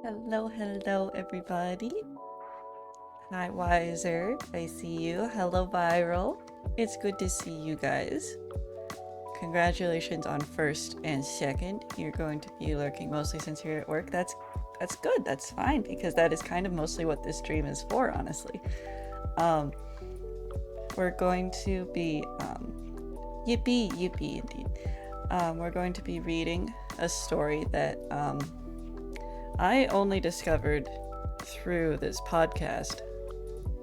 Hello, everybody. Hi, Wiser. I see you. Hello, Viral. It's good to see you guys. Congratulations on first and second. You're going to be lurking mostly since you're at work. That's good. That's fine because that is kind of mostly what this stream is for, honestly. We're going to be yippee indeed. We're going to be reading a story that I only discovered through this podcast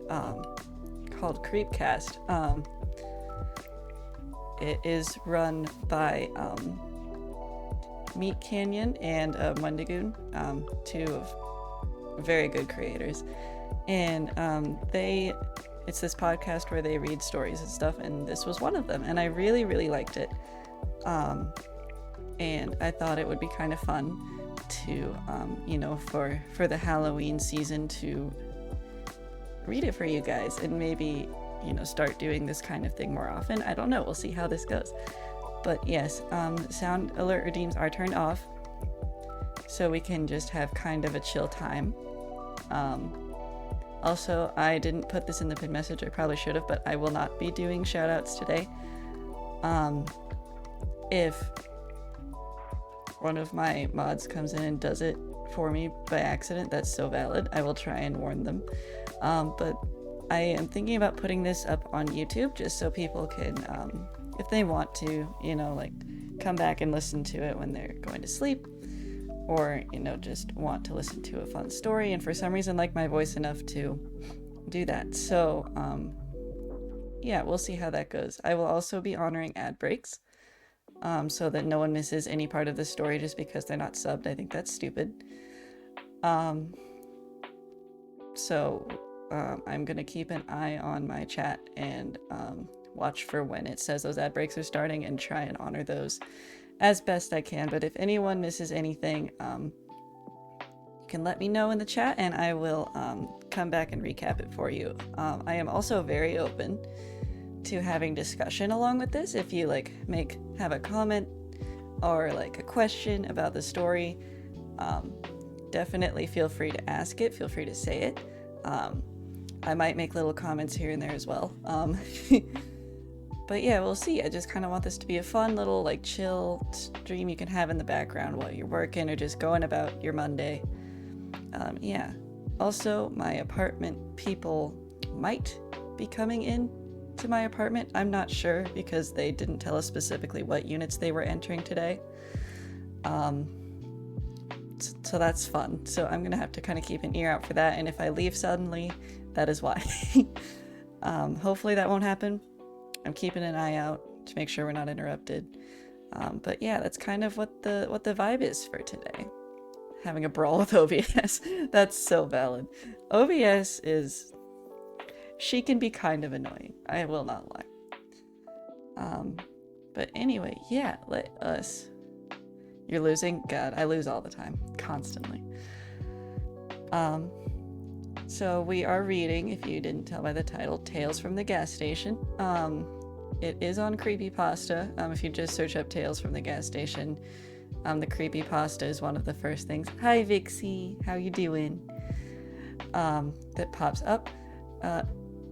called Creepcast. It is run by Meat Canyon and Mundagoon, two very good creators. And it's this podcast where they read stories and stuff, and this was one of them, and I really, really liked it. And I thought it would be kind of fun to, for the Halloween season to read it for you guys and maybe, start doing this kind of thing more often. I don't know. We'll see how this goes. But yes, sound alert redeems are turned off so we can just have kind of a chill time. Also, I didn't put this in the pinned message. I probably should have, but I will not be doing shoutouts today. If one of my mods comes in and does it for me by accident, that's so valid. I will try and warn them. But I am thinking about putting this up on YouTube just so people can, if they want to, come back and listen to it when they're going to sleep, or, just want to listen to a fun story and for some reason like my voice enough to do that. So, yeah, we'll see how that goes. I will also be honoring ad breaks. So that no one misses any part of the story just because they're not subbed. I think that's stupid. So I'm gonna keep an eye on my chat and watch for when it says those ad breaks are starting and try and honor those as best I can. But if anyone misses anything, you can let me know in the chat and I will come back and recap it for you. I am also very open to having discussion along with this. If you have a comment or a question about the story, definitely feel free to ask it, feel free to say it. I might make little comments here and there as well. But yeah, we'll see. I just kind of want this to be a fun little chill stream you can have in the background while you're working or just going about your Monday. Yeah. Also, my apartment people might be coming in to my apartment. I'm not sure because they didn't tell us specifically what units they were entering today. So that's fun. So I'm gonna have to kind of keep an ear out for that, and if I leave suddenly, that is why. Hopefully that won't happen. I'm keeping an eye out to make sure we're not interrupted. But yeah, that's kind of what the vibe is for today. Having a brawl with OBS. That's so valid. OBS is... she can be kind of annoying. I will not lie. But anyway, yeah, let us... You're losing? God, I lose all the time. Constantly. So we are reading, if you didn't tell by the title, Tales from the Gas Station. It is on Creepypasta. If you just search up Tales from the Gas Station, the Creepypasta is one of the first things. Hi, Vixie. How you doing? That pops up.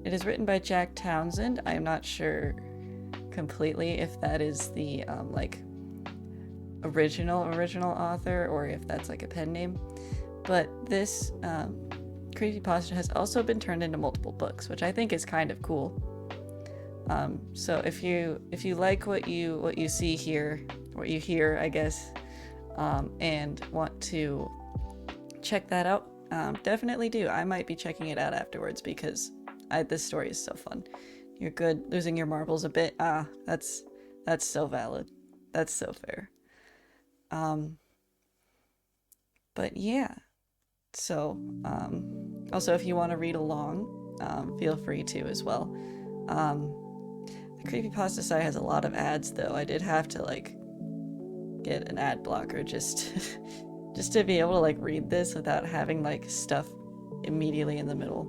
It is written by Jack Townsend. I am not sure completely if that is the original author or if that's a pen name. But this creepypasta has also been turned into multiple books, which I think is kind of cool. So if you like what you see here, what you hear, I guess, and want to check that out, definitely do. I might be checking it out afterwards because this story is so fun. You're good losing your marbles a bit. That's so valid. That's so fair. But yeah. So, also if you want to read along, feel free to as well. The Creepypasta site has a lot of ads though. I did have to get an ad blocker just to be able to read this without having stuff immediately in the middle,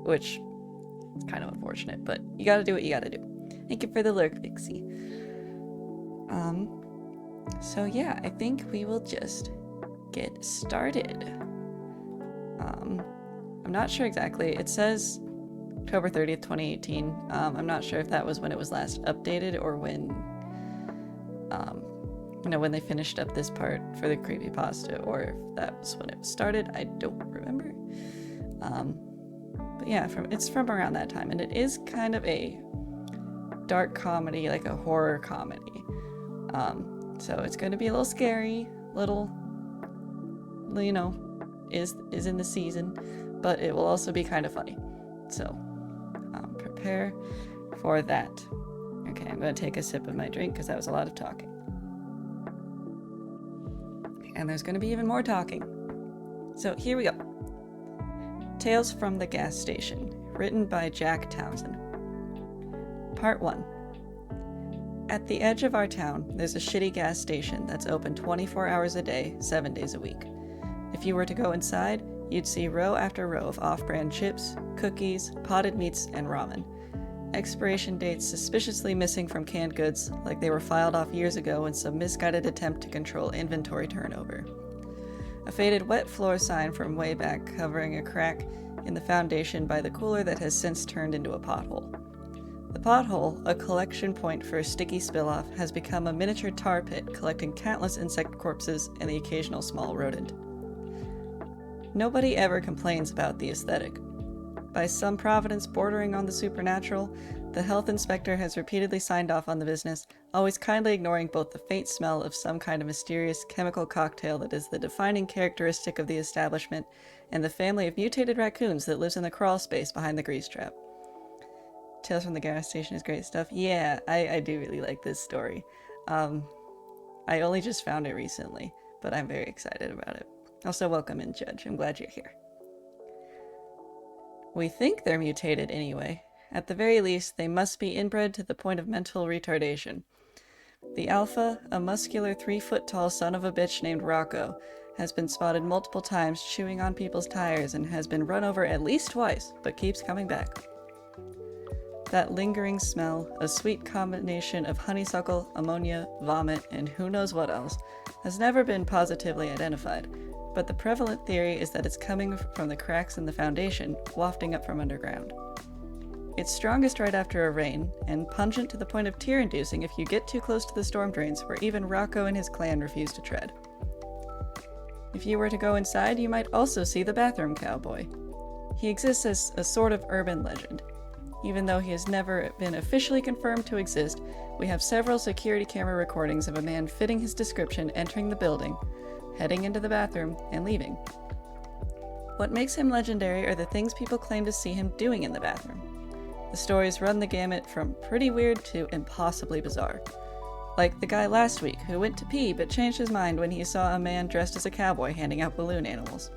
which is kind of unfortunate, but you gotta do what you gotta do. Thank you for the lurk, Vixie. So yeah, I think we will just get started. I'm not sure exactly. It says October 30th, 2018. I'm not sure if that was when it was last updated or when, when they finished up this part for the creepypasta, or if that was when it started. I don't remember. But yeah, it's from around that time, and it is kind of a dark comedy, like a horror comedy. So it's going to be a little scary, is in the season, but it will also be kind of funny. So prepare for that. Okay, I'm going to take a sip of my drink because that was a lot of talking. And there's going to be even more talking. So here we go. Tales from the Gas Station, written by Jack Townsend. Part 1. At the edge of our town, there's a shitty gas station that's open 24 hours a day, 7 days a week. If you were to go inside, you'd see row after row of off-brand chips, cookies, potted meats, and ramen. Expiration dates suspiciously missing from canned goods, like they were filed off years ago in some misguided attempt to control inventory turnover. A faded wet floor sign from way back covering a crack in the foundation by the cooler that has since turned into a pothole. The pothole, a collection point for a sticky spill-off, has become a miniature tar pit collecting countless insect corpses and the occasional small rodent. Nobody ever complains about the aesthetic. By some providence bordering on the supernatural, the health inspector has repeatedly signed off on the business, always kindly ignoring both the faint smell of some kind of mysterious chemical cocktail that is the defining characteristic of the establishment, and the family of mutated raccoons that lives in the crawl space behind the grease trap. Tales from the Gas Station is great stuff. Yeah, I do really like this story. I only just found it recently, but I'm very excited about it. Also, welcome in, Judge. I'm glad you're here. We think they're mutated anyway. At the very least, they must be inbred to the point of mental retardation. The alpha, a muscular 3-foot-tall son of a bitch named Rocco, has been spotted multiple times chewing on people's tires and has been run over at least twice, but keeps coming back. That lingering smell, a sweet combination of honeysuckle, ammonia, vomit, and who knows what else, has never been positively identified, but the prevalent theory is that it's coming from the cracks in the foundation, wafting up from underground. It's strongest right after a rain, and pungent to the point of tear-inducing if you get too close to the storm drains where even Rocco and his clan refuse to tread. If you were to go inside, you might also see the bathroom cowboy. He exists as a sort of urban legend. Even though he has never been officially confirmed to exist, we have several security camera recordings of a man fitting his description entering the building, heading into the bathroom, and leaving. What makes him legendary are the things people claim to see him doing in the bathroom. The stories run the gamut from pretty weird to impossibly bizarre. Like the guy last week who went to pee but changed his mind when he saw a man dressed as a cowboy handing out balloon animals.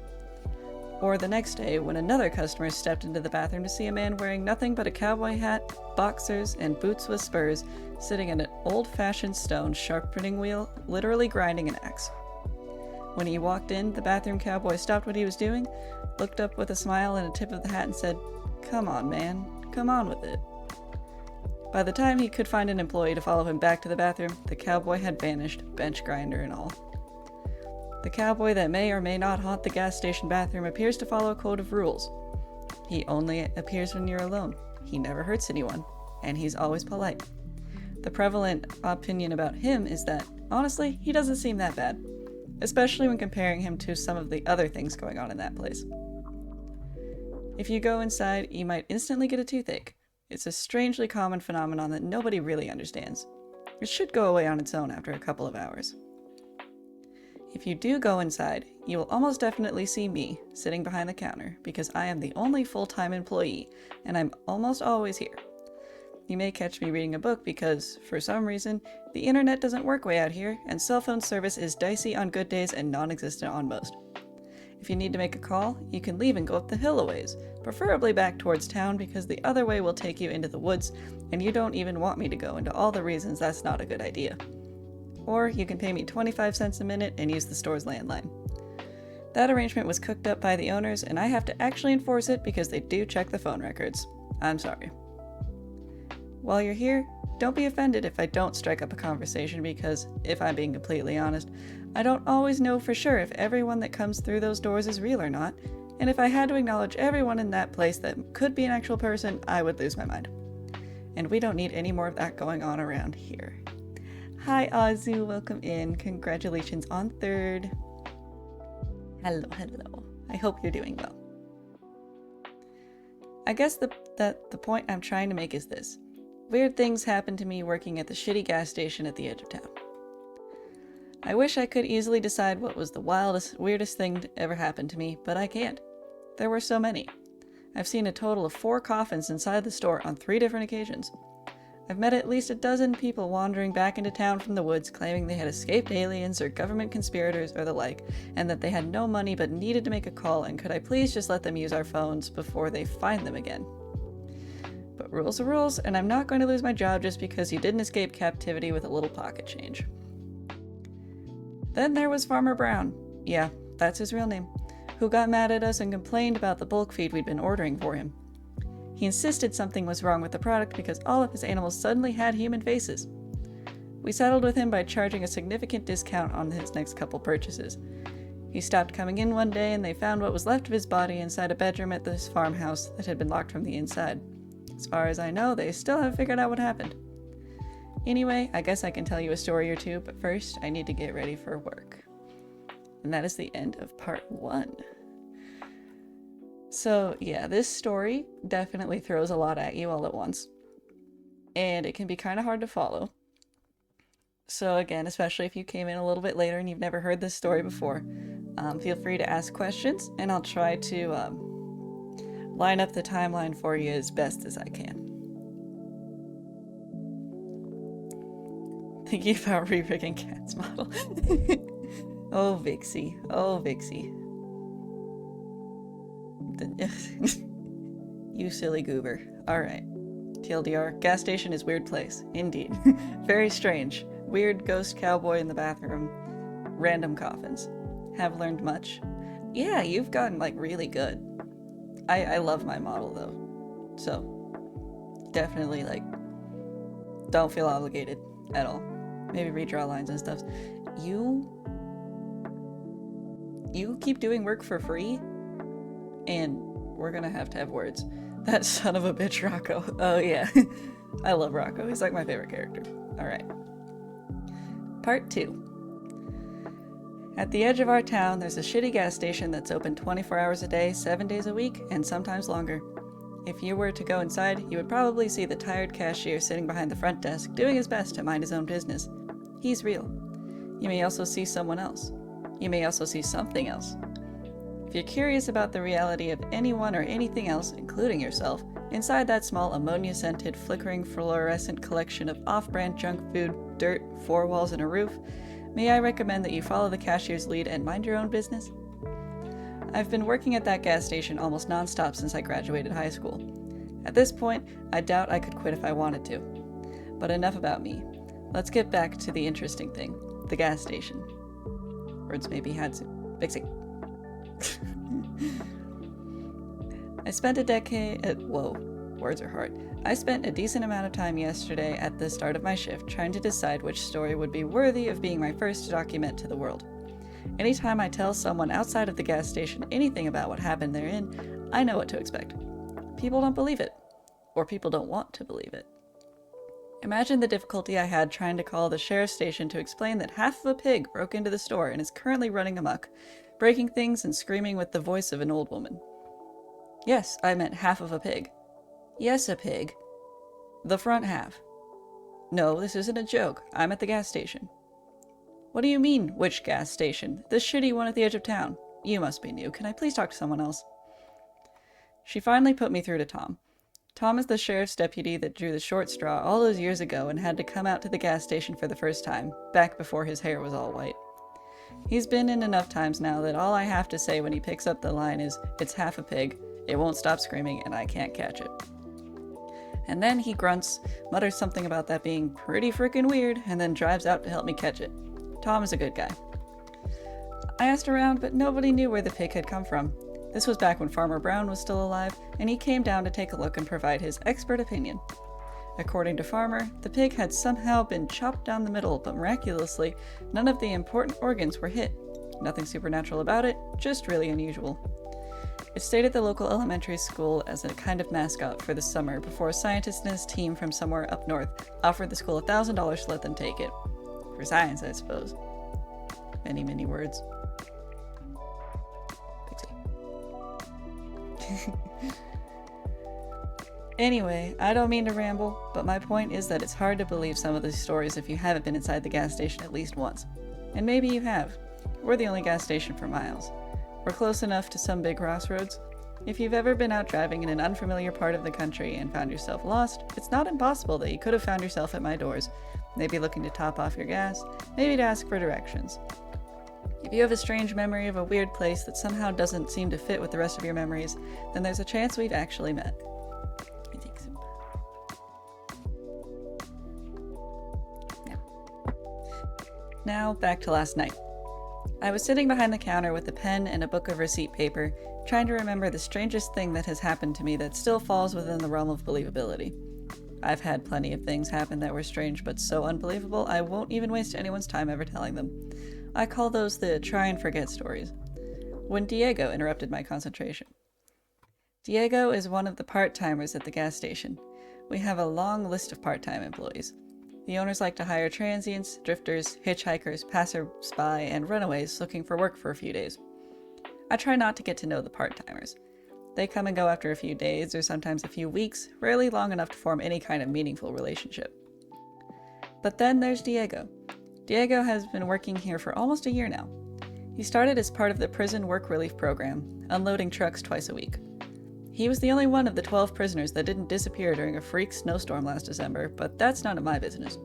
Or the next day when another customer stepped into the bathroom to see a man wearing nothing but a cowboy hat, boxers, and boots with spurs, sitting at an old-fashioned stone sharpening wheel, literally grinding an axe. When he walked in, the bathroom cowboy stopped what he was doing, looked up with a smile and a tip of the hat and said, "Come on, man. Come on with it." By the time he could find an employee to follow him back to the bathroom, the cowboy had vanished, bench grinder and all. The cowboy that may or may not haunt the gas station bathroom appears to follow a code of rules. He only appears when you're alone, he never hurts anyone, and he's always polite. The prevalent opinion about him is that, honestly, he doesn't seem that bad, especially when comparing him to some of the other things going on in that place. If you go inside, you might instantly get a toothache. It's a strangely common phenomenon that nobody really understands. It should go away on its own after a couple of hours. If you do go inside, you will almost definitely see me sitting behind the counter because I am the only full-time employee and I'm almost always here. You may catch me reading a book because, for some reason, the internet doesn't work way out here and cell phone service is dicey on good days and non-existent on most. If you need to make a call, you can leave and go up the hill a ways, preferably back towards town because the other way will take you into the woods and you don't even want me to go into all the reasons that's not a good idea. Or you can pay me 25 cents a minute and use the store's landline. That arrangement was cooked up by the owners and I have to actually enforce it because they do check the phone records. I'm sorry. While you're here, don't be offended if I don't strike up a conversation because, if I'm being completely honest, I don't always know for sure if everyone that comes through those doors is real or not, and if I had to acknowledge everyone in that place that could be an actual person, I would lose my mind. And we don't need any more of that going on around here. Hi Azu, welcome in. Congratulations on 3rd. Hello, hello. I hope you're doing well. I guess the point I'm trying to make is this. Weird things happen to me working at the shitty gas station at the edge of town. I wish I could easily decide what was the wildest, weirdest thing to ever happen to me, but I can't. There were so many. I've seen a total of 4 coffins inside the store on 3 different occasions. I've met at least a dozen people wandering back into town from the woods claiming they had escaped aliens or government conspirators or the like, and that they had no money but needed to make a call, and could I please just let them use our phones before they find them again. But rules are rules, and I'm not going to lose my job just because you didn't escape captivity with a little pocket change. Then there was Farmer Brown. Yeah, that's his real name. Who got mad at us and complained about the bulk feed we'd been ordering for him. He insisted something was wrong with the product because all of his animals suddenly had human faces. We settled with him by charging a significant discount on his next couple purchases. He stopped coming in one day and they found what was left of his body inside a bedroom at this farmhouse that had been locked from the inside. As far as I know, they still haven't figured out what happened. Anyway, I guess I can tell you a story or two, but first I need to get ready for work. And that is the end of part 1. So yeah, this story definitely throws a lot at you all at once. And it can be kind of hard to follow. So again, especially if you came in a little bit later and you've never heard this story before, feel free to ask questions and I'll try to line up the timeline for you as best as I can. Thinking about re-rigging Cat's model. Oh, Vixie. Oh, Vixie. You silly goober. Alright. TLDR, gas station is weird place. Indeed. Very strange. Weird ghost cowboy in the bathroom. Random coffins. Have learned much. Yeah, you've gotten, like, really good. I love my model, though. So, definitely, like, don't feel obligated at all. Maybe redraw lines and stuff. You keep doing work for free, and we're gonna have to have words. That son of a bitch, Rocco. Oh, yeah. I love Rocco. He's like my favorite character. Alright. Part 2. At the edge of our town, there's a shitty gas station that's open 24 hours a day, 7 days a week, and sometimes longer. If you were to go inside, you would probably see the tired cashier sitting behind the front desk, doing his best to mind his own business. He's real. You may also see someone else. You may also see something else. If you're curious about the reality of anyone or anything else, including yourself, inside that small ammonia-scented, flickering fluorescent collection of off-brand junk food, dirt, 4 walls, and a roof, may I recommend that you follow the cashier's lead and mind your own business? I've been working at that gas station almost non-stop since I graduated high school. At this point, I doubt I could quit if I wanted to. But enough about me. Let's get back to the interesting thing, the gas station. Words maybe had to. Fixing. I spent a decade whoa, words are hard. I spent a decent amount of time yesterday at the start of my shift trying to decide which story would be worthy of being my first to document to the world. Anytime I tell someone outside of the gas station anything about what happened therein, I know what to expect. People don't believe it. Or people don't want to believe it. Imagine the difficulty I had trying to call the sheriff's station to explain that half of a pig broke into the store and is currently running amok, breaking things and screaming with the voice of an old woman. Yes, I meant half of a pig. Yes, a pig. The front half. No, this isn't a joke. I'm at the gas station. What do you mean, which gas station? The shitty one at the edge of town. You must be new. Can I please talk to someone else? She finally put me through to Tom. Tom is the sheriff's deputy that drew the short straw all those years ago and had to come out to the gas station for the first time, back before his hair was all white. He's been in enough times now that all I have to say when he picks up the line is, "It's half a pig, it won't stop screaming, and I can't catch it." And then he grunts, mutters something about that being pretty frickin' weird, and then drives out to help me catch it. Tom is a good guy. I asked around, but nobody knew where the pig had come from. This was back when Farmer Brown was still alive, and he came down to take a look and provide his expert opinion. According to Farmer, the pig had somehow been chopped down the middle, but miraculously, none of the important organs were hit. Nothing supernatural about it, just really unusual. It stayed at the local elementary school as a kind of mascot for the summer before a scientist and his team from somewhere up north offered the school $1,000 to let them take it. For science, I suppose. Many, many words. Anyway, I don't mean to ramble, but my point is that it's hard to believe some of these stories if you haven't been inside the gas station at least once. And maybe you have. We're the only gas station for miles. We're close enough to some big crossroads. If you've ever been out driving in an unfamiliar part of the country and found yourself lost, it's not impossible that you could have found yourself at my doors, maybe looking to top off your gas, maybe to ask for directions. If you have a strange memory of a weird place that somehow doesn't seem to fit with the rest of your memories, then there's a chance we've actually met. Now, back to last night. I was sitting behind the counter with a pen and a book of receipt paper, trying to remember the strangest thing that has happened to me that still falls within the realm of believability. I've had plenty of things happen that were strange but so unbelievable I won't even waste anyone's time ever telling them. I call those the try and forget stories. When Diego interrupted my concentration. Diego is one of the part-timers at the gas station. We have a long list of part-time employees. The owners like to hire transients, drifters, hitchhikers, passers-by, and runaways looking for work for a few days. I try not to get to know the part-timers. They come and go after a few days, or sometimes a few weeks, rarely long enough to form any kind of meaningful relationship. But then there's Diego. Diego has been working here for almost a year now. He started as part of the prison work relief program, unloading trucks twice a week. He was the only one of the 12 prisoners that didn't disappear during a freak snowstorm last December, but that's none of my business.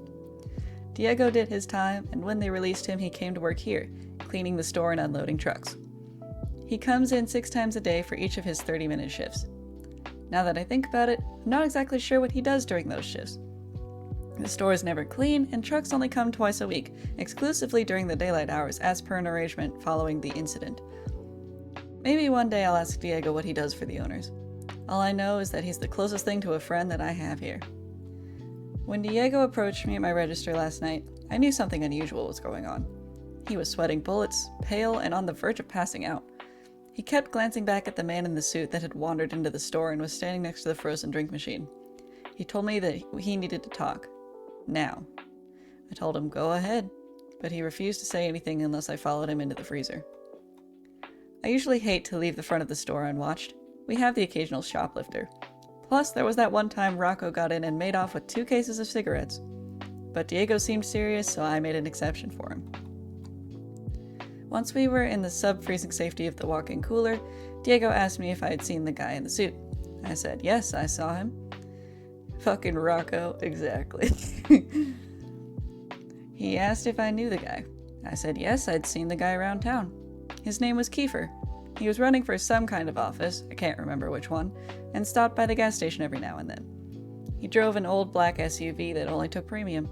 Diego did his time, and when they released him, he came to work here, cleaning the store and unloading trucks. He comes in 6 times a day for each of his 30-minute shifts. Now that I think about it, I'm not exactly sure what he does during those shifts. The store is never clean, and trucks only come twice a week, exclusively during the daylight hours, as per an arrangement following the incident. Maybe one day I'll ask Diego what he does for the owners. All I know is that he's the closest thing to a friend that I have here. When Diego approached me at my register last night, I knew something unusual was going on. He was sweating bullets, pale, and on the verge of passing out. He kept glancing back at the man in the suit that had wandered into the store and was standing next to the frozen drink machine. He told me that he needed to talk. Now. I told him, go ahead, but he refused to say anything unless I followed him into the freezer. I usually hate to leave the front of the store unwatched. We have the occasional shoplifter. Plus, there was that one time Rocco got in and made off with 2 cases of cigarettes. But Diego seemed serious, so I made an exception for him. Once we were in the sub-freezing safety of the walk-in cooler, Diego asked me if I had seen the guy in the suit. I said, yes, I saw him. Fucking Rocco, exactly. He asked if I knew the guy. I said, yes, I'd seen the guy around town. His name was Kiefer. He was running for some kind of office, I can't remember which one, and stopped by the gas station every now and then. He drove an old black SUV that only took premium.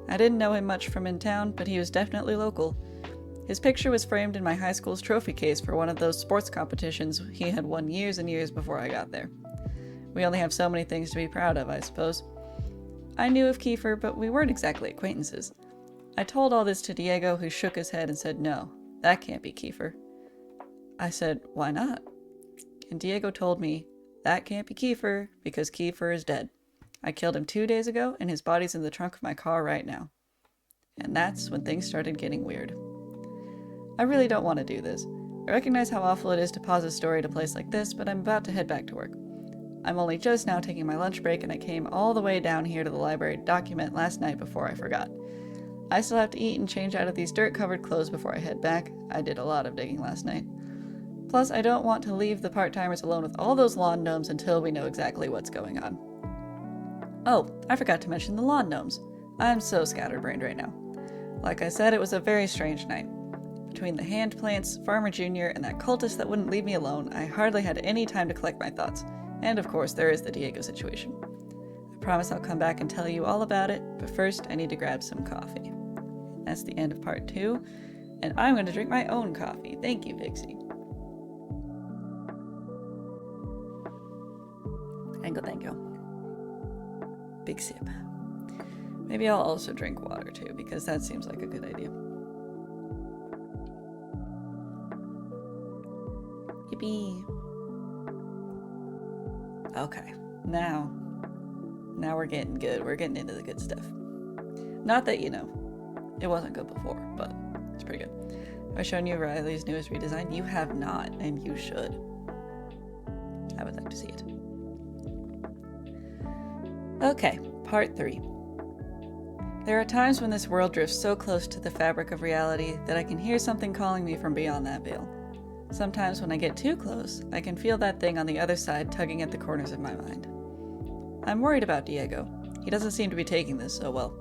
I didn't know him much from in town, but he was definitely local. His picture was framed in my high school's trophy case for one of those sports competitions he had won years and years before I got there. We only have so many things to be proud of, I suppose. I knew of Kiefer, but we weren't exactly acquaintances. I told all this to Diego, who shook his head and said, no, that can't be Kiefer. I said, why not? And Diego told me, that can't be Kiefer, because Kiefer is dead. I killed him 2 days ago, and his body's in the trunk of my car right now. And that's when things started getting weird. I really don't want to do this. I recognize how awful it is to pause a story at a place like this, but I'm about to head back to work. I'm only just now taking my lunch break, and I came all the way down here to the library to document last night before I forgot. I still have to eat and change out of these dirt-covered clothes before I head back. I did a lot of digging last night. Plus, I don't want to leave the part-timers alone with all those lawn gnomes until we know exactly what's going on. Oh, I forgot to mention the lawn gnomes. I'm so scatterbrained right now. Like I said, it was a very strange night. Between the hand plants, Farmer Jr., and that cultist that wouldn't leave me alone, I hardly had any time to collect my thoughts. And of course, there is the Diego situation. I promise I'll come back and tell you all about it, but first I need to grab some coffee. That's the end of part 2, and I'm going to drink my own coffee. Thank you, Pixie. Thank you. Big sip. Maybe I'll also drink water too, because that seems like a good idea. Yippee. Okay, now we're getting good. We're getting into the good stuff. Not that, it wasn't good before, but it's pretty good. Have I shown you Riley's newest redesign? You have not, and you should. I would like to see it. Okay, part 3. There are times when this world drifts so close to the fabric of reality that I can hear something calling me from beyond that veil. Sometimes when I get too close, I can feel that thing on the other side tugging at the corners of my mind. I'm worried about Diego. He doesn't seem to be taking this so well.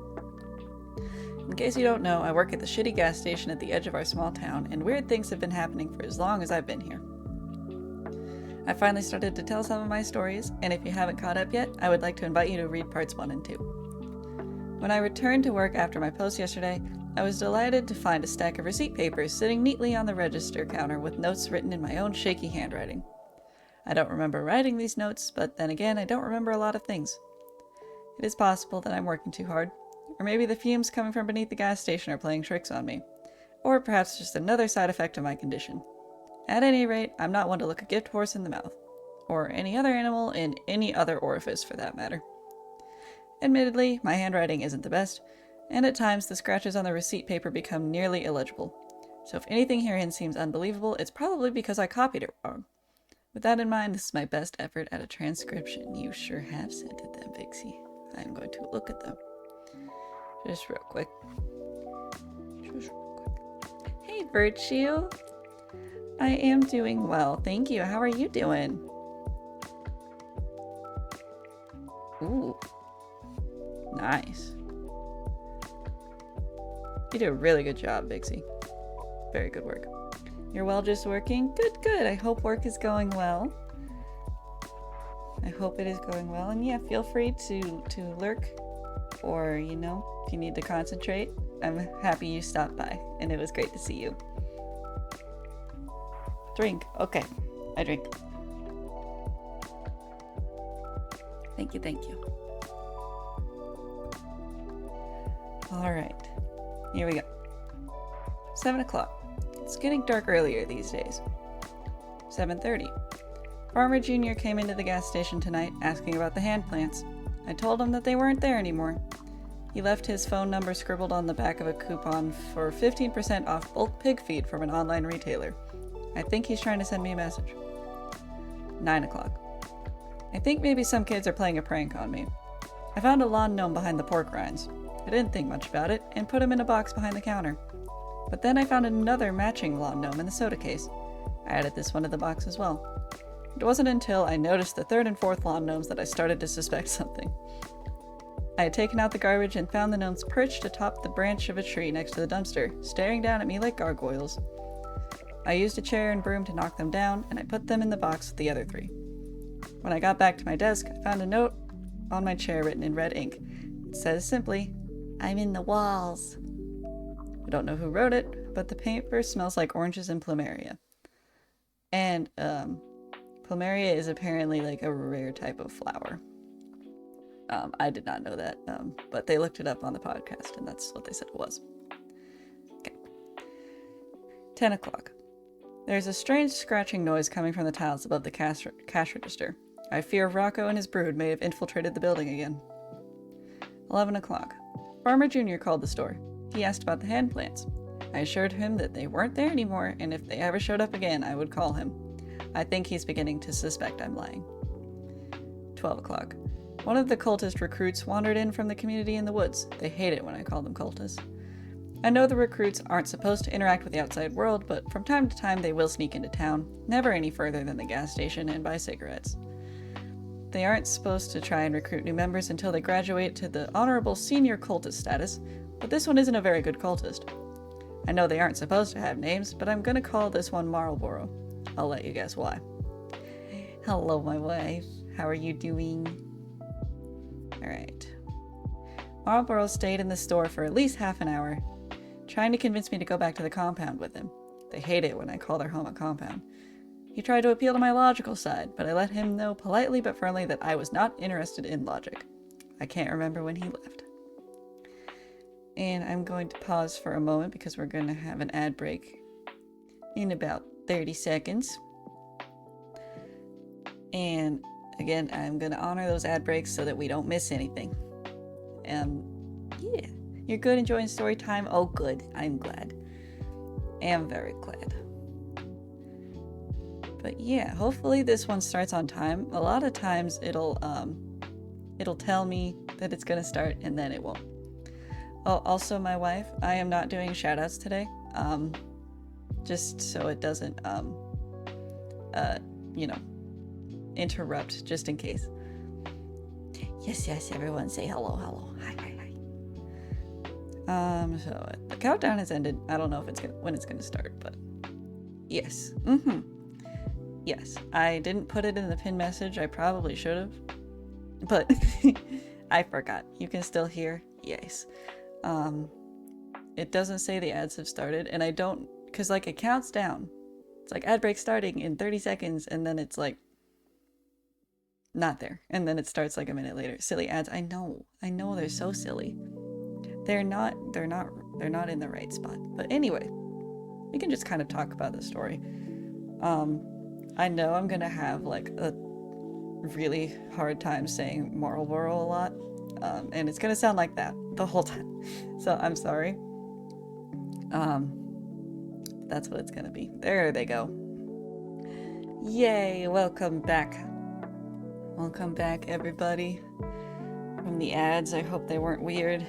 In case you don't know, I work at the shitty gas station at the edge of our small town, and weird things have been happening for as long as I've been here. I finally started to tell some of my stories, and if you haven't caught up yet, I would like to invite you to read parts 1 and 2. When I returned to work after my post yesterday, I was delighted to find a stack of receipt papers sitting neatly on the register counter with notes written in my own shaky handwriting. I don't remember writing these notes, but then again, I don't remember a lot of things. It is possible that I'm working too hard, or maybe the fumes coming from beneath the gas station are playing tricks on me, or perhaps just another side effect of my condition. At any rate, I'm not one to look a gift horse in the mouth, or any other animal in any other orifice for that matter. Admittedly, my handwriting isn't the best, and at times the scratches on the receipt paper become nearly illegible. So if anything herein seems unbelievable, it's probably because I copied it wrong. With that in mind, this is my best effort at a transcription. You sure have sent it them, Vixie. I'm going to look at them. Just real quick. Hey, Virtue! I am doing well, thank you. How are you doing? Ooh. Nice. You did a really good job, Vixie. Very good work. You're well just working? Good, good. I hope work is going well. I hope it is going well. And yeah, feel free to lurk. Or, if you need to concentrate. I'm happy you stopped by. And it was great to see you. Drink. Okay. I drink. Thank you, thank you. Alright. Here we go. 7 o'clock. It's getting dark earlier these days. 7:30. Farmer Jr. came into the gas station tonight asking about the hand plants. I told him that they weren't there anymore. He left his phone number scribbled on the back of a coupon for 15% off bulk pig feed from an online retailer. I think he's trying to send me a message. 9 o'clock. I think maybe some kids are playing a prank on me. I found a lawn gnome behind the pork rinds. I didn't think much about it and put him in a box behind the counter. But then I found another matching lawn gnome in the soda case. I added this one to the box as well. It wasn't until I noticed the third and fourth lawn gnomes that I started to suspect something. I had taken out the garbage and found the gnomes perched atop the branch of a tree next to the dumpster, staring down at me like gargoyles. I used a chair and broom to knock them down, and I put them in the box with the other 3. When I got back to my desk, I found a note on my chair written in red ink. It says simply, "I'm in the walls." I don't know who wrote it, but the paper smells like oranges and plumeria. And, plumeria is apparently like a rare type of flower. I did not know that, but they looked it up on the podcast, and that's what they said it was. Okay. 10 o'clock. There's a strange scratching noise coming from the tiles above the cash register. I fear Rocco and his brood may have infiltrated the building again. 11 o'clock. Farmer Jr. called the store. He asked about the hand plants. I assured him that they weren't there anymore, and if they ever showed up again, I would call him. I think he's beginning to suspect I'm lying. 12 o'clock. One of the cultist recruits wandered in from the community in the woods. They hate it when I call them cultists. I know the recruits aren't supposed to interact with the outside world, but from time to time they will sneak into town, never any further than the gas station, and buy cigarettes. They aren't supposed to try and recruit new members until they graduate to the honorable senior cultist status, but this one isn't a very good cultist. I know they aren't supposed to have names, but I'm gonna call this one Marlboro. I'll let you guess why. Hello, my wife. How are you doing? Alright. Marlboro stayed in the store for at least half an hour, trying to convince me to go back to the compound with him. They hate it when I call their home a compound. He tried to appeal to my logical side, but I let him know politely but firmly that I was not interested in logic. I can't remember when he left. And I'm going to pause for a moment because we're going to have an ad break in about 30 seconds. And again, I'm gonna honor those ad breaks so that we don't miss anything. Yeah. You're good, enjoying story time? Oh, good. I'm glad. Am very glad. But yeah, hopefully this one starts on time. A lot of times it'll tell me that it's gonna start and then it won't. Oh, also my wife, I am not doing shoutouts today. Just so it doesn't, you know, interrupt, just in case. Yes, everyone say hello. Hi. So the countdown has ended. I don't know if when it's gonna start, but yes. Yes, I didn't put it in the pin message. I probably should have, but I forgot. You can still hear. Yes. It doesn't say the ads have started, and I don't, cause like it counts down. It's like ad break starting in 30 seconds, and then it's like not there, and then it starts like a minute later. Silly ads. I know they're so silly. They're not in the right spot. But anyway, we can just kind of talk about the story. I know I'm gonna have like a really hard time saying Marlboro a lot, and it's gonna sound like that the whole time. So I'm sorry. That's what it's gonna be. There they go. Yay! Welcome back. Welcome back, everybody. From the ads, I hope they weren't weird.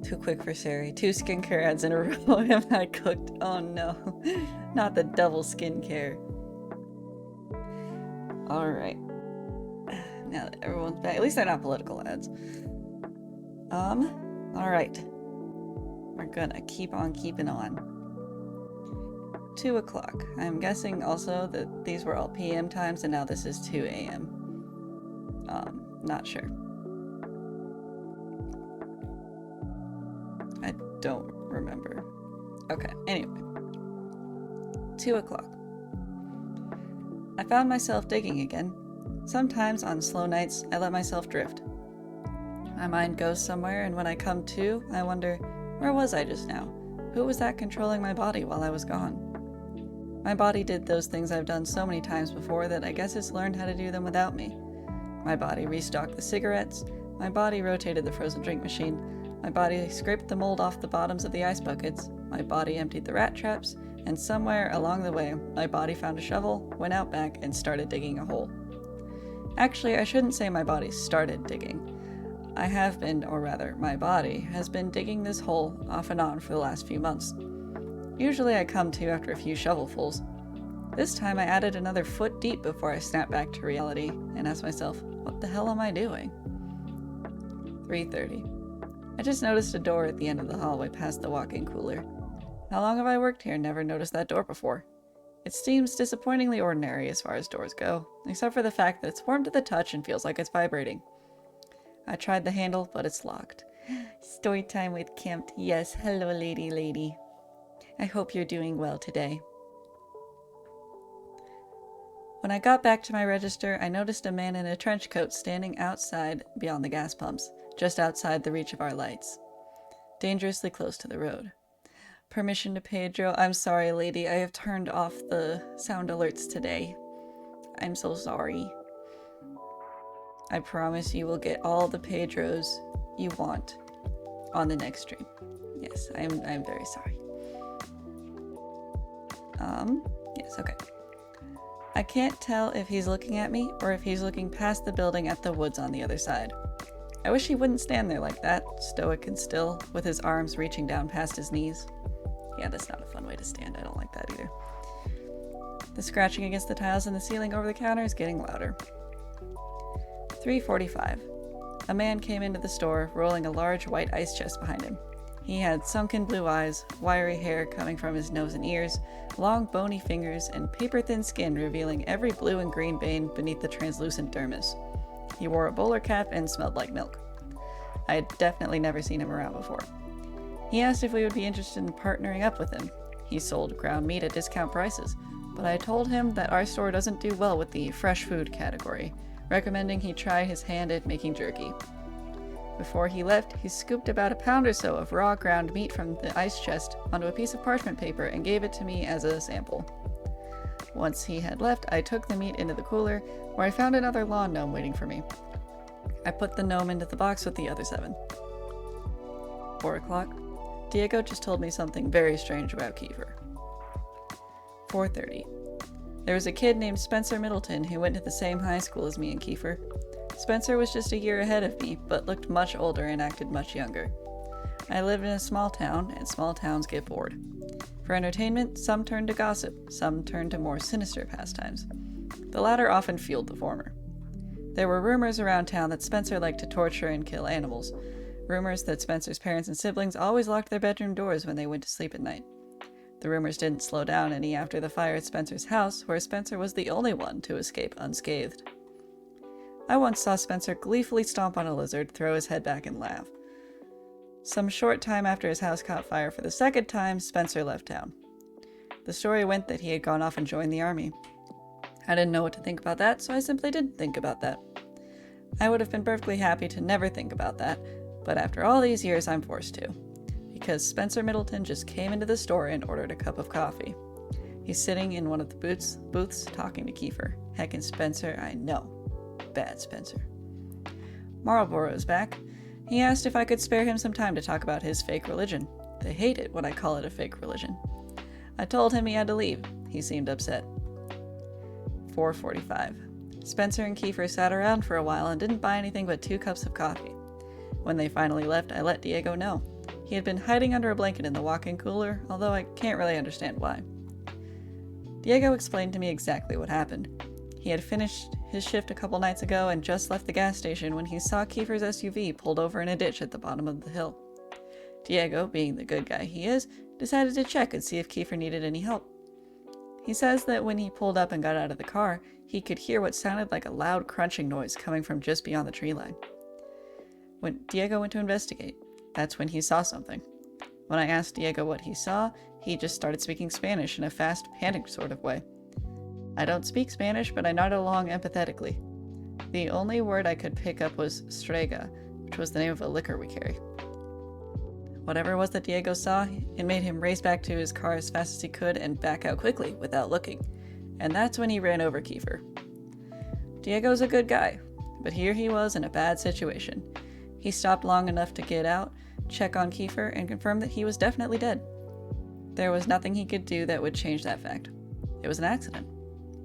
Too quick for Sari. 2 skincare ads in a row. Am I cooked? Oh no. Not the double skincare. Alright. Now that everyone's back. At least they're not political ads. Alright. We're gonna keep on keeping on. 2 o'clock. I'm guessing also that these were all PM times and now this is 2 AM. Not sure. I don't remember. Okay, anyway. 2 o'clock. I found myself digging again. Sometimes on slow nights, I let myself drift. My mind goes somewhere, and when I come to, I wonder, where was I just now? Who was that controlling my body while I was gone? My body did those things I've done so many times before that I guess it's learned how to do them without me. My body restocked the cigarettes. My body rotated the frozen drink machine. My body scraped the mold off the bottoms of the ice buckets. My body emptied the rat traps. And somewhere along the way, my body found a shovel, went out back, and started digging a hole. Actually, I shouldn't say my body started digging. I have been, or rather, my body has been digging this hole off and on for the last few months. Usually I come to after a few shovelfuls. This time I added another foot deep before I snapped back to reality and asked myself, what the hell am I doing? 3:30. I just noticed a door at the end of the hallway past the walk-in cooler. How long have I worked here and never noticed that door before? It seems disappointingly ordinary as far as doors go, except for the fact that it's warm to the touch and feels like it's vibrating. I tried the handle, but it's locked. Story time with Kempt. Yes, hello lady. I hope you're doing well today. When I got back to my register, I noticed a man in a trench coat standing outside beyond the gas pumps, just outside the reach of our lights. Dangerously close to the road. Permission to Pedro. I'm sorry, lady. I have turned off the sound alerts today. I'm so sorry. I promise you will get all the Pedros you want on the next stream. Yes, I'm very sorry. Yes, okay. I can't tell if he's looking at me or if he's looking past the building at the woods on the other side. I wish he wouldn't stand there like that, stoic and still, with his arms reaching down past his knees. Yeah, that's not a fun way to stand. I don't like that either. The scratching against the tiles in the ceiling over the counter is getting louder. 3:45. A man came into the store, rolling a large white ice chest behind him. He had sunken blue eyes, wiry hair coming from his nose and ears, long bony fingers, and paper-thin skin revealing every blue and green vein beneath the translucent dermis. He wore a bowler cap and smelled like milk. I had definitely never seen him around before. He asked if we would be interested in partnering up with him. He sold ground meat at discount prices, but I told him that our store doesn't do well with the fresh food category, recommending he try his hand at making jerky. Before he left, he scooped about a pound or so of raw ground meat from the ice chest onto a piece of parchment paper and gave it to me as a sample. Once he had left, I took the meat into the cooler, where I found another lawn gnome waiting for me. I put the gnome into the box with the other 7. 4 o'clock. Diego just told me something very strange about Kiefer. 4:30. There was a kid named Spencer Middleton who went to the same high school as me and Kiefer. Spencer was just a year ahead of me, but looked much older and acted much younger. I lived in a small town, and small towns get bored. For entertainment, some turned to gossip, some turned to more sinister pastimes. The latter often fueled the former. There were rumors around town that Spencer liked to torture and kill animals. Rumors that Spencer's parents and siblings always locked their bedroom doors when they went to sleep at night. The rumors didn't slow down any after the fire at Spencer's house, where Spencer was the only one to escape unscathed. I once saw Spencer gleefully stomp on a lizard, throw his head back, and laugh. Some short time after his house caught fire for the second time, Spencer left town. The story went that he had gone off and joined the army. I didn't know what to think about that, so I simply didn't think about that. I would have been perfectly happy to never think about that, but after all these years I'm forced to. Because Spencer Middleton just came into the store and ordered a cup of coffee. He's sitting in one of the booths talking to Kiefer. Heckin' Spencer, I know. Bad Spencer. Marlboro is back. He asked if I could spare him some time to talk about his fake religion. They hate it when I call it a fake religion. I told him he had to leave. He seemed upset. 4:45. Spencer and Kiefer sat around for a while and didn't buy anything but 2 cups of coffee. When they finally left, I let Diego know. He had been hiding under a blanket in the walk-in cooler, although I can't really understand why. Diego explained to me exactly what happened. He had finished his shift a couple nights ago and just left the gas station when he saw Kiefer's SUV pulled over in a ditch at the bottom of the hill. Diego, being the good guy he is, decided to check and see if Kiefer needed any help. He says that when he pulled up and got out of the car, he could hear what sounded like a loud crunching noise coming from just beyond the tree line. When Diego went to investigate, that's when he saw something. When I asked Diego what he saw, he just started speaking Spanish in a fast, panicked sort of way. I don't speak Spanish, but I nodded along empathetically. The only word I could pick up was strega, which was the name of a liquor we carry. Whatever it was that Diego saw, it made him race back to his car as fast as he could and back out quickly, without looking. And that's when he ran over Kiefer. Diego's a good guy, but here he was in a bad situation. He stopped long enough to get out, check on Kiefer, and confirm that he was definitely dead. There was nothing he could do that would change that fact. It was an accident.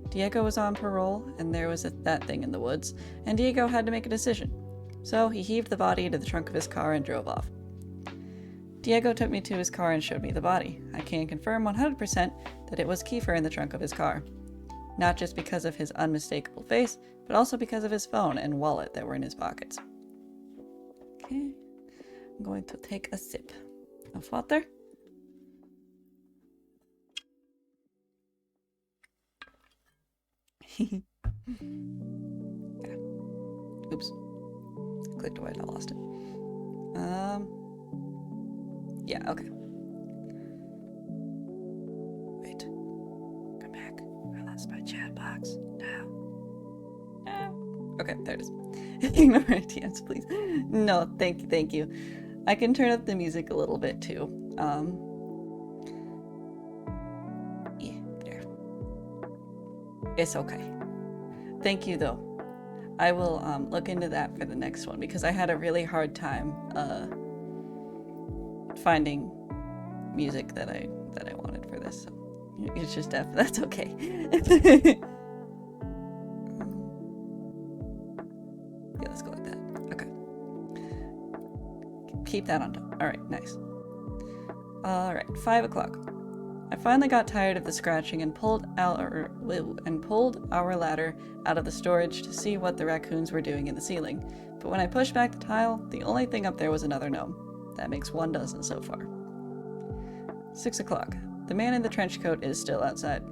Diego was on parole, and there was that thing in the woods, and Diego had to make a decision. So he heaved the body into the trunk of his car and drove off. Diego took me to his car and showed me the body. I can confirm 100% that it was Kiefer in the trunk of his car. Not just because of his unmistakable face, but also because of his phone and wallet that were in his pockets. Okay, I'm going to take a sip of water. Oops. Clicked away and I lost it. Yeah, okay. Wait. Come back. I lost my chat box. No. Okay, there it is. Ignore my TMs, please. No, thank you. I can turn up the music a little bit too. Yeah, there. It's okay. Thank you though. I will look into that for the next one because I had a really hard time finding music that I wanted for this. So it's just that's okay. Yeah, let's go like that. Okay. Keep that on top. All right, nice. All right, 5 o'clock. I finally got tired of the scratching and pulled our ladder out of the storage to see what the raccoons were doing in the ceiling. But when I pushed back the tile, the only thing up there was another gnome. That makes 12 so far. 6 o'clock. The man in the trench coat is still outside.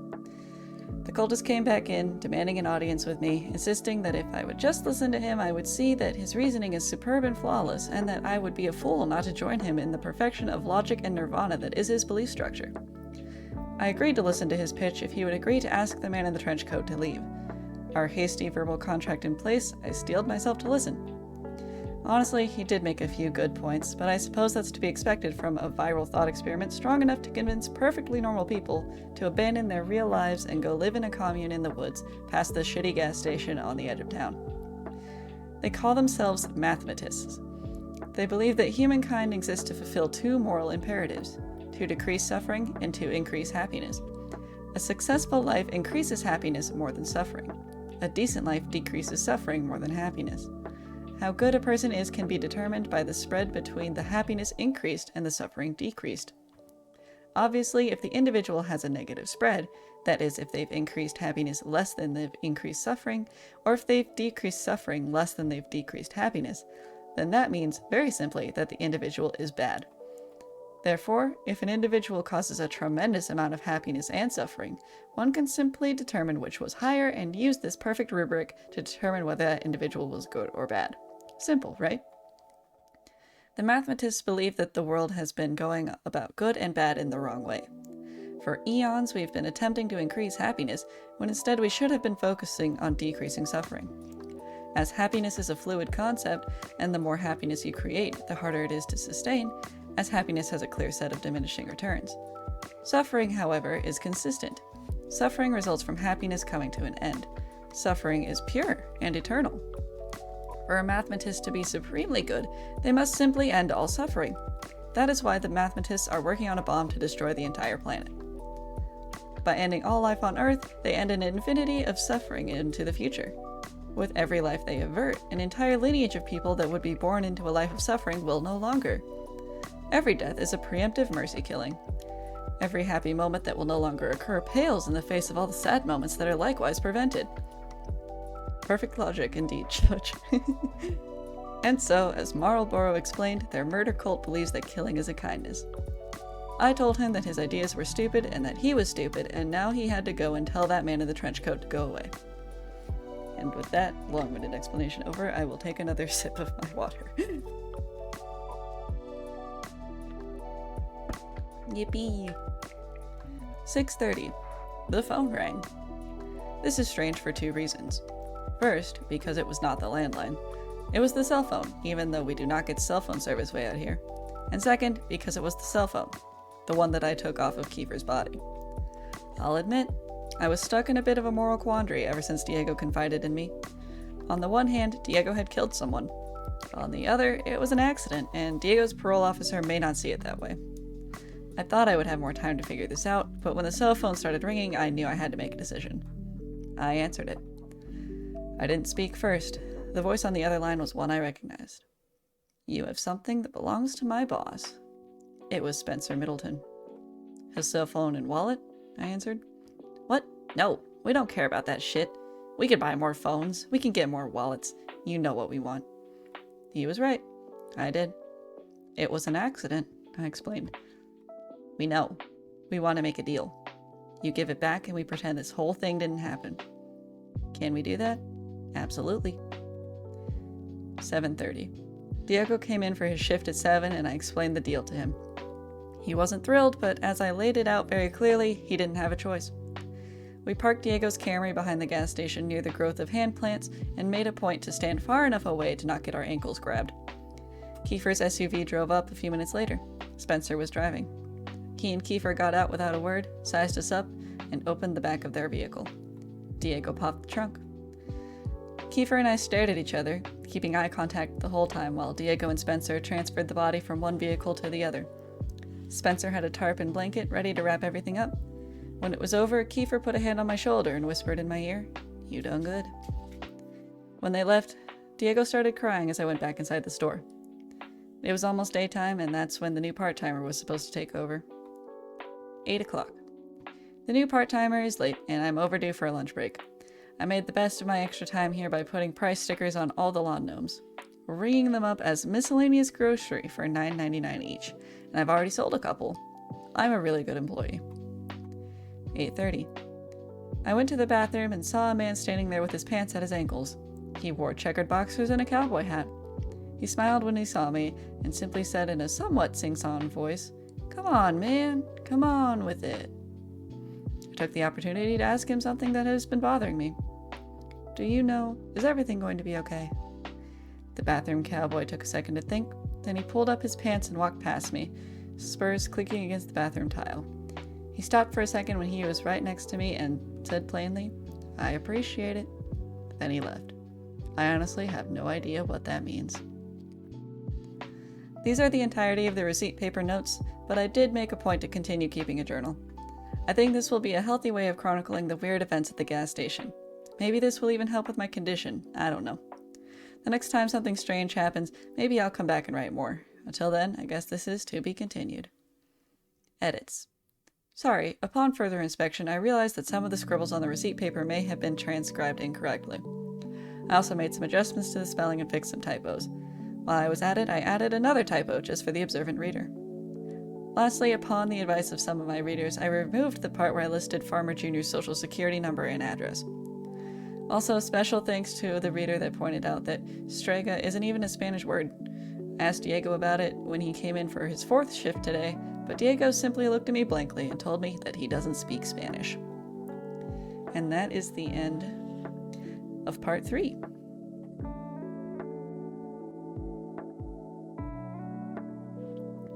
The cultist came back in, demanding an audience with me, insisting that if I would just listen to him, I would see that his reasoning is superb and flawless, and that I would be a fool not to join him in the perfection of logic and nirvana that is his belief structure. I agreed to listen to his pitch if he would agree to ask the man in the trench coat to leave. Our hasty verbal contract in place, I steeled myself to listen. Honestly, he did make a few good points, but I suppose that's to be expected from a viral thought experiment strong enough to convince perfectly normal people to abandon their real lives and go live in a commune in the woods past the shitty gas station on the edge of town. They call themselves mathematists. They believe that humankind exists to fulfill two moral imperatives: to decrease suffering and to increase happiness. A successful life increases happiness more than suffering. A decent life decreases suffering more than happiness. How good a person is can be determined by the spread between the happiness increased and the suffering decreased. Obviously, if the individual has a negative spread, that is, if they've increased happiness less than they've increased suffering, or if they've decreased suffering less than they've decreased happiness, then that means, very simply, that the individual is bad. Therefore, if an individual causes a tremendous amount of happiness and suffering, one can simply determine which was higher and use this perfect rubric to determine whether that individual was good or bad. Simple, right? The mathematists believe that the world has been going about good and bad in the wrong way. For eons, we've been attempting to increase happiness, when instead we should have been focusing on decreasing suffering. As happiness is a fluid concept, and the more happiness you create, the harder it is to sustain, as happiness has a clear set of diminishing returns. Suffering, however, is consistent. Suffering results from happiness coming to an end. Suffering is pure and eternal. For a mathematist to be supremely good, they must simply end all suffering. That is why the mathematists are working on a bomb to destroy the entire planet. By ending all life on Earth, they end an infinity of suffering into the future. With every life they avert, an entire lineage of people that would be born into a life of suffering will no longer. Every death is a preemptive mercy killing. Every happy moment that will no longer occur pales in the face of all the sad moments that are likewise prevented. Perfect logic indeed, Judge. And so, as Marlborough explained, their murder cult believes that killing is a kindness. I told him that his ideas were stupid and that he was stupid, and now he had to go and tell that man in the trench coat to go away. And with that long-winded explanation over, I will take another sip of my water. Yippee! 6:30. The phone rang. This is strange for two reasons. First, because it was not the landline. It was the cell phone, even though we do not get cell phone service way out here. And second, because it was the cell phone, the one that I took off of Kiefer's body. I'll admit, I was stuck in a bit of a moral quandary ever since Diego confided in me. On the one hand, Diego had killed someone. On the other, it was an accident, and Diego's parole officer may not see it that way. I thought I would have more time to figure this out, but when the cell phone started ringing, I knew I had to make a decision. I answered it. I didn't speak first. The voice on the other line was one I recognized. "You have something that belongs to my boss." It was Spencer Middleton. "His cell phone and wallet?" I answered. "What? No, we don't care about that shit. We can buy more phones. We can get more wallets. You know what we want." He was right. I did. "It was an accident," I explained. "We know. We want to make a deal. You give it back and we pretend this whole thing didn't happen." "Can we do that?" "Absolutely." 7:30. Diego came in for his shift at 7 and I explained the deal to him. He wasn't thrilled, but as I laid it out very clearly, he didn't have a choice. We parked Diego's Camry behind the gas station near the growth of hand plants and made a point to stand far enough away to not get our ankles grabbed. Kiefer's SUV drove up a few minutes later. Spencer was driving. He and Kiefer got out without a word, sized us up, and opened the back of their vehicle. Diego popped the trunk. Kiefer and I stared at each other, keeping eye contact the whole time while Diego and Spencer transferred the body from one vehicle to the other. Spencer had a tarp and blanket ready to wrap everything up. When it was over, Kiefer put a hand on my shoulder and whispered in my ear, "You done good." When they left, Diego started crying as I went back inside the store. It was almost daytime, and that's when the new part-timer was supposed to take over. 8 o'clock. The new part-timer is late, and I'm overdue for a lunch break. I made the best of my extra time here by putting price stickers on all the lawn gnomes, ringing them up as miscellaneous grocery for $9.99 each, and I've already sold a couple. I'm a really good employee. 8:30. I went to the bathroom and saw a man standing there with his pants at his ankles. He wore checkered boxers and a cowboy hat. He smiled when he saw me and simply said in a somewhat sing-song voice, "Come on, man, come on with it." I took the opportunity to ask him something that has been bothering me. "Do you know, is everything going to be okay?" The bathroom cowboy took a second to think, then he pulled up his pants and walked past me, spurs clicking against the bathroom tile. He stopped for a second when he was right next to me and said plainly, "I appreciate it." Then he left. I honestly have no idea what that means. These are the entirety of the receipt paper notes, but I did make a point to continue keeping a journal. I think this will be a healthy way of chronicling the weird events at the gas station. Maybe this will even help with my condition, I don't know. The next time something strange happens, maybe I'll come back and write more. Until then, I guess this is to be continued. Edits. Sorry, upon further inspection, I realized that some of the scribbles on the receipt paper may have been transcribed incorrectly. I also made some adjustments to the spelling and fixed some typos. While I was at it, I added another typo just for the observant reader. Lastly, upon the advice of some of my readers, I removed the part where I listed Farmer Jr.'s social security number and address. Also, special thanks to the reader that pointed out that strega isn't even a Spanish word. I asked Diego about it when he came in for his 4th shift today, but Diego simply looked at me blankly and told me that he doesn't speak Spanish. And that is the end of part 3.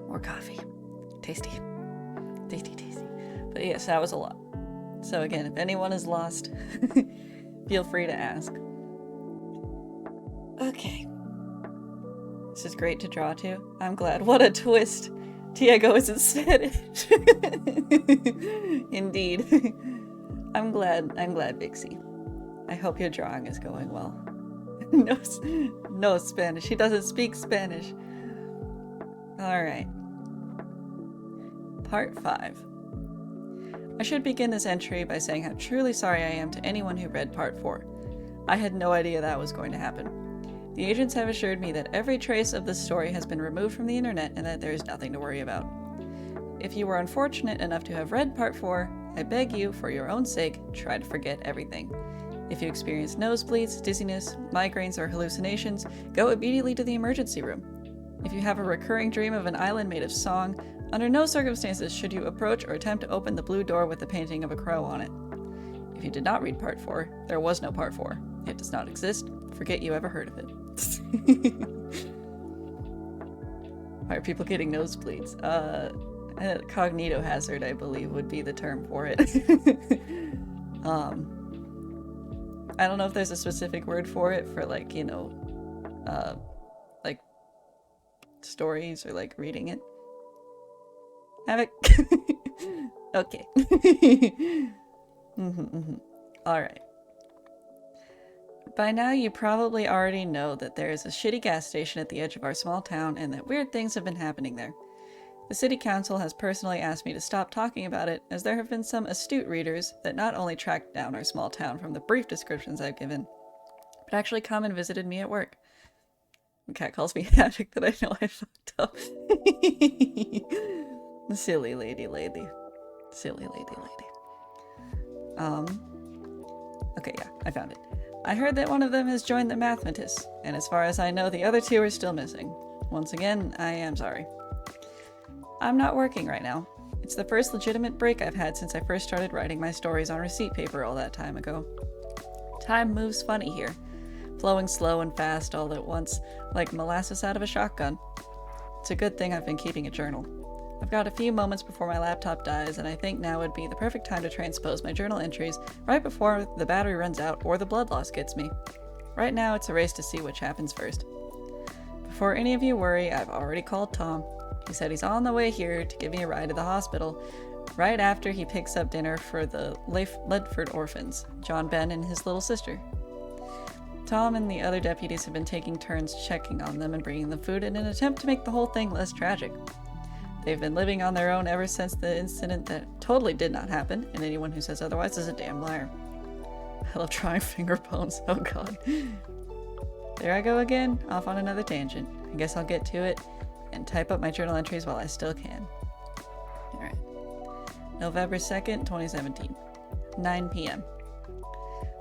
More coffee. Tasty. Tasty, tasty. But yes, that was a lot. So again, if anyone is lost, feel free to ask. Okay. This is great to draw to. I'm glad. What a twist. Diego isn't Spanish. Indeed. I'm glad, Vixie. I hope your drawing is going well. No Spanish. He doesn't speak Spanish. Alright. Part 5. I should begin this entry by saying how truly sorry I am to anyone who read Part 4. I had no idea that was going to happen. The agents have assured me that every trace of this story has been removed from the internet and that there is nothing to worry about. If you were unfortunate enough to have read Part 4, I beg you, for your own sake, try to forget everything. If you experience nosebleeds, dizziness, migraines, or hallucinations, go immediately to the emergency room. If you have a recurring dream of an island made of song, under no circumstances should you approach or attempt to open the blue door with the painting of a crow on it. If you did not read Part 4, there was no Part 4. It does not exist. Forget you ever heard of it. Why are people getting nosebleeds? Cognito hazard, I believe, would be the term for it. I don't know if there's a specific word for it, for like, you know, like stories or like reading it. Havoc. Okay. Alright. By now you probably already know that there is a shitty gas station at the edge of our small town and that weird things have been happening there. The city council has personally asked me to stop talking about it, as there have been some astute readers that not only tracked down our small town from the brief descriptions I've given, but actually come and visited me at work. The cat calls me Havoc that I know I fucked up. Silly lady. Silly lady. Okay, yeah, I found it. I heard that one of them has joined the Mathematists, and as far as I know, the other 2 are still missing. Once again, I am sorry. I'm not working right now. It's the first legitimate break I've had since I first started writing my stories on receipt paper all that time ago. Time moves funny here, flowing slow and fast all at once, like molasses out of a shotgun. It's a good thing I've been keeping a journal. I've got a few moments before my laptop dies, and I think now would be the perfect time to transpose my journal entries right before the battery runs out or the blood loss gets me. Right now, it's a race to see which happens first. Before any of you worry, I've already called Tom. He said he's on the way here to give me a ride to the hospital, right after he picks up dinner for the Ledford orphans, John Ben and his little sister. Tom and the other deputies have been taking turns checking on them and bringing them food in an attempt to make the whole thing less tragic. They've been living on their own ever since the incident that totally did not happen, and anyone who says otherwise is a damn liar. I love drawing finger bones, oh god. There I go again, off on another tangent. I guess I'll get to it and type up my journal entries while I still can. Alright. November 2nd, 2017. 9 p.m.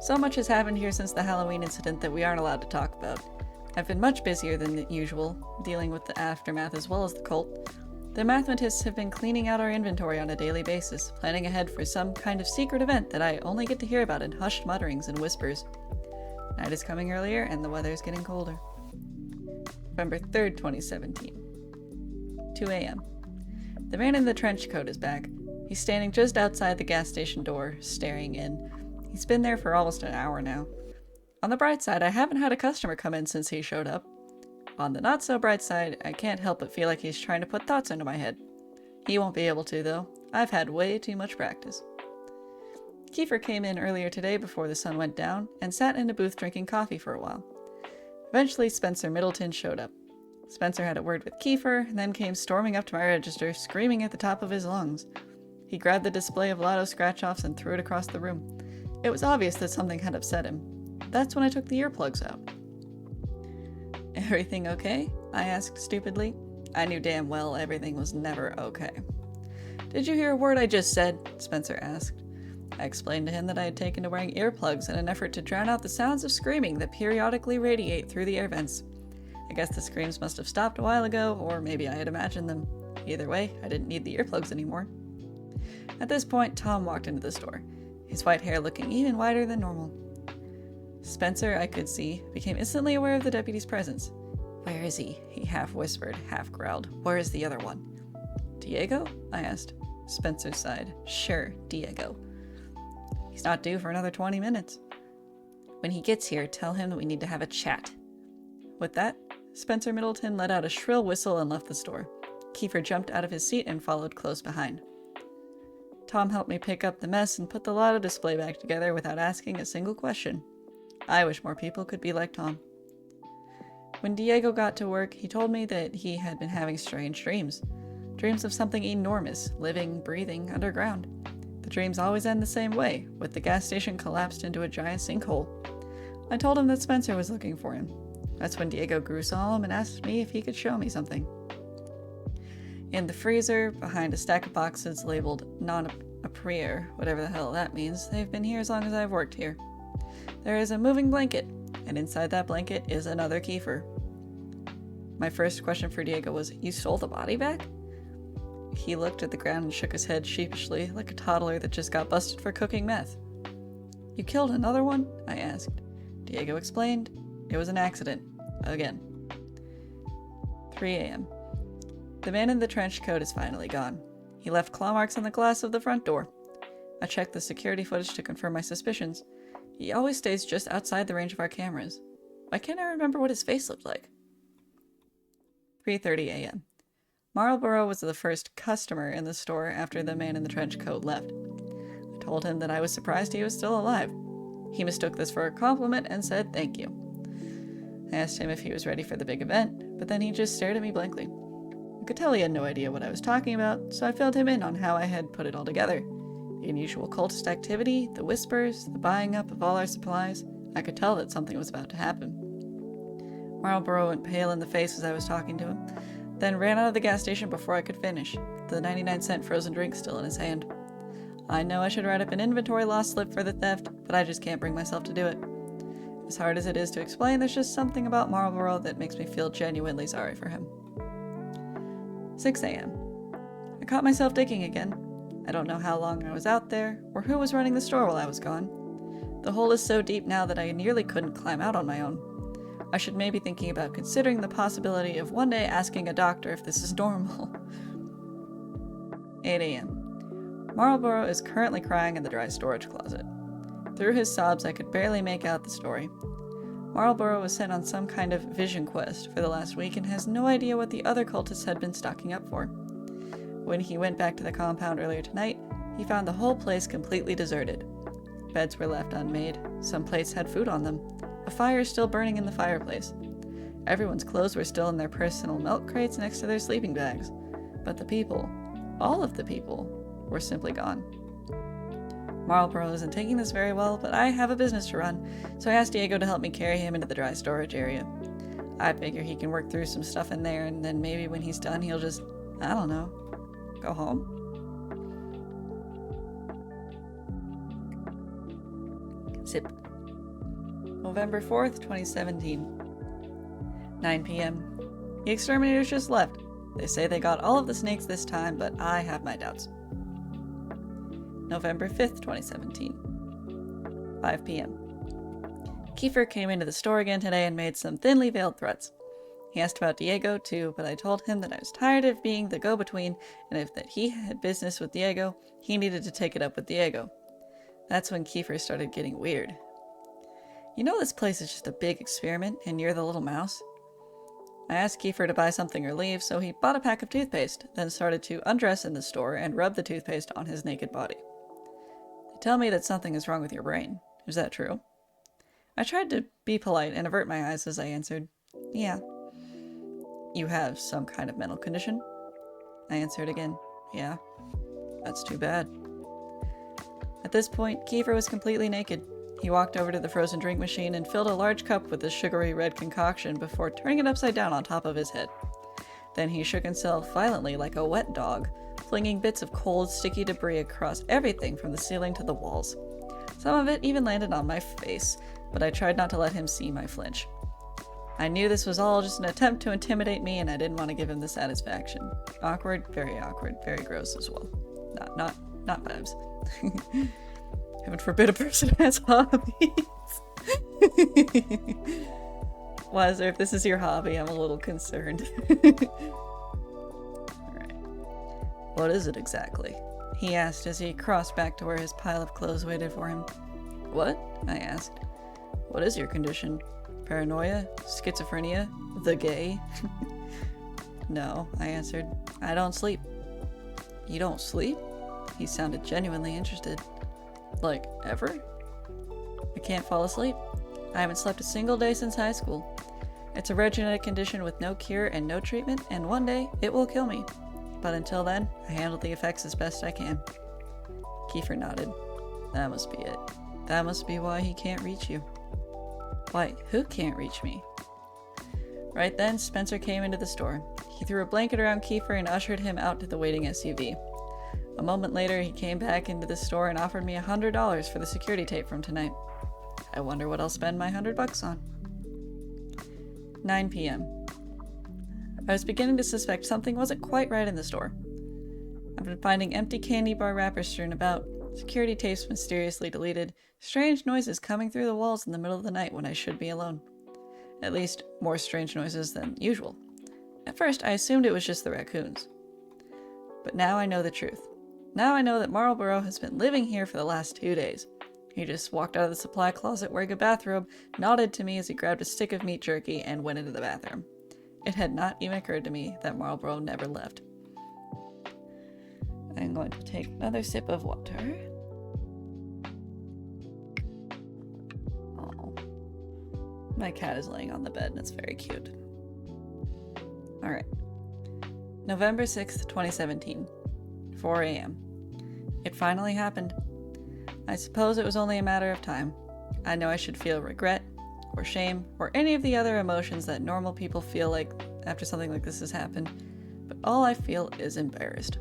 So much has happened here since the Halloween incident that we aren't allowed to talk about. I've been much busier than usual, dealing with the aftermath as well as the cult. The Mathematists have been cleaning out our inventory on a daily basis, planning ahead for some kind of secret event that I only get to hear about in hushed mutterings and whispers. Night is coming earlier, and the weather is getting colder. November 3rd, 2017. 2 a.m. The man in the trench coat is back. He's standing just outside the gas station door, staring in. He's been there for almost an hour now. On the bright side, I haven't had a customer come in since he showed up. On the not so bright side, I can't help but feel like he's trying to put thoughts into my head. He won't be able to, though. I've had way too much practice. Kiefer came in earlier today before the sun went down and sat in a booth drinking coffee for a while. Eventually, Spencer Middleton showed up. Spencer had a word with Kiefer, and then came storming up to my register, screaming at the top of his lungs. He grabbed the display of lotto scratch-offs and threw it across the room. It was obvious that something had upset him. That's when I took the earplugs out. "Everything okay?" I asked stupidly. I knew damn well everything was never okay. "Did you hear a word I just said?" Spencer asked. I explained to him that I had taken to wearing earplugs in an effort to drown out the sounds of screaming that periodically radiate through the air vents. I guess the screams must have stopped a while ago, or maybe I had imagined them. Either way, I didn't need the earplugs anymore. At this point, Tom walked into the store, his white hair looking even whiter than normal. Spencer, I could see, became instantly aware of the deputy's presence. "Where is he?" he half whispered, half growled. "Where is the other one?" "Diego?" I asked. Spencer sighed. "Sure, Diego. He's not due for another 20 minutes. When he gets here, tell him that we need to have a chat." With that, Spencer Middleton let out a shrill whistle and left the store. Kiefer jumped out of his seat and followed close behind. Tom helped me pick up the mess and put the lotto display back together without asking a single question. I wish more people could be like Tom. When Diego got to work, he told me that he had been having strange dreams. Dreams of something enormous, living, breathing, underground. The dreams always end the same way, with the gas station collapsed into a giant sinkhole. I told him that Spencer was looking for him. That's when Diego grew solemn and asked me if he could show me something. In the freezer, behind a stack of boxes labeled non-a-priere, whatever the hell that means, they've been here as long as I've worked here. There is a moving blanket, and inside that blanket is another Kiefer. My first question for Diego was, "You stole the body back?" He looked at the ground and shook his head sheepishly, like a toddler that just got busted for cooking meth. "You killed another one?" I asked. Diego explained. It was an accident. Again. 3 a.m. The man in the trench coat is finally gone. He left claw marks on the glass of the front door. I checked the security footage to confirm my suspicions. He always stays just outside the range of our cameras. Why can't I remember what his face looked like? 3:30 a.m. Marlborough was the first customer in the store after the man in the trench coat left. I told him that I was surprised he was still alive. He mistook this for a compliment and said thank you. I asked him if he was ready for the big event, but then he just stared at me blankly. I could tell he had no idea what I was talking about, so I filled him in on how I had put it all together. The unusual cultist activity, the whispers, the buying up of all our supplies. I could tell that something was about to happen. Marlborough went pale in the face as I was talking to him, then ran out of the gas station before I could finish, the 99-cent frozen drink still in his hand. I know I should write up an inventory loss slip for the theft, but I just can't bring myself to do it. As hard as it is to explain, there's just something about Marlborough that makes me feel genuinely sorry for him. 6 a.m. I caught myself digging again. I don't know how long I was out there, or who was running the store while I was gone. The hole is so deep now that I nearly couldn't climb out on my own. I should maybe thinking about considering the possibility of one day asking a doctor if this is normal. 8 a.m. Marlborough is currently crying in the dry storage closet. Through his sobs, I could barely make out the story. Marlborough was sent on some kind of vision quest for the last week and has no idea what the other cultists had been stocking up for. When he went back to the compound earlier tonight, he found the whole place completely deserted. Beds were left unmade, some plates had food on them, a fire is still burning in the fireplace. Everyone's clothes were still in their personal milk crates next to their sleeping bags, but the people, all of the people, were simply gone. Marlborough isn't taking this very well, but I have a business to run, so I asked Diego to help me carry him into the dry storage area. I figure he can work through some stuff in there, and then maybe when he's done, he'll just, I don't know, go home? Zip. November 4th, 2017. 9 p.m. The exterminators just left. They say they got all of the snakes this time, but I have my doubts. November 5th, 2017. 5 p.m. Kiefer came into the store again today and made some thinly veiled threats. He asked about Diego, too, but I told him that I was tired of being the go-between, and if that he had business with Diego, he needed to take it up with Diego. That's when Kiefer started getting weird. You know this place is just a big experiment, and you're the little mouse? I asked Kiefer to buy something or leave, so he bought a pack of toothpaste, then started to undress in the store and rub the toothpaste on his naked body. They tell me that something is wrong with your brain. Is that true? I tried to be polite and avert my eyes as I answered, yeah. You have some kind of mental condition? I answered again, yeah. That's too bad. At this point, Kiefer was completely naked. He walked over to the frozen drink machine and filled a large cup with the sugary red concoction before turning it upside down on top of his head. Then he shook himself violently like a wet dog, flinging bits of cold, sticky debris across everything from the ceiling to the walls. Some of it even landed on my face, but I tried not to let him see my flinch. I knew this was all just an attempt to intimidate me, and I didn't want to give him the satisfaction. Awkward, very gross as well. Not vibes. Heaven forbid a person has hobbies. Wiser, if this is your hobby, I'm a little concerned. Alright. What is it exactly? He asked as he crossed back to where his pile of clothes waited for him. What? I asked. What is your condition? Paranoia? Schizophrenia? The gay? No, I answered. I don't sleep. You don't sleep? He sounded genuinely interested. Like, ever? I can't fall asleep. I haven't slept a single day since high school. It's a rare genetic condition with no cure and no treatment, and one day it will kill me. But until then, I handle the effects as best I can. Kiefer nodded. That must be it. That must be why he can't reach you. Why, who can't reach me? Right then, Spencer came into the store. He threw a blanket around Kiefer and ushered him out to the waiting SUV. A moment later, he came back into the store and offered me $100 for the security tape from tonight. I wonder what I'll spend my $100 on. 9 p.m. I was beginning to suspect something wasn't quite right in the store. I've been finding empty candy bar wrappers strewn about, security tapes mysteriously deleted, strange noises coming through the walls in the middle of the night when I should be alone. At least, more strange noises than usual. At first, I assumed it was just the raccoons. But now I know the truth. Now I know that Marlboro has been living here for the last 2 days. He just walked out of the supply closet wearing a bathrobe, nodded to me as he grabbed a stick of meat jerky, and went into the bathroom. It had not even occurred to me that Marlboro never left. I'm going to take another sip of water. Oh. My cat is laying on the bed and it's very cute. Alright. November 6th, 2017. 4 a.m. It finally happened. I suppose it was only a matter of time. I know I should feel regret, or shame, or any of the other emotions that normal people feel like after something like this has happened, but all I feel is embarrassed.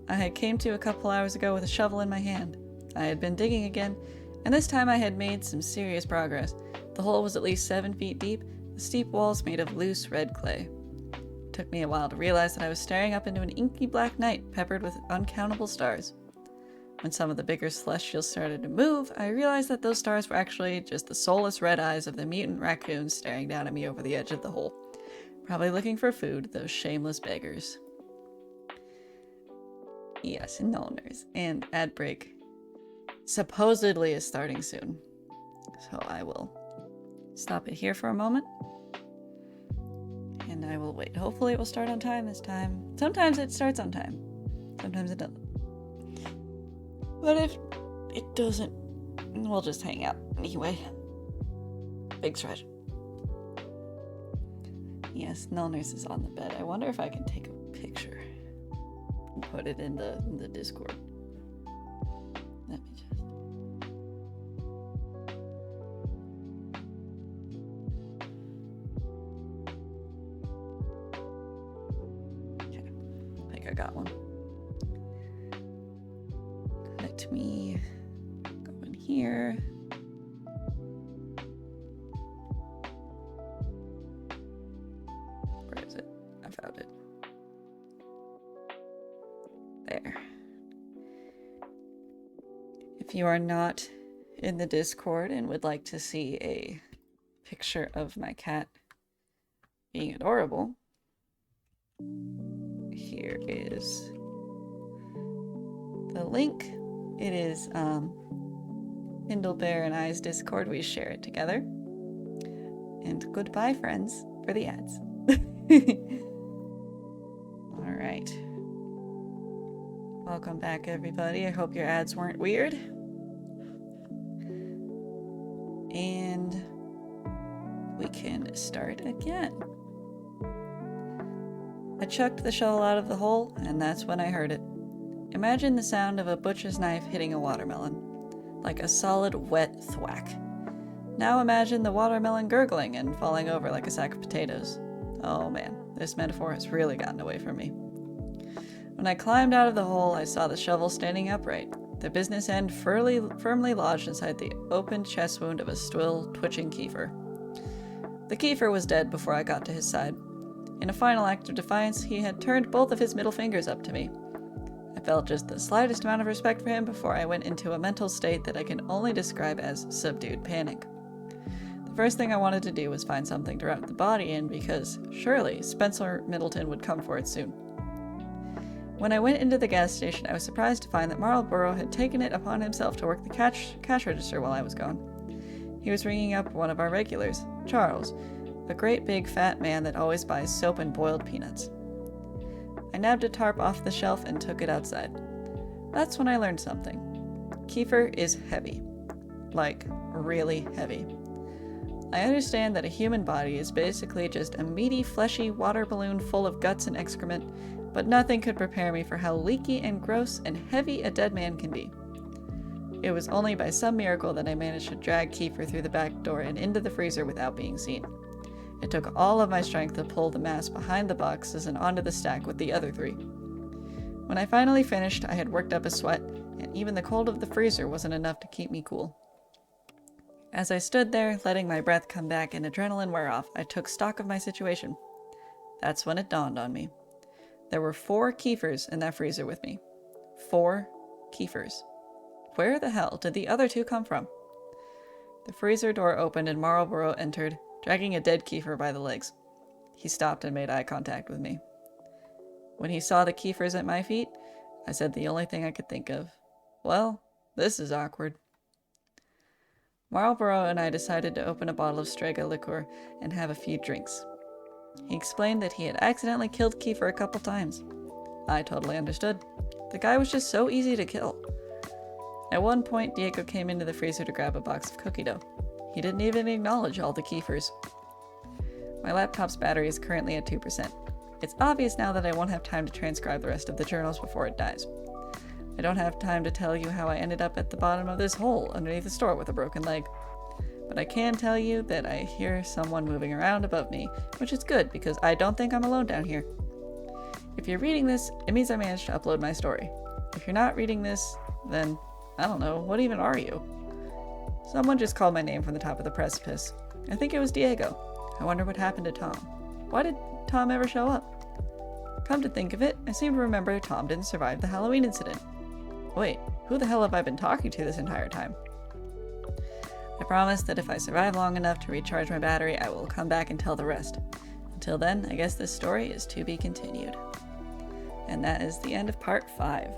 I had came to a couple hours ago with a shovel in my hand. I had been digging again, and this time I had made some serious progress. The hole was at least 7 feet deep, the steep walls made of loose red clay. It took me a while to realize that I was staring up into an inky black night peppered with uncountable stars. When some of the bigger celestials started to move, I realized that those stars were actually just the soulless red eyes of the mutant raccoons staring down at me over the edge of the hole. Probably looking for food, those shameless beggars. Yes, nullners. And ad break supposedly is starting soon. So I will stop it here for a moment. And I will wait. Hopefully it will start on time this time. Sometimes it starts on time. Sometimes it doesn't. But if it doesn't, we'll just hang out anyway. Big stretch. Yes, Nullnurse is on the bed. I wonder if I can take a picture and put it in the Discord. Let me just... Okay, I think I got one. Connect me. Go in here. Where is it? I found it. There. If you are not in the Discord and would like to see a picture of my cat, being adorable. Here is the link. It is Hindlebear and I's Discord. We share it together. And goodbye, friends, for the ads. Alright. Welcome back, everybody. I hope your ads weren't weird. And we can start again. I chucked the shovel out of the hole, and that's when I heard it. Imagine the sound of a butcher's knife hitting a watermelon. Like a solid, wet thwack. Now imagine the watermelon gurgling and falling over like a sack of potatoes. Oh man, this metaphor has really gotten away from me. When I climbed out of the hole, I saw the shovel standing upright, the business end firmly lodged inside the open chest wound of a still twitching Kiefer. The Kiefer was dead before I got to his side. In a final act of defiance, he had turned both of his middle fingers up to me. I felt just the slightest amount of respect for him before I went into a mental state that I can only describe as subdued panic. The first thing I wanted to do was find something to wrap the body in because, surely, Spencer Middleton would come for it soon. When I went into the gas station, I was surprised to find that Marlborough had taken it upon himself to work the cash register while I was gone. He was ringing up one of our regulars, Charles, a great big fat man that always buys soap and boiled peanuts. I nabbed a tarp off the shelf and took it outside. That's when I learned something. Kiefer is heavy. Like, really heavy. I understand that a human body is basically just a meaty, fleshy water balloon full of guts and excrement, but nothing could prepare me for how leaky and gross and heavy a dead man can be. It was only by some miracle that I managed to drag Kiefer through the back door and into the freezer without being seen. It took all of my strength to pull the mass behind the boxes and onto the stack with the other three. When I finally finished, I had worked up a sweat, and even the cold of the freezer wasn't enough to keep me cool. As I stood there, letting my breath come back and adrenaline wear off, I took stock of my situation. That's when it dawned on me. There were 4 Kiefers in that freezer with me. 4 Kiefers. Where the hell did the other 2 come from? The freezer door opened and Marlborough entered, dragging a dead Kiefer by the legs. He stopped and made eye contact with me. When he saw the Kiefers at my feet, I said the only thing I could think of. Well, this is awkward. Marlborough and I decided to open a bottle of Strega liqueur and have a few drinks. He explained that he had accidentally killed Kiefer a couple times. I totally understood. The guy was just so easy to kill. At one point, Diego came into the freezer to grab a box of cookie dough. He didn't even acknowledge all the Kiefers. My laptop's battery is currently at 2%. It's obvious now that I won't have time to transcribe the rest of the journals before it dies. I don't have time to tell you how I ended up at the bottom of this hole underneath the store with a broken leg. But I can tell you that I hear someone moving around above me, which is good because I don't think I'm alone down here. If you're reading this, it means I managed to upload my story. If you're not reading this, then, I don't know, what even are you? Someone just called my name from the top of the precipice. I think it was Diego. I wonder what happened to Tom. Why did Tom ever show up? Come to think of it, I seem to remember Tom didn't survive the Halloween incident. Wait, who the hell have I been talking to this entire time? I promise that if I survive long enough to recharge my battery, I will come back and tell the rest. Until then, I guess this story is to be continued. And that is the end of part 5.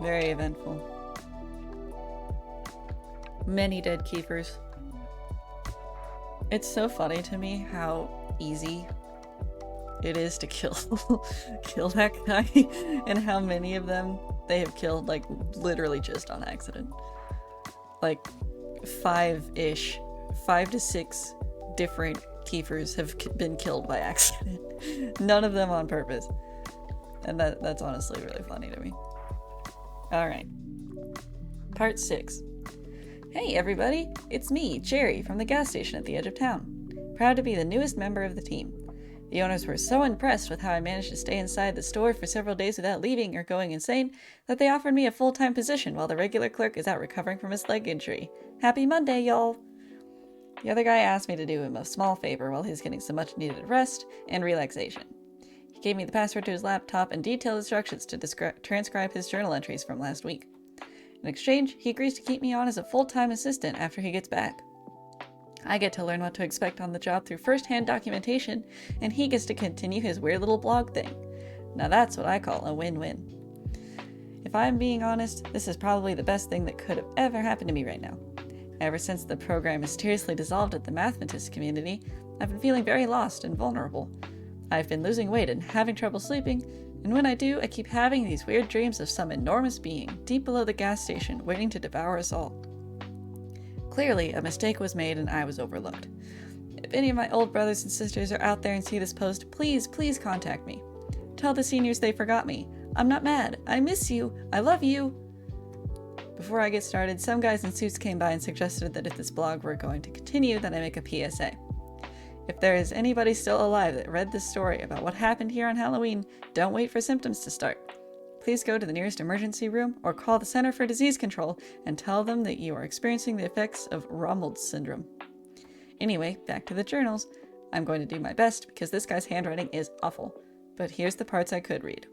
Very eventful. Many dead Kiefers. It's so funny to me how easy it is to kill that guy, and how many of them they have killed, like, literally just on accident. Like, 5 to 6 different Kiefers have been killed by accident. None of them on purpose. And that's honestly really funny to me. Alright. Part 6. Hey everybody, it's me, Jerry, from the gas station at the edge of town. Proud to be the newest member of the team. The owners were so impressed with how I managed to stay inside the store for several days without leaving or going insane that they offered me a full-time position while the regular clerk is out recovering from his leg injury. Happy Monday, y'all! The other guy asked me to do him a small favor while he's getting some much-needed rest and relaxation. He gave me the password to his laptop and detailed instructions to transcribe his journal entries from last week. In exchange, he agrees to keep me on as a full-time assistant after he gets back. I get to learn what to expect on the job through first-hand documentation, and he gets to continue his weird little blog thing. Now that's what I call a win-win. If I'm being honest, this is probably the best thing that could have ever happened to me right now. Ever since the program mysteriously dissolved at the Mathematist community, I've been feeling very lost and vulnerable. I've been losing weight and having trouble sleeping, and when I do, I keep having these weird dreams of some enormous being deep below the gas station waiting to devour us all. Clearly, a mistake was made and I was overlooked. If any of my old brothers and sisters are out there and see this post, please contact me. Tell the seniors they forgot me. I'm not mad. I miss you. I love you. Before I get started, some guys in suits came by and suggested that if this blog were going to continue, then I make a PSA. If there is anybody still alive that read this story about what happened here on Halloween, don't wait for symptoms to start. Please go to the nearest emergency room or call the Center for Disease Control and tell them that you are experiencing the effects of Rommel's syndrome. Anyway, back to the journals. I'm going to do my best because this guy's handwriting is awful, but here's the parts I could read.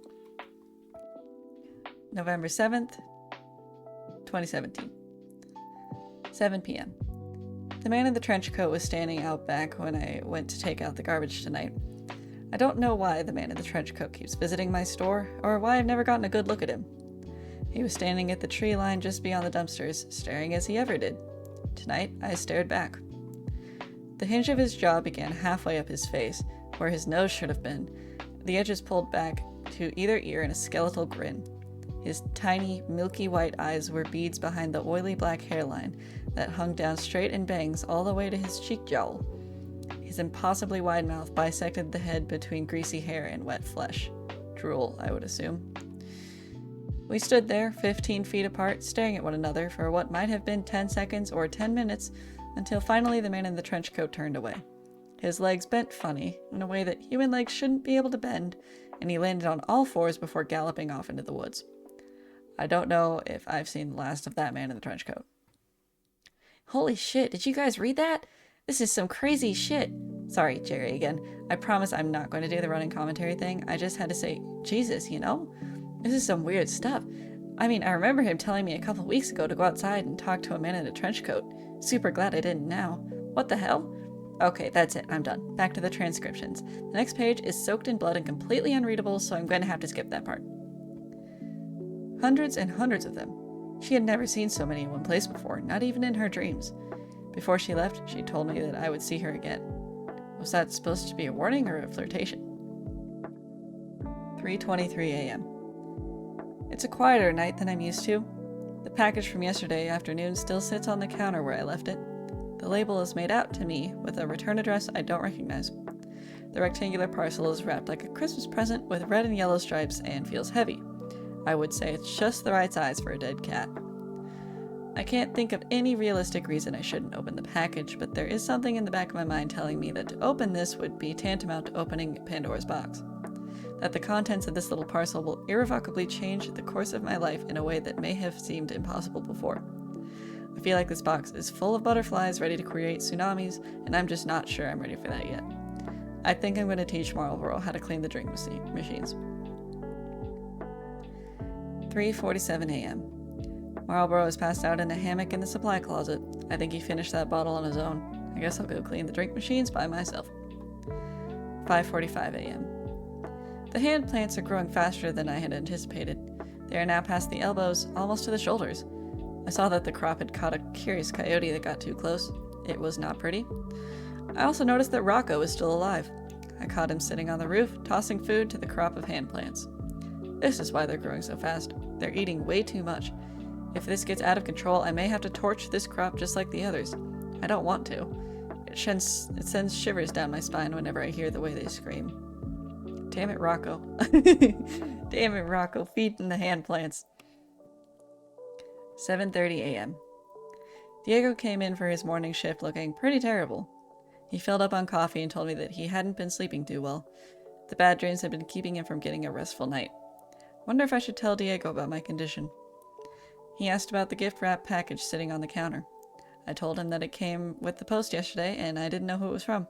November 7th, 2017. 7 p.m. The man in the trench coat was standing out back when I went to take out the garbage tonight. I don't know why the man in the trench coat keeps visiting my store, or why I've never gotten a good look at him. He was standing at the tree line just beyond the dumpsters, staring as he ever did. Tonight, I stared back. The hinge of his jaw began halfway up his face, where his nose should have been, the edges pulled back to either ear in a skeletal grin. His tiny, milky white eyes were beads behind the oily black hairline that hung down straight in bangs all the way to his cheek jowl. His impossibly wide mouth bisected the head between greasy hair and wet flesh. Drool, I would assume. We stood there, 15 feet apart, staring at one another for what might have been 10 seconds or 10 minutes, until finally the man in the trench coat turned away. His legs bent funny, in a way that human legs shouldn't be able to bend, and he landed on all fours before galloping off into the woods. I don't know if I've seen the last of that man in the trench coat. Holy shit, did you guys read that? This is some crazy shit. Sorry, Jerry again. I promise I'm not going to do the running commentary thing. I just had to say, Jesus, you know? This is some weird stuff. I mean, I remember him telling me a couple weeks ago to go outside and talk to a man in a trench coat. Super glad I didn't now. What the hell? Okay, that's it. I'm done. Back to the transcriptions. The next page is soaked in blood and completely unreadable, so I'm going to have to skip that part. Hundreds and hundreds of them. She had never seen so many in one place before, not even in her dreams. Before she left, she told me that I would see her again. Was that supposed to be a warning or a flirtation? 3:23 a.m. It's a quieter night than I'm used to. The package from yesterday afternoon still sits on the counter where I left it. The label is made out to me with a return address I don't recognize. The rectangular parcel is wrapped like a Christmas present with red and yellow stripes and feels heavy. I would say it's just the right size for a dead cat. I can't think of any realistic reason I shouldn't open the package, but there is something in the back of my mind telling me that to open this would be tantamount to opening Pandora's box. That the contents of this little parcel will irrevocably change the course of my life in a way that may have seemed impossible before. I feel like this box is full of butterflies ready to create tsunamis, and I'm just not sure I'm ready for that yet. I think I'm going to teach Marlboro how to clean the drink machines. 3:47 a.m. Marlboro is passed out in a hammock in the supply closet. I think he finished that bottle on his own. I guess I'll go clean the drink machines by myself. 5:45 a.m. The hand plants are growing faster than I had anticipated. They are now past the elbows, almost to the shoulders. I saw that the crop had caught a curious coyote that got too close. It was not pretty. I also noticed that Rocco is still alive. I caught him sitting on the roof, tossing food to the crop of hand plants. This is why they're growing so fast. They're eating way too much. If this gets out of control, I may have to torch this crop just like the others. I don't want to. It sends shivers down my spine whenever I hear the way they scream. Damn it, Rocco. Damn it, Rocco, feeding the hand plants. 7:30 a.m. Diego came in for his morning shift looking pretty terrible. He filled up on coffee and told me that he hadn't been sleeping too well. The bad dreams had been keeping him from getting a restful night. Wonder if I should tell Diego about my condition. He asked about the gift wrap package sitting on the counter. I told him that it came with the post yesterday and I didn't know who it was from.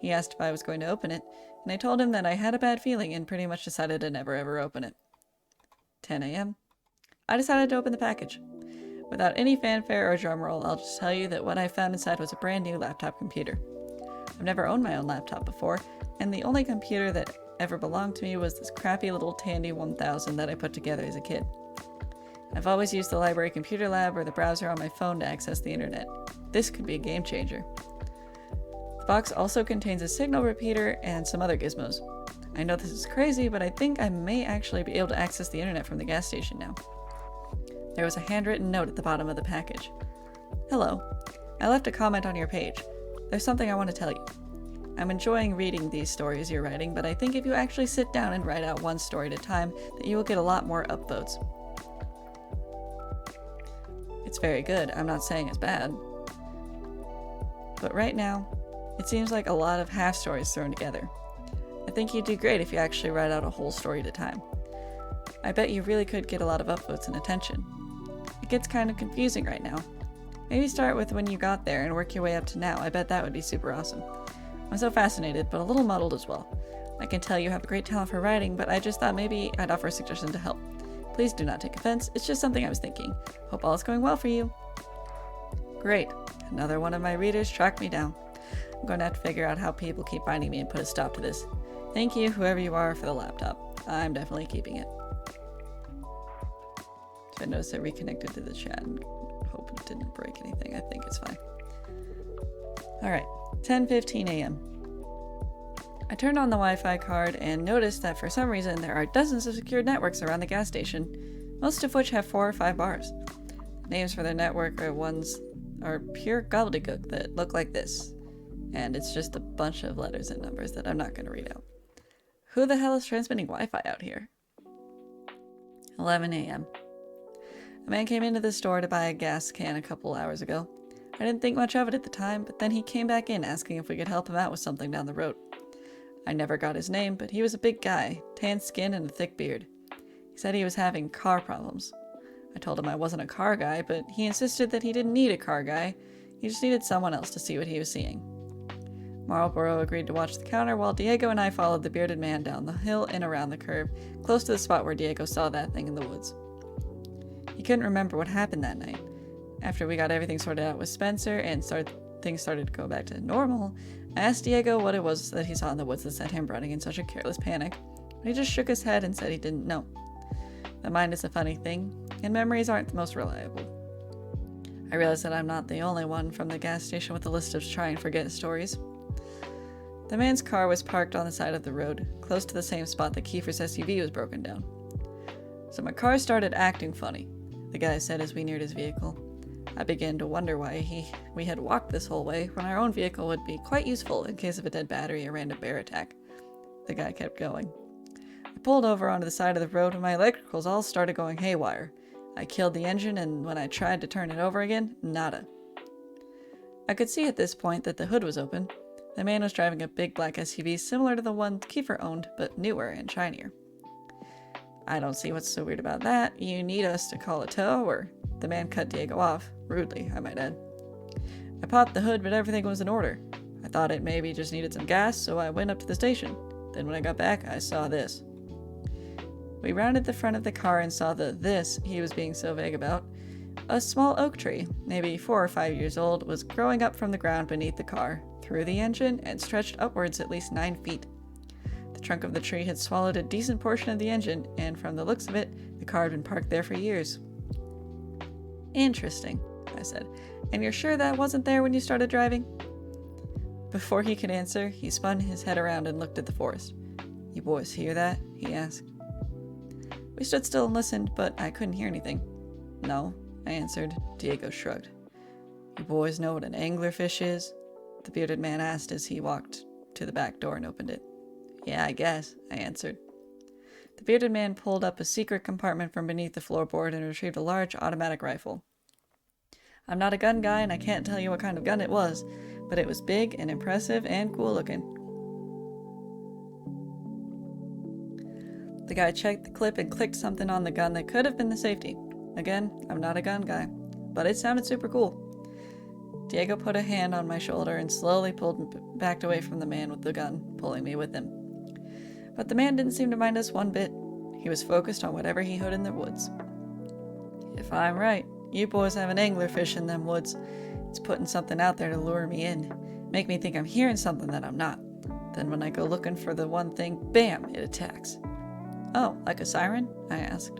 He asked if I was going to open it, and I told him that I had a bad feeling and pretty much decided to never ever open it. 10 a.m. I decided to open the package. Without any fanfare or drumroll, I'll just tell you that what I found inside was a brand new laptop computer. I've never owned my own laptop before, and the only computer that ever belonged to me was this crappy little Tandy 1000 that I put together as a kid. I've always used the library computer lab or the browser on my phone to access the internet. This could be a game changer. The box also contains a signal repeater and some other gizmos. I know this is crazy, but I think I may actually be able to access the internet from the gas station now. There was a handwritten note at the bottom of the package. Hello. I left a comment on your page. There's something I want to tell you. I'm enjoying reading these stories you're writing, but I think if you actually sit down and write out one story at a time, that you will get a lot more upvotes. It's very good. I'm not saying it's bad. But right now, it seems like a lot of half stories thrown together. I think you'd do great if you actually write out a whole story at a time. I bet you really could get a lot of upvotes and attention. It gets kind of confusing right now. Maybe start with when you got there and work your way up to now. I bet that would be super awesome. I'm so fascinated, but a little muddled as well. I can tell you have a great talent for writing, but I just thought maybe I'd offer a suggestion to help. Please do not take offense. It's just something I was thinking. Hope all is going well for you. Great. Another one of my readers tracked me down. I'm going to have to figure out how people keep finding me and put a stop to this. Thank you, whoever you are, for the laptop. I'm definitely keeping it. So I noticed I reconnected to the chat and hope it didn't break anything. I think it's fine. Alright, 10:15 a.m. I turned on the Wi-Fi card and noticed that for some reason there are dozens of secured networks around the gas station, most of which have 4 or 5 bars. Names for their network are pure gobbledygook that look like this. And it's just a bunch of letters and numbers that I'm not going to read out. Who the hell is transmitting Wi-Fi out here? 11 a.m. A man came into the store to buy a gas can a couple hours ago. I didn't think much of it at the time, but then he came back in asking if we could help him out with something down the road. I never got his name, but he was a big guy, tan skin and a thick beard. He said he was having car problems. I told him I wasn't a car guy, but he insisted that he didn't need a car guy. He just needed someone else to see what he was seeing. Marlboro agreed to watch the counter while Diego and I followed the bearded man down the hill and around the curve, close to the spot where Diego saw that thing in the woods. He couldn't remember what happened that night. After we got everything sorted out with Spencer and things started to go back to normal, I asked Diego what it was that he saw in the woods that sent him running in such a careless panic, but he just shook his head and said he didn't know. The mind is a funny thing, and memories aren't the most reliable. I realized that I'm not the only one from the gas station with a list of try and forget stories. The man's car was parked on the side of the road, close to the same spot that Kiefer's SUV was broken down. So my car started acting funny, the guy said as we neared his vehicle. I began to wonder why we had walked this whole way when our own vehicle would be quite useful in case of a dead battery or random bear attack. The guy kept going. I pulled over onto the side of the road and my electricals all started going haywire. I killed the engine, and when I tried to turn it over again, nada. I could see at this point that the hood was open. The man was driving a big black SUV similar to the one Kiefer owned, but newer and shinier. I don't see what's so weird about that. You need us to call a tow, or... The man cut Diego off, rudely, I might add. I popped the hood, but everything was in order. I thought it maybe just needed some gas, so I went up to the station. Then when I got back, I saw this. We rounded the front of the car and saw the this he was being so vague about. A small oak tree, maybe 4 or 5 years old, was growing up from the ground beneath the car, through the engine, and stretched upwards at least 9 feet. The trunk of the tree had swallowed a decent portion of the engine, and from the looks of it, the car had been parked there for years. Interesting, I said. And you're sure that wasn't there when you started driving? Before he could answer, he spun his head around and looked at the forest. You boys hear that? He asked. We stood still and listened, but I couldn't hear anything. No, I answered. Diego shrugged. You boys know what an anglerfish is? The bearded man asked as he walked to the back door and opened it. Yeah, I guess, I answered. The bearded man pulled up a secret compartment from beneath the floorboard and retrieved a large automatic rifle. I'm not a gun guy and I can't tell you what kind of gun it was, but it was big and impressive and cool looking. The guy checked the clip and clicked something on the gun that could have been the safety. Again, I'm not a gun guy, but it sounded super cool. Diego put a hand on my shoulder and slowly backed away from the man with the gun, pulling me with him. But the man didn't seem to mind us one bit. He was focused on whatever he heard in the woods. If I'm right, You boys have an anglerfish in them woods. It's putting something out there to lure me in. Make me think I'm hearing something that I'm not. Then when I go looking for the one thing, bam, it attacks. Oh, like a siren? I asked.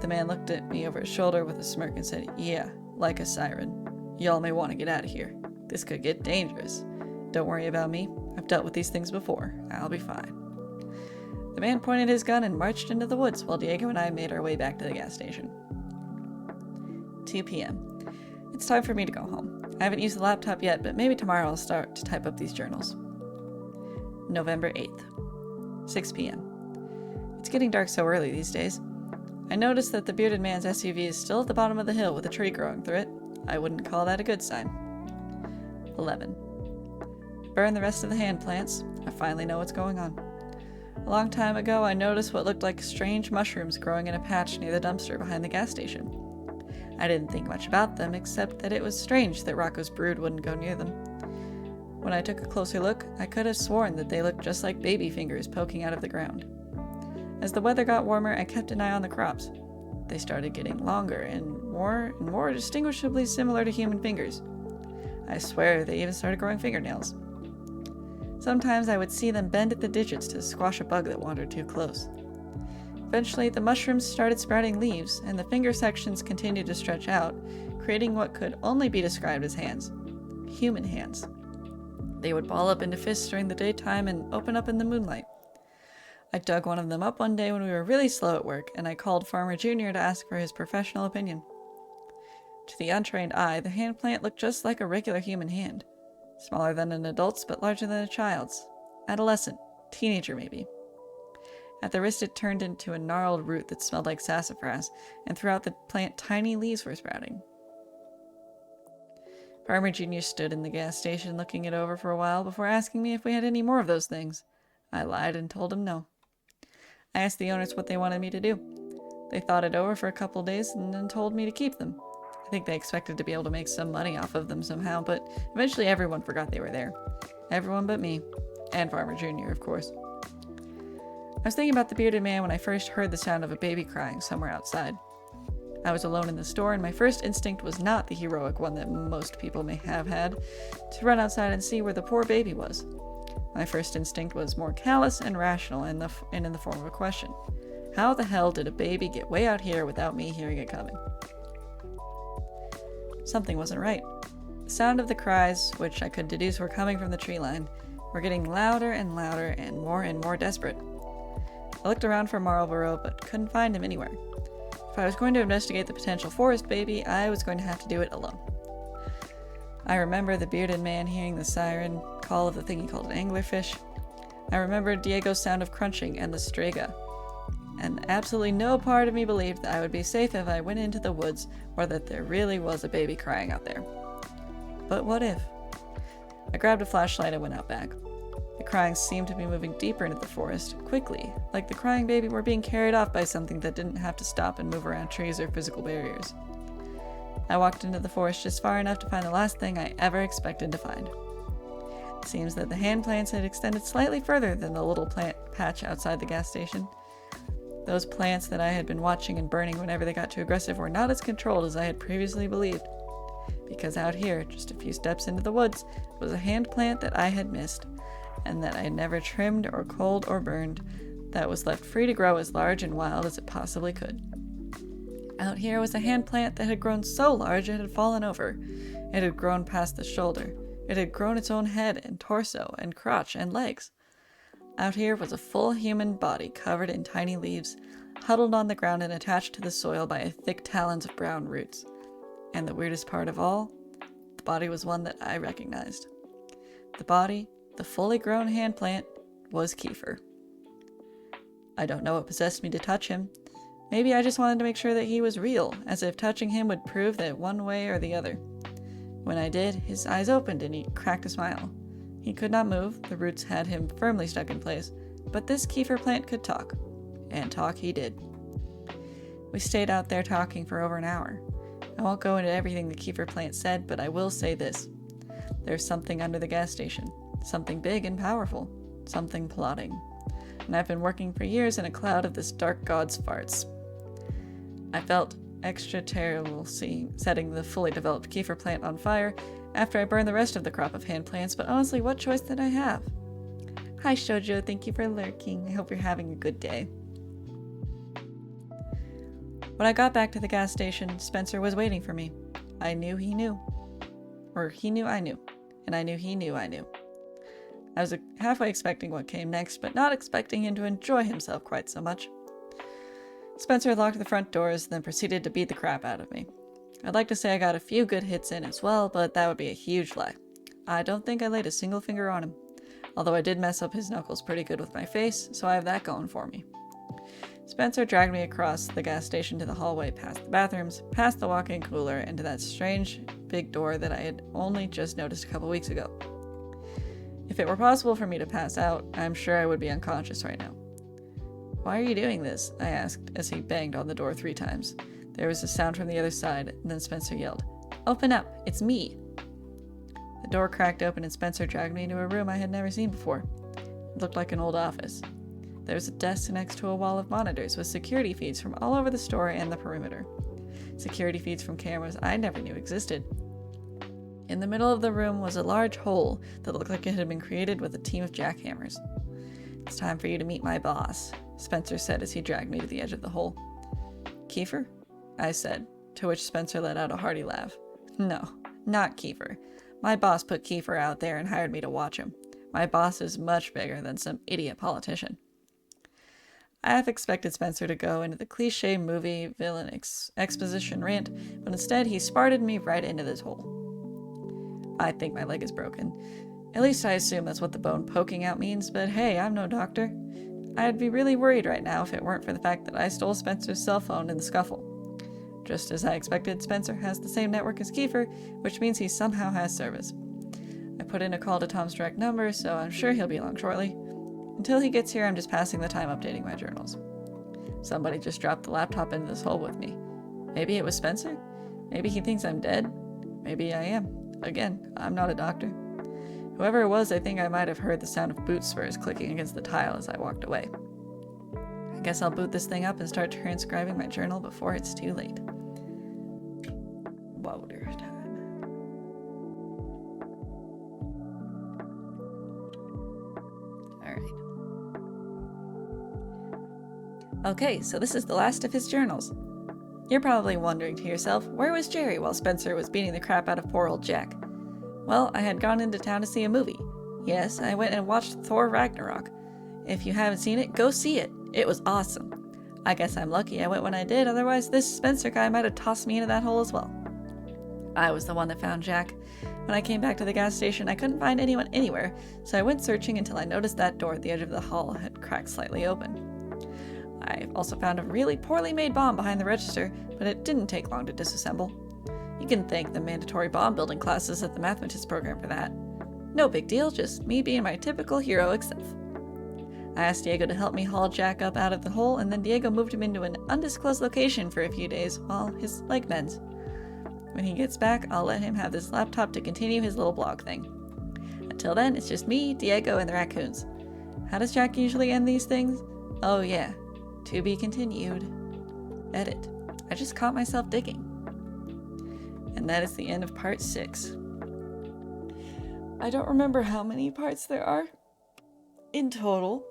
The man looked at me over his shoulder with a smirk and said, yeah, like a siren. Y'all may want to get out of here. This could get dangerous. Don't worry about me. I've dealt with these things before. I'll be fine. The man pointed his gun and marched into the woods while Diego and I made our way back to the gas station. 2 p.m. It's time for me to go home. I haven't used the laptop yet, but maybe tomorrow I'll start to type up these journals. November 8th. 6 p.m. It's getting dark so early these days. I noticed that the bearded man's SUV is still at the bottom of the hill with a tree growing through it. I wouldn't call that a good sign. 11. Burn the rest of the hand plants. I finally know what's going on. A long time ago, I noticed what looked like strange mushrooms growing in a patch near the dumpster behind the gas station. I didn't think much about them, except that it was strange that Rocco's brood wouldn't go near them. When I took a closer look, I could have sworn that they looked just like baby fingers poking out of the ground. As the weather got warmer, I kept an eye on the crops. They started getting longer and more distinguishably similar to human fingers. I swear they even started growing fingernails. Sometimes I would see them bend at the digits to squash a bug that wandered too close. Eventually, the mushrooms started sprouting leaves, and the finger sections continued to stretch out, creating what could only be described as hands. Human hands. They would ball up into fists during the daytime and open up in the moonlight. I dug one of them up one day when we were really slow at work, and I called Farmer Jr. to ask for his professional opinion. To the untrained eye, the hand plant looked just like a regular human hand. Smaller than an adult's, but larger than a child's. Adolescent. Teenager, maybe. At the wrist, it turned into a gnarled root that smelled like sassafras, and throughout the plant, tiny leaves were sprouting. Farmer Jr. stood in the gas station looking it over for a while before asking me if we had any more of those things. I lied and told him no. I asked the owners what they wanted me to do. They thought it over for a couple days and then told me to keep them. I think they expected to be able to make some money off of them somehow, but eventually everyone forgot they were there. Everyone but me. And Farmer Jr., of course. I was thinking about the bearded man when I first heard the sound of a baby crying somewhere outside. I was alone in the store, and my first instinct was not the heroic one that most people may have had, to run outside and see where the poor baby was. My first instinct was more callous and rational and in the form of a question. How the hell did a baby get way out here without me hearing it coming? Something wasn't right. The sound of the cries, which I could deduce were coming from the tree line, were getting louder and louder and more desperate. I looked around for Marlborough, but couldn't find him anywhere. If I was going to investigate the potential forest baby, I was going to have to do it alone. I remember the bearded man hearing the siren call of the thing he called an anglerfish. I remembered Diego's sound of crunching and the strega. And absolutely no part of me believed that I would be safe if I went into the woods or that there really was a baby crying out there. But what if? I grabbed a flashlight and went out back. The crying seemed to be moving deeper into the forest, quickly, like the crying baby were being carried off by something that didn't have to stop and move around trees or physical barriers. I walked into the forest just far enough to find the last thing I ever expected to find. It seems that the hand plants had extended slightly further than the little plant patch outside the gas station. Those plants that I had been watching and burning whenever they got too aggressive were not as controlled as I had previously believed. Because out here, just a few steps into the woods, was a hand plant that I had missed, and that I had never trimmed or culled or burned, that was left free to grow as large and wild as it possibly could. Out here was a hand plant that had grown so large it had fallen over. It had grown past the shoulder. It had grown its own head and torso and crotch and legs. Out here was a full human body covered in tiny leaves, huddled on the ground and attached to the soil by thick talons of brown roots. And the weirdest part of all, the body was one that I recognized. The body, the fully grown hand plant, was Kiefer. I don't know what possessed me to touch him. Maybe I just wanted to make sure that he was real, as if touching him would prove that one way or the other. When I did, his eyes opened and he cracked a smile. He could not move, the roots had him firmly stuck in place, but this Kiefer plant could talk. And talk he did. We stayed out there talking for over an hour. I won't go into everything the Kiefer plant said, but I will say this. There's something under the gas station. Something big and powerful. Something plotting. And I've been working for years in a cloud of this dark god's farts. I felt extra terrible setting the fully developed kefir plant on fire after I burned the rest of the crop of hand plants, but honestly, what choice did I have? Hi Shoujo, thank you for lurking. I hope you're having a good day. When I got back to the gas station, Spencer was waiting for me. I knew he knew. Or he knew I knew. And I knew he knew I knew. I was halfway expecting what came next, but not expecting him to enjoy himself quite so much. Spencer locked the front doors, then proceeded to beat the crap out of me. I'd like to say I got a few good hits in as well, but that would be a huge lie. I don't think I laid a single finger on him. Although I did mess up his knuckles pretty good with my face, so I have that going for me. Spencer dragged me across the gas station to the hallway, past the bathrooms, past the walk-in cooler, and to that strange big door that I had only just noticed a couple weeks ago. If it were possible for me to pass out, I'm sure I would be unconscious right now. Why are you doing this? I asked as he banged on the door 3 times. There was a sound from the other side, and then Spencer yelled, "Open up! It's me!" The door cracked open and Spencer dragged me into a room I had never seen before. It looked like an old office. There was a desk next to a wall of monitors with security feeds from all over the store and the perimeter. Security feeds from cameras I never knew existed. In the middle of the room was a large hole that looked like it had been created with a team of jackhammers. "It's time for you to meet my boss," Spencer said as he dragged me to the edge of the hole. "Kefir?" I said, to which Spencer let out a hearty laugh. "No, not Kefir. My boss put Kefir out there and hired me to watch him. My boss is much bigger than some idiot politician." I half expected Spencer to go into the cliche movie villain exposition rant, but instead he sparted me right into this hole. I think my leg is broken. At least I assume that's what the bone poking out means, but hey, I'm no doctor. I'd be really worried right now if it weren't for the fact that I stole Spencer's cell phone in the scuffle. Just as I expected, Spencer has the same network as Kefir, which means he somehow has service. I put in a call to Tom's direct number, so I'm sure he'll be along shortly. Until he gets here, I'm just passing the time updating my journals. Somebody just dropped the laptop into this hole with me. Maybe it was Spencer? Maybe he thinks I'm dead? Maybe I am. Again, I'm not a doctor. Whoever it was, I think I might have heard the sound of boot spurs clicking against the tile as I walked away. I guess I'll boot this thing up and start transcribing my journal before it's too late. Water time. Alright. Okay, so this is the last of his journals. You're probably wondering to yourself, where was Jerry while Spencer was beating the crap out of poor old Jack? Well, I had gone into town to see a movie. Yes, I went and watched Thor Ragnarok. If you haven't seen it, go see it. It was awesome. I guess I'm lucky I went when I did, otherwise this Spencer guy might have tossed me into that hole as well. I was the one that found Jack. When I came back to the gas station, I couldn't find anyone anywhere, so I went searching until I noticed that door at the edge of the hall had cracked slightly open. I also found a really poorly made bomb behind the register, but it didn't take long to disassemble. You can thank the mandatory bomb building classes at the mathematics program for that. No big deal, just me being my typical heroic self. I asked Diego to help me haul Jack up out of the hole, and then Diego moved him into an undisclosed location for a few days while his leg mends. When he gets back, I'll let him have this laptop to continue his little blog thing. Until then, it's just me, Diego, and the raccoons. How does Jack usually end these things? Oh yeah, to be continued. Edit. I just caught myself digging. And that is the end of part 6. I don't remember how many parts there are in total.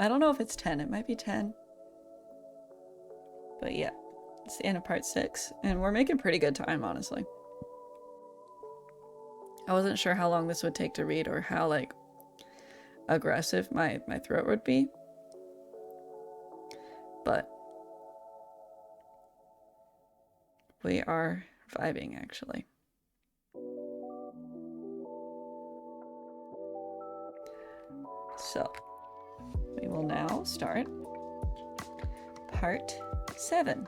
I don't know if it's 10. It might be 10. But yeah, it's the end of part 6. And we're making pretty good time, honestly. I wasn't sure how long this would take to read or how, like, aggressive my throat would be. But we are vibing, actually. So, we will now start part 7.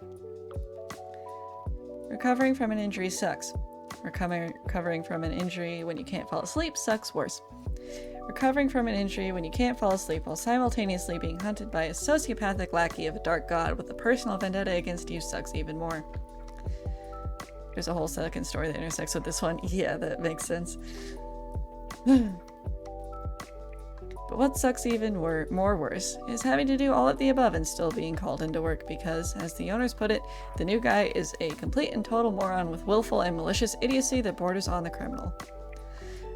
Recovering from an injury sucks. Recovering from an injury when you can't fall asleep sucks worse. Recovering from an injury when you can't fall asleep while simultaneously being hunted by a sociopathic lackey of a dark god with a personal vendetta against you sucks even more. There's a whole second story that intersects with this one. Yeah, that makes sense. But what sucks even more worse is having to do all of the above and still being called into work because, as the owners put it, the new guy is a complete and total moron with willful and malicious idiocy that borders on the criminal.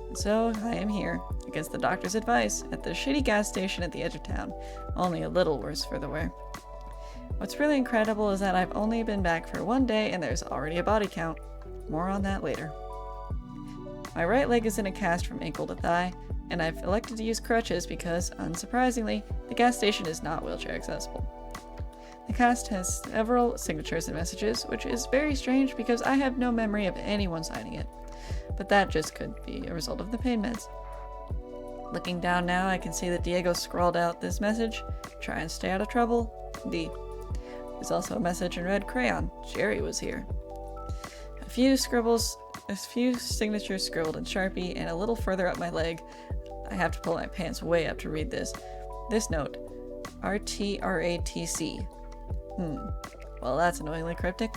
And so I am here, against the doctor's advice, at the shitty gas station at the edge of town, only a little worse for the wear. What's really incredible is that I've only been back for 1 day and there's already a body count. More on that later. My right leg is in a cast from ankle to thigh, and I've elected to use crutches because, unsurprisingly, the gas station is not wheelchair accessible. The cast has several signatures and messages, which is very strange because I have no memory of anyone signing it, but that just could be a result of the pain meds. Looking down now, I can see that Diego scrawled out this message: "Try and stay out of trouble, D." There's also a message in red crayon: "Jerry was here." A few signatures scribbled in Sharpie, and a little further up my leg, I have to pull my pants way up to read this. This note: RTRATC. Well, that's annoyingly cryptic.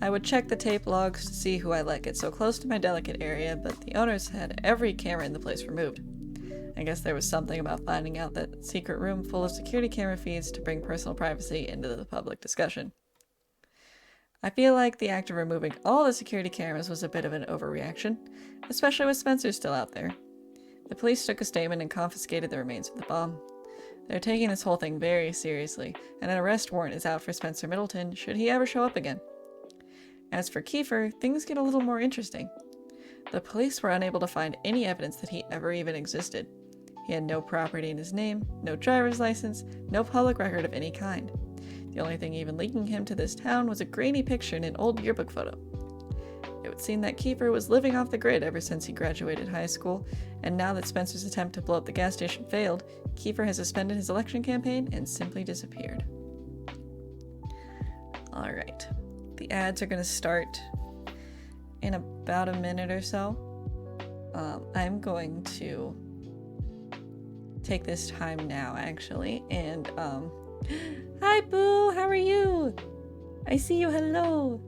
I would check the tape logs to see who I let get so close to my delicate area, but the owners had every camera in the place removed. I guess there was something about finding out that secret room full of security camera feeds to bring personal privacy into the public discussion. I feel like the act of removing all the security cameras was a bit of an overreaction, especially with Spencer still out there. The police took a statement and confiscated the remains of the bomb. They're taking this whole thing very seriously, and an arrest warrant is out for Spencer Middleton should he ever show up again. As for Kiefer, things get a little more interesting. The police were unable to find any evidence that he ever even existed. He had no property in his name, no driver's license, no public record of any kind. The only thing even linking him to this town was a grainy picture in an old yearbook photo. It would seem that Kiefer was living off the grid ever since he graduated high school, and now that Spencer's attempt to blow up the gas station failed, Kiefer has suspended his election campaign and simply disappeared. Alright, the ads are going to start in about a minute or so. I'm going to take this time now, actually, and, hi, Boo! How are you? I see you, hello!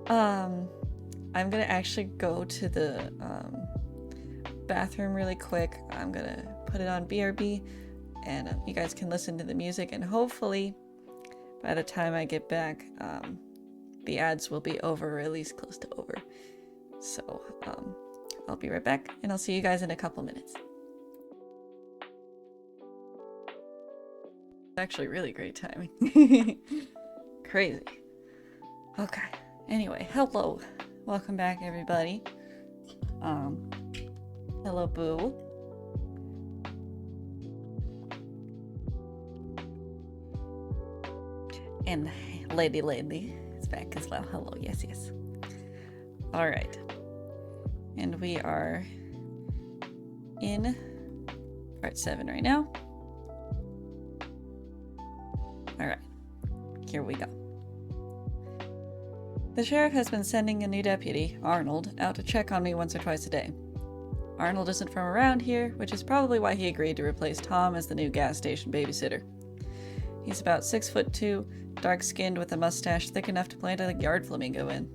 I'm gonna actually go to the, bathroom really quick. I'm gonna put it on BRB, and you guys can listen to the music, and hopefully, by the time I get back, the ads will be over, or at least close to over. So, I'll be right back, and I'll see you guys in a couple minutes. Actually really great timing. Crazy. Okay. Anyway, hello. Welcome back, everybody. Hello, Boo. And Lady is back as well. Hello, yes. Alright. And we are in part 7 right now. Alright, here we go. The sheriff has been sending a new deputy, Arnold, out to check on me once or twice a day. Arnold isn't from around here, which is probably why he agreed to replace Tom as the new gas station babysitter. He's about 6'2", dark-skinned with a mustache thick enough to plant a yard flamingo in.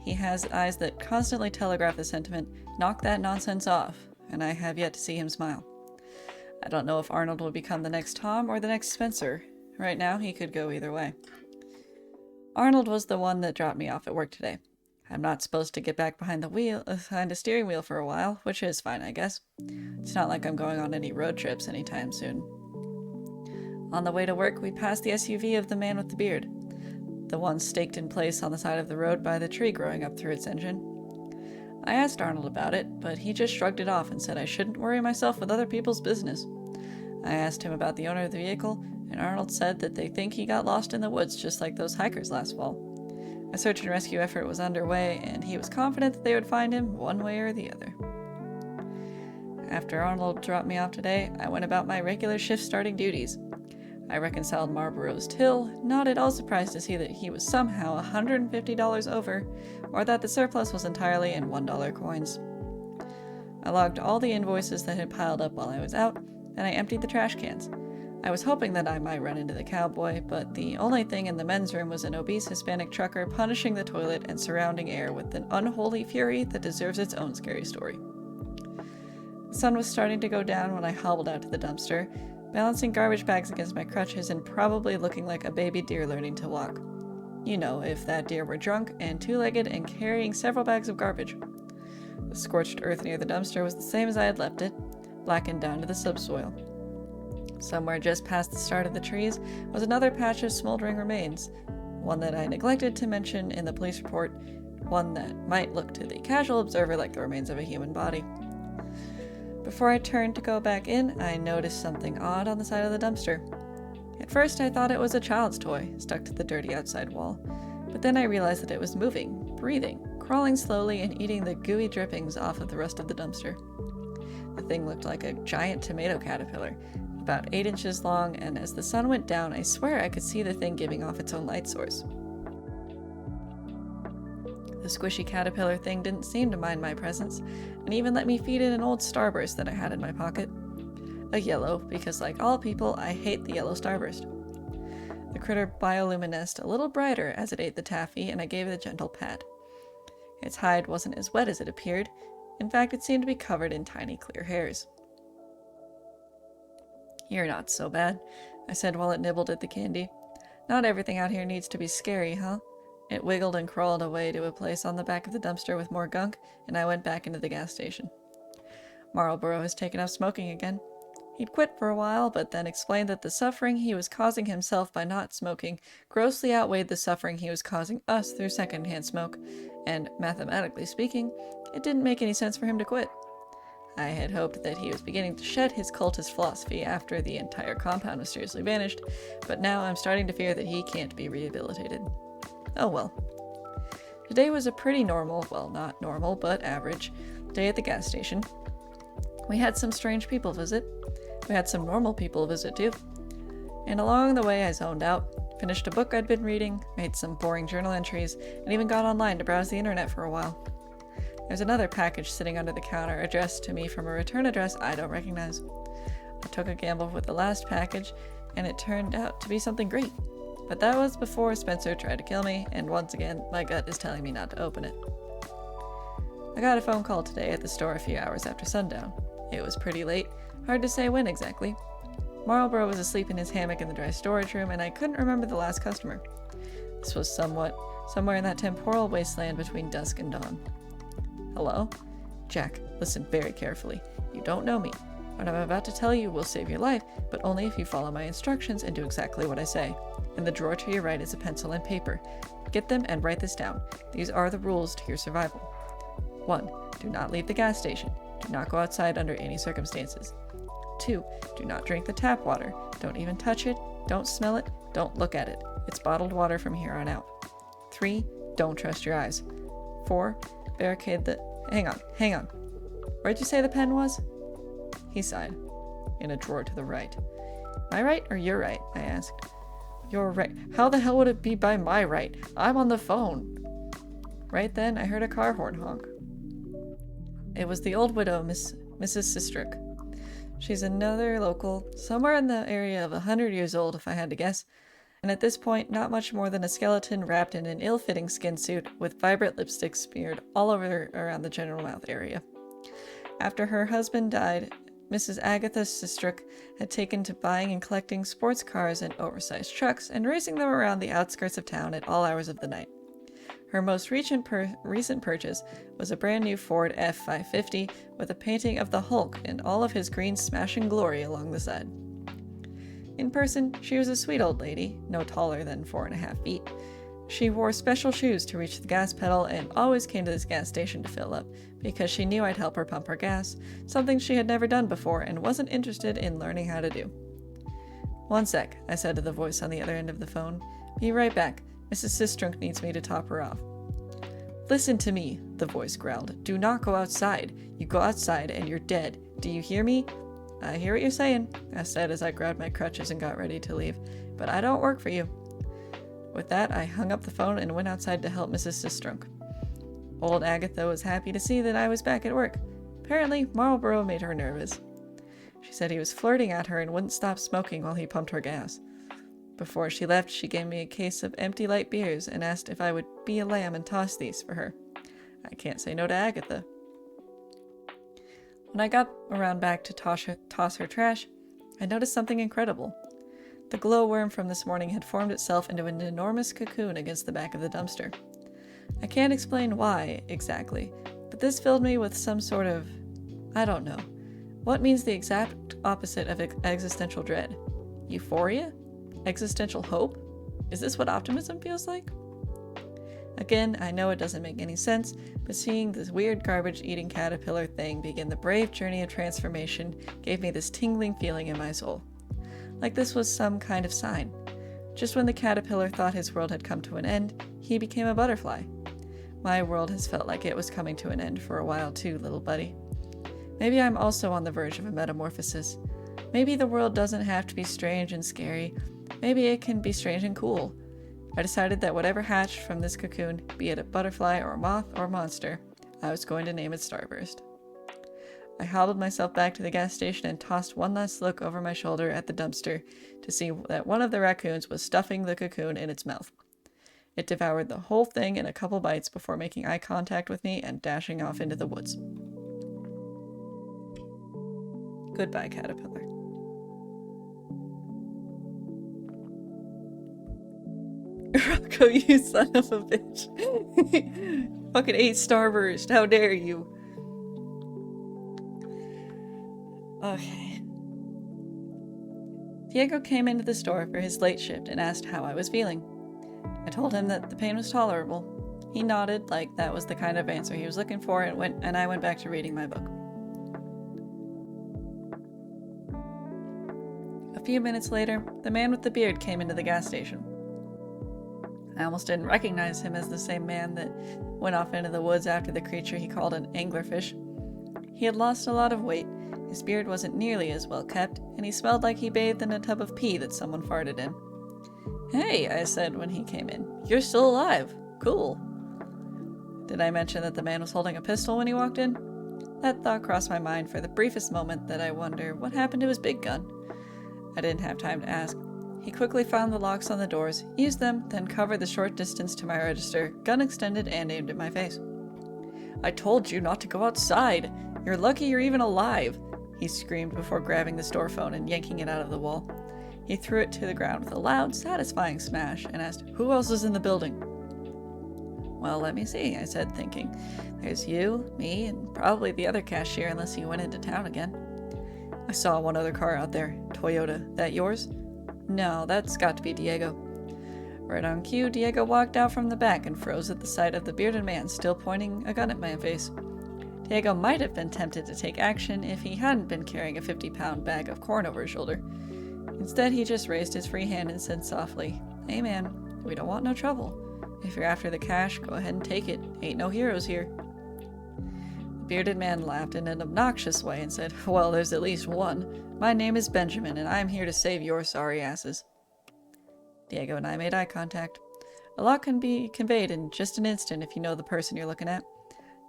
He has eyes that constantly telegraph the sentiment, "Knock that nonsense off," and I have yet to see him smile. I don't know if Arnold will become the next Tom or the next Spencer. Right now, he could go either way. Arnold was the one that dropped me off at work today. I'm not supposed to get back behind a steering wheel for a while, which is fine, I guess. It's not like I'm going on any road trips anytime soon. On the way to work, we passed the SUV of the man with the beard, the one staked in place on the side of the road by the tree growing up through its engine. I asked Arnold about it, but he just shrugged it off and said I shouldn't worry myself with other people's business. I asked him about the owner of the vehicle, and Arnold said that they think he got lost in the woods just like those hikers last fall. A search and rescue effort was underway, and he was confident that they would find him one way or the other. After Arnold dropped me off today, I went about my regular shift-starting duties. I reconciled Marlboro's till, not at all surprised to see that he was somehow $150 over, or that the surplus was entirely in $1 coins. I logged all the invoices that had piled up while I was out, and I emptied the trash cans. I was hoping that I might run into the cowboy, but the only thing in the men's room was an obese Hispanic trucker punishing the toilet and surrounding air with an unholy fury that deserves its own scary story. The sun was starting to go down when I hobbled out to the dumpster, balancing garbage bags against my crutches and probably looking like a baby deer learning to walk. You know, if that deer were drunk and two-legged and carrying several bags of garbage. The scorched earth near the dumpster was the same as I had left it, blackened down to the subsoil. Somewhere just past the start of the trees was another patch of smoldering remains, one that I neglected to mention in the police report, one that might look to the casual observer like the remains of a human body. Before I turned to go back in, I noticed something odd on the side of the dumpster. At first I thought it was a child's toy, stuck to the dirty outside wall, but then I realized that it was moving, breathing, crawling slowly and eating the gooey drippings off of the rest of the dumpster. The thing looked like a giant tomato caterpillar, about 8 inches long, and as the sun went down, I swear I could see the thing giving off its own light source. The squishy caterpillar thing didn't seem to mind my presence, and even let me feed it an old Starburst that I had in my pocket. A yellow, because like all people, I hate the yellow Starburst. The critter bioluminesced a little brighter as it ate the taffy, and I gave it a gentle pat. Its hide wasn't as wet as it appeared. In fact, it seemed to be covered in tiny clear hairs. "You're not so bad," I said while it nibbled at the candy. "Not everything out here needs to be scary, huh?" It wiggled and crawled away to a place on the back of the dumpster with more gunk, and I went back into the gas station. Marlboro has taken up smoking again. He'd quit for a while, but then explained that the suffering he was causing himself by not smoking grossly outweighed the suffering he was causing us through secondhand smoke, and, mathematically speaking, it didn't make any sense for him to quit. I had hoped that he was beginning to shed his cultist philosophy after the entire compound mysteriously vanished, but now I'm starting to fear that he can't be rehabilitated. Oh well. Today was a pretty normal, well, not normal, but average, day at the gas station. We had some strange people visit. We had some normal people visit too. And along the way I zoned out, finished a book I'd been reading, made some boring journal entries, and even got online to browse the internet for a while. There's another package sitting under the counter addressed to me from a return address I don't recognize. I took a gamble with the last package, and it turned out to be something great. But that was before Spencer tried to kill me, and once again, my gut is telling me not to open it. I got a phone call today at the store a few hours after sundown. It was pretty late, hard to say when exactly. Marlboro was asleep in his hammock in the dry storage room, and I couldn't remember the last customer. This was somewhere in that temporal wasteland between dusk and dawn. Hello? Jack, listen very carefully. You don't know me. What I'm about to tell you will save your life, but only if you follow my instructions and do exactly what I say. In the drawer to your right is a pencil and paper. Get them and write this down. These are the rules to your survival. 1. Do not leave the gas station. Do not go outside under any circumstances. 2. Do not drink the tap water. Don't even touch it. Don't smell it. Don't look at it. It's bottled water from here on out. 3. Don't trust your eyes. 4. Barricade the... Hang on. Where'd you say the pen was? He sighed. In a drawer to the right. My right or your right? I asked. Your right. How the hell would it be by my right? I'm on the phone. Right then, I heard a car horn honk. It was the old widow, Mrs. Sistrick. She's another local, somewhere in the area of 100 years old if I had to guess, and at this point not much more than a skeleton wrapped in an ill-fitting skin suit with vibrant lipstick smeared all over around the general mouth area. After her husband died, Mrs. Agatha Sistrick had taken to buying and collecting sports cars and oversized trucks and racing them around the outskirts of town at all hours of the night. Her most recent purchase was a brand new Ford F-550 with a painting of the Hulk in all of his green smashing glory along the side. In person, she was a sweet old lady, no taller than 4.5 feet. She wore special shoes to reach the gas pedal and always came to this gas station to fill up, because she knew I'd help her pump her gas, something she had never done before and wasn't interested in learning how to do. "One sec," I said to the voice on the other end of the phone. "Be right back. Mrs. Sistrunk needs me to top her off." "Listen to me," the voice growled. "Do not go outside. You go outside and you're dead. Do you hear me?" "I hear what you're saying," I said as I grabbed my crutches and got ready to leave. "But I don't work for you." With that, I hung up the phone and went outside to help Mrs. Sistrunk. Old Agatha was happy to see that I was back at work. Apparently, Marlboro made her nervous. She said he was flirting at her and wouldn't stop smoking while he pumped her gas. Before she left, she gave me a case of empty light beers and asked if I would be a lamb and toss these for her. I can't say no to Agatha. When I got around back to toss her trash, I noticed something incredible. The glowworm from this morning had formed itself into an enormous cocoon against the back of the dumpster. I can't explain why, exactly, but this filled me with some sort of... I don't know. What means the exact opposite of existential dread? Euphoria? Existential hope? Is this what optimism feels like? Again, I know it doesn't make any sense, but seeing this weird garbage-eating caterpillar thing begin the brave journey of transformation gave me this tingling feeling in my soul. Like this was some kind of sign. Just when the caterpillar thought his world had come to an end, he became a butterfly. My world has felt like it was coming to an end for a while too, little buddy. Maybe I'm also on the verge of a metamorphosis. Maybe the world doesn't have to be strange and scary. Maybe it can be strange and cool. I decided that whatever hatched from this cocoon, be it a butterfly or a moth or monster, I was going to name it Starburst. I hobbled myself back to the gas station and tossed one last look over my shoulder at the dumpster to see that one of the raccoons was stuffing the cocoon in its mouth. It devoured the whole thing in a couple bites before making eye contact with me and dashing off into the woods. Goodbye, caterpillar. Rocco, you son of a bitch. Fucking ate Starburst. How dare you? Okay. Diego came into the store for his late shift and asked how I was feeling. I told him that the pain was tolerable. He nodded like that was the kind of answer he was looking for, and I went back to reading my book. A few minutes later, the man with the beard came into the gas station. I almost didn't recognize him as the same man that went off into the woods after the creature he called an anglerfish. He had lost a lot of weight, his beard wasn't nearly as well kept, and he smelled like he bathed in a tub of pee that someone farted in. "Hey," I said when he came in. "You're still alive. Cool." Did I mention that the man was holding a pistol when he walked in? That thought crossed my mind for the briefest moment that I wonder what happened to his big gun. I didn't have time to ask. He quickly found the locks on the doors, used them, then covered the short distance to my register, gun extended and aimed at my face. "I told you not to go outside! You're lucky you're even alive!" he screamed before grabbing the store phone and yanking it out of the wall. He threw it to the ground with a loud, satisfying smash and asked, "Who else is in the building?" "Well, let me see," I said, thinking. "There's you, me, and probably the other cashier unless he went into town again." "I saw one other car out there. Toyota. That yours?" "No, that's got to be Diego." Right on cue, Diego walked out from the back and froze at the sight of the bearded man still pointing a gun at my face. Diego might have been tempted to take action if he hadn't been carrying a 50-pound bag of corn over his shoulder. Instead, he just raised his free hand and said softly, "Hey man, we don't want no trouble. If you're after the cash, go ahead and take it. Ain't no heroes here." The bearded man laughed in an obnoxious way and said, "Well, there's at least one. My name is Benjamin, and I'm here to save your sorry asses." Diego and I made eye contact. A lot can be conveyed in just an instant if you know the person you're looking at.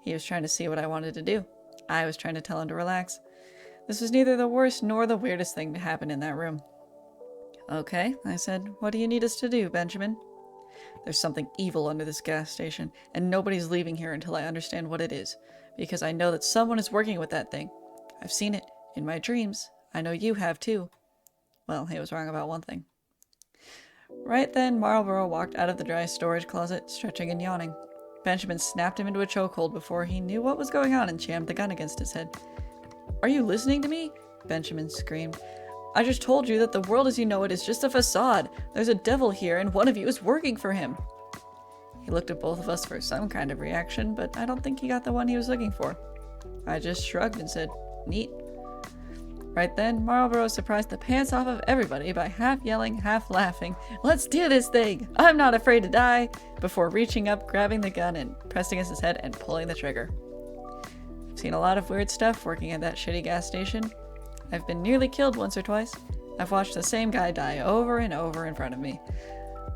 He was trying to see what I wanted to do. I was trying to tell him to relax. This was neither the worst nor the weirdest thing to happen in that room. "Okay," I said. "What do you need us to do, Benjamin?" "There's something evil under this gas station, and nobody's leaving here until I understand what it is, because I know that someone is working with that thing. I've seen it in my dreams. I know you have too." Well, he was wrong about one thing. Right then, Marlborough walked out of the dry storage closet, stretching and yawning. Benjamin snapped him into a chokehold before he knew what was going on and jammed the gun against his head. "Are you listening to me?" Benjamin screamed. "I just told you that the world as you know it is just a facade. There's a devil here, and one of you is working for him." He looked at both of us for some kind of reaction, but I don't think he got the one he was looking for. I just shrugged and said, "Neat." Right then, Marlborough surprised the pants off of everybody by half yelling, half laughing, "Let's do this thing! I'm not afraid to die!" before reaching up, grabbing the gun, and pressing against his head and pulling the trigger. I've seen a lot of weird stuff working at that shitty gas station. I've been nearly killed once or twice. I've watched the same guy die over and over in front of me.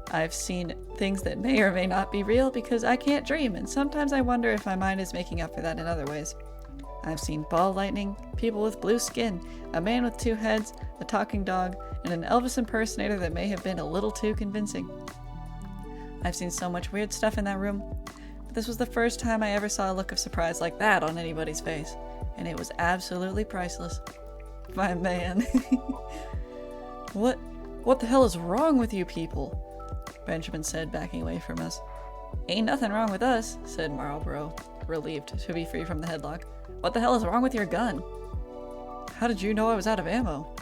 I've seen things that may or may not be real because I can't dream, and sometimes I wonder if my mind is making up for that in other ways. I've seen ball lightning, people with blue skin, a man with 2 heads, a talking dog, and an Elvis impersonator that may have been a little too convincing. I've seen so much weird stuff in that room, but this was the first time I ever saw a look of surprise like that on anybody's face. and it was absolutely priceless. My man. What the hell is wrong with you people? Benjamin said, backing away from us. Ain't nothing wrong with us, said Marlborough, relieved to be free from the headlock. What the hell is wrong with your gun? How did you know I was out of ammo?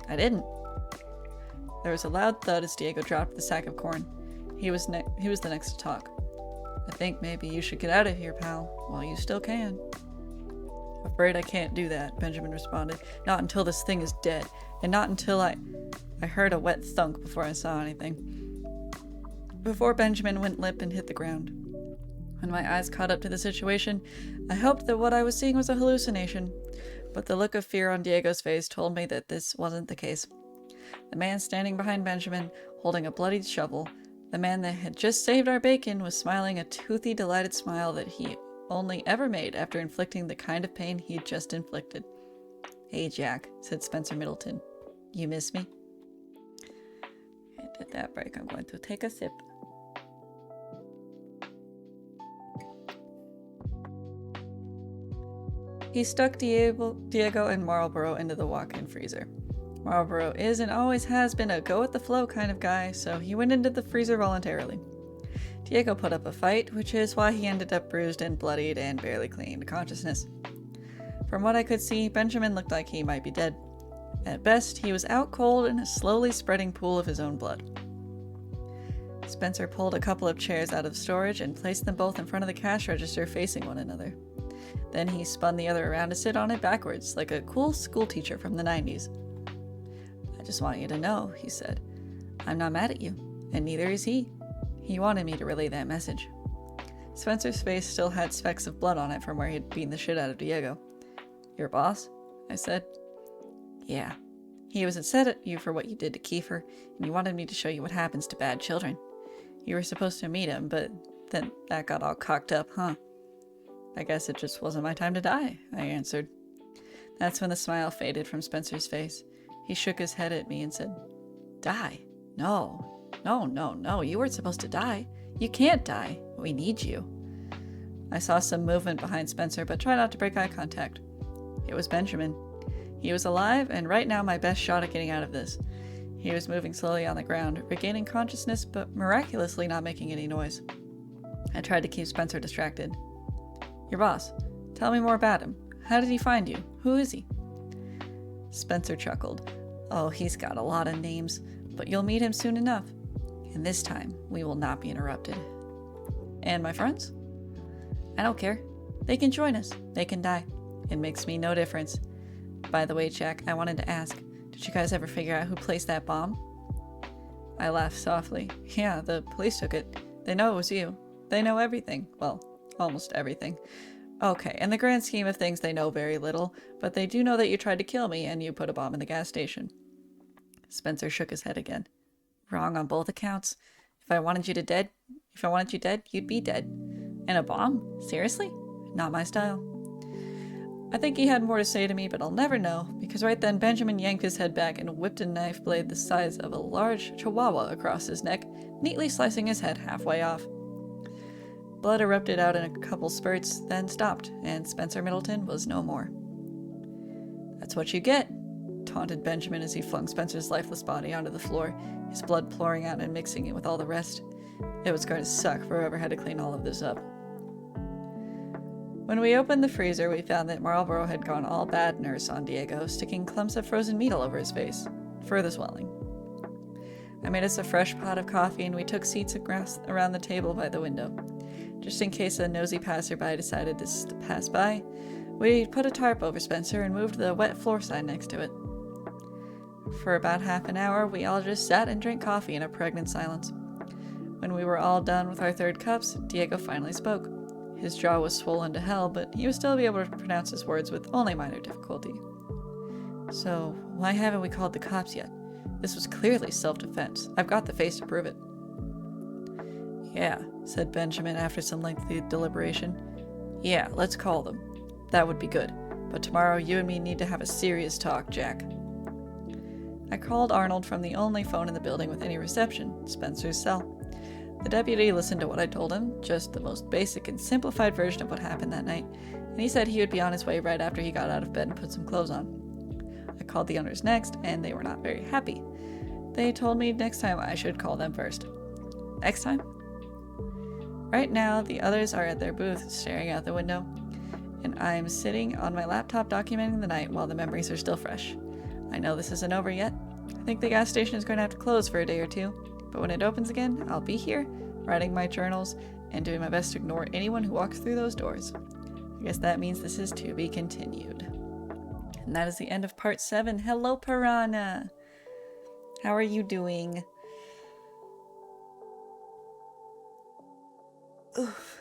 I didn't. There was a loud thud as Diego dropped the sack of corn. He was the next to talk. I think maybe you should get out of here, pal, while you still can. Afraid I can't do that, Benjamin responded. Not until this thing is dead, and not until I heard a wet thunk before I saw anything. Before Benjamin went limp and hit the ground. When my eyes caught up to the situation, I hoped that what I was seeing was a hallucination, but the look of fear on Diego's face told me that this wasn't the case. The man standing behind Benjamin, holding a bloodied shovel, the man that had just saved our bacon, was smiling a toothy, delighted smile that he only ever made after inflicting the kind of pain he'd just inflicted. Hey, Jack, said Spencer Middleton. You miss me? And at that break, I'm going to take a sip. He stuck Diego and Marlborough into the walk-in freezer. Marlborough is and always has been a go-with-the-flow kind of guy, so he went into the freezer voluntarily. Diego put up a fight, which is why he ended up bruised and bloodied and barely clinging to consciousness. From what I could see, Benjamin looked like he might be dead. At best, he was out cold in a slowly spreading pool of his own blood. Spencer pulled a couple of chairs out of storage and placed them both in front of the cash register facing one another. Then he spun the other around to sit on it backwards, like a cool schoolteacher from the 90s. I just want you to know, he said. I'm not mad at you, and neither is he. He wanted me to relay that message. Spencer's face still had specks of blood on it from where he'd beaten the shit out of Diego. Your boss? I said. Yeah. He was upset at you for what you did to Kiefer, and he wanted me to show you what happens to bad children. You were supposed to meet him, but then that got all cocked up, huh? I guess it just wasn't my time to die, I answered. That's when the smile faded from Spencer's face. He shook his head at me and said, Die? No, you weren't supposed to die. You can't die. We need you. I saw some movement behind Spencer, but tried not to break eye contact. It was Benjamin. He was alive, and right now my best shot at getting out of this. He was moving slowly on the ground, regaining consciousness, but miraculously not making any noise. I tried to keep Spencer distracted. Your boss. Tell me more about him. How did he find you? Who is he? Spencer chuckled. Oh, he's got a lot of names, but you'll meet him soon enough. And this time, we will not be interrupted. And my friends? I don't care. They can join us. They can die. It makes me no difference. By the way, Jack, I wanted to ask, did you guys ever figure out who placed that bomb? I laughed softly. Yeah, the police took it. They know it was you. They know everything. Well, almost everything. Okay, in the grand scheme of things, they know very little, but they do know that you tried to kill me and you put a bomb in the gas station. Spencer shook his head again. Wrong on both accounts. If I wanted you dead, you'd be dead. And a bomb? Seriously? Not my style. I think he had more to say to me, but I'll never know, because right then Benjamin yanked his head back and whipped a knife blade the size of a large chihuahua across his neck, neatly slicing his head halfway off. Blood erupted out in a couple spurts, then stopped, and Spencer Middleton was no more. That's what you get, taunted Benjamin as he flung Spencer's lifeless body onto the floor, his blood pouring out and mixing it with all the rest. It was going to suck for whoever had to clean all of this up. When we opened the freezer, we found that Marlborough had gone all bad nurse on Diego, sticking clumps of frozen meat all over his face, further swelling. I made us a fresh pot of coffee, and we took seats around the table by the window. Just in case a nosy passerby decided to pass by, we put a tarp over Spencer and moved the wet floor sign next to it. For about half an hour, we all just sat and drank coffee in a pregnant silence. When we were all done with our third cups, Diego finally spoke. His jaw was swollen to hell, but he would still be able to pronounce his words with only minor difficulty. So, why haven't we called the cops yet? This was clearly self-defense. I've got the face to prove it. Yeah, said Benjamin after some lengthy deliberation. Yeah, let's call them. That would be good. But tomorrow you and me need to have a serious talk, Jack. I called Arnold from the only phone in the building with any reception, Spencer's cell. The deputy listened to what I told him, just the most basic and simplified version of what happened that night, and he said he would be on his way right after he got out of bed and put some clothes on. I called the owners next, and they were not very happy. They told me next time I should call them first. Next time? Right now, the others are at their booth, staring out the window, and I'm sitting on my laptop documenting the night while the memories are still fresh. I know this isn't over yet. I think the gas station is going to have to close for a day or two, but when it opens again, I'll be here, writing my journals, and doing my best to ignore anyone who walks through those doors. I guess that means this is to be continued. And that is the end of part 7. Hello, Piranha! How are you doing? Oof.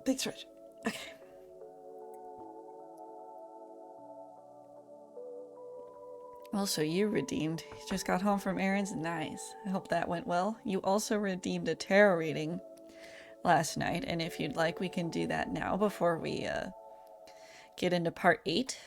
Big stretch. Okay. Also, you redeemed. You just got home from errands. Nice. I hope that went well. You also redeemed a tarot reading last night, and if you'd like, we can do that now before we get into part 8.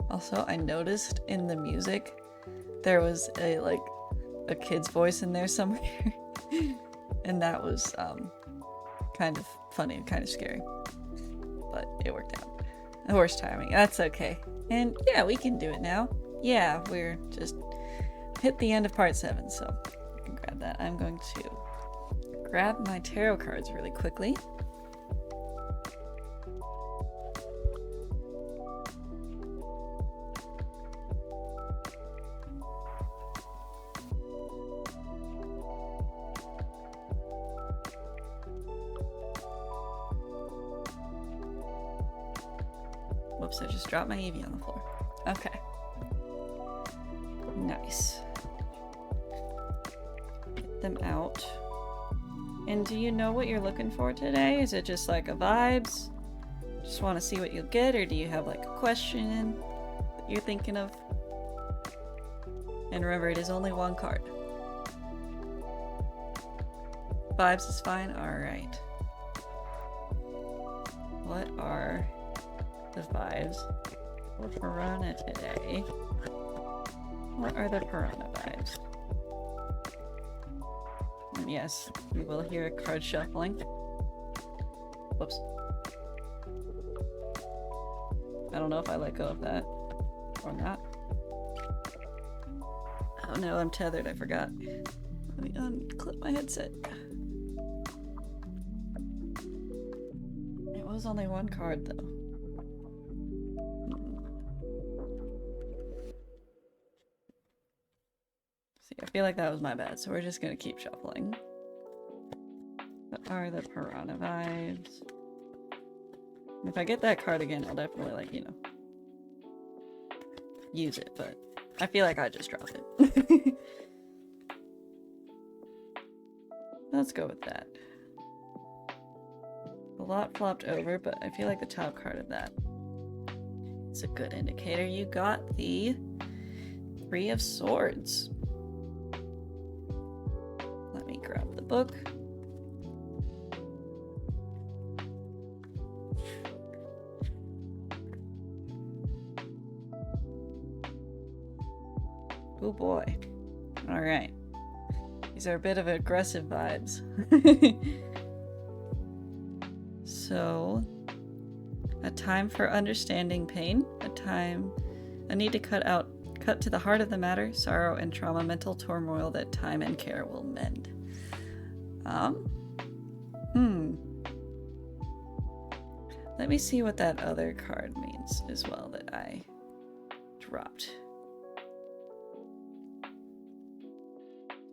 Also, I noticed in the music there was a kid's voice in there somewhere. And that was kind of funny and kind of scary. But it worked out. Horse timing. That's okay. And yeah, we can do it now. Yeah, we're just hit the end of part 7, so you can grab that. I'm going to grab my tarot cards really quickly. Whoops, I just dropped my Eevee on the floor. Okay. Nice. Get them out. And do you know what you're looking for today? Is it just like a vibes? Just want to see what you'll get, or do you have like a question that you're thinking of? And remember, it is only one card. Vibes is fine? Alright. What are the vibes for Piranha today? What are the Piranha vibes? And yes, we will hear a card shuffling. Whoops. I don't know if I let go of that or not. Oh no, I'm tethered, I forgot. Let me unclip my headset. It was only one card though. See, I feel like that was my bad, so we're just gonna keep shuffling. What are the Piranha vibes? If I get that card again, I'll definitely, like, you know, use it, but I feel like I just dropped it. Let's go with that. A lot flopped over, but I feel like the top card of that is a good indicator. You got the 3 of Swords. Let me grab the book. Oh boy. Alright. These are a bit of aggressive vibes. So, a time for understanding pain, a need to cut to the heart of the matter, sorrow and trauma, mental turmoil that time and care will mend. Let me see what that other card means as well that I dropped.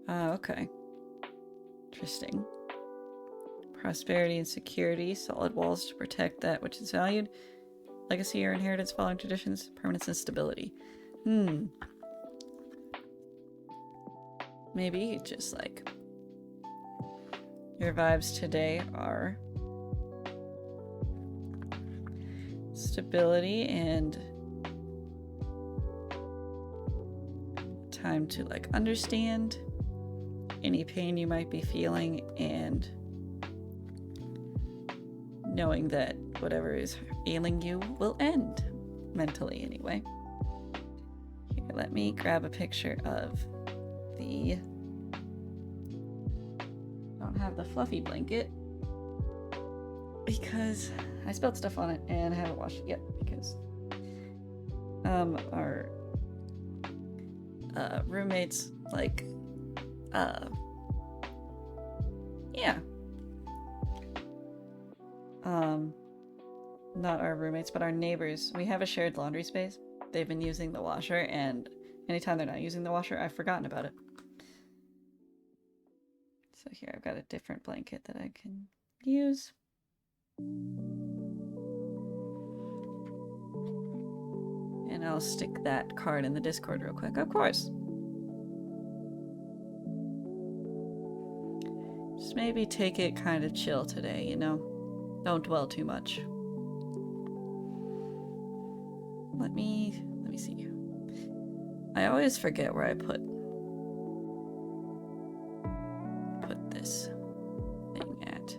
Okay. Interesting. Prosperity and security, solid walls to protect that which is valued, legacy or inheritance following traditions, permanence and stability. Maybe just like your vibes today are stability and time to like understand any pain you might be feeling, and knowing that whatever is ailing you will end. Mentally, anyway. Here, let me grab a picture of the... I don't have the fluffy blanket because I spilled stuff on it and I haven't washed it yet because our roommates, like, yeah. Not our roommates, but our neighbors. We have a shared laundry space. They've been using the washer, and anytime they're not using the washer, I've forgotten about it. So here, I've got a different blanket that I can use. And I'll stick that card in the Discord real quick, of course. Just maybe take it kind of chill today, you know? Don't dwell too much. Let me see. I always forget where I put this thing at.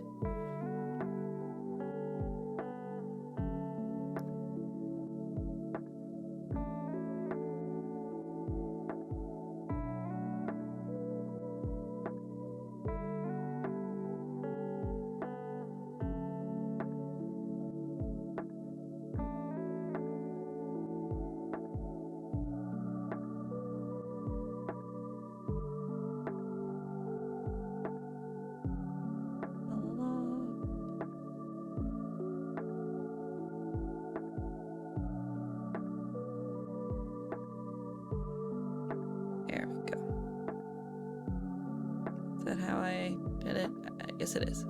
It is.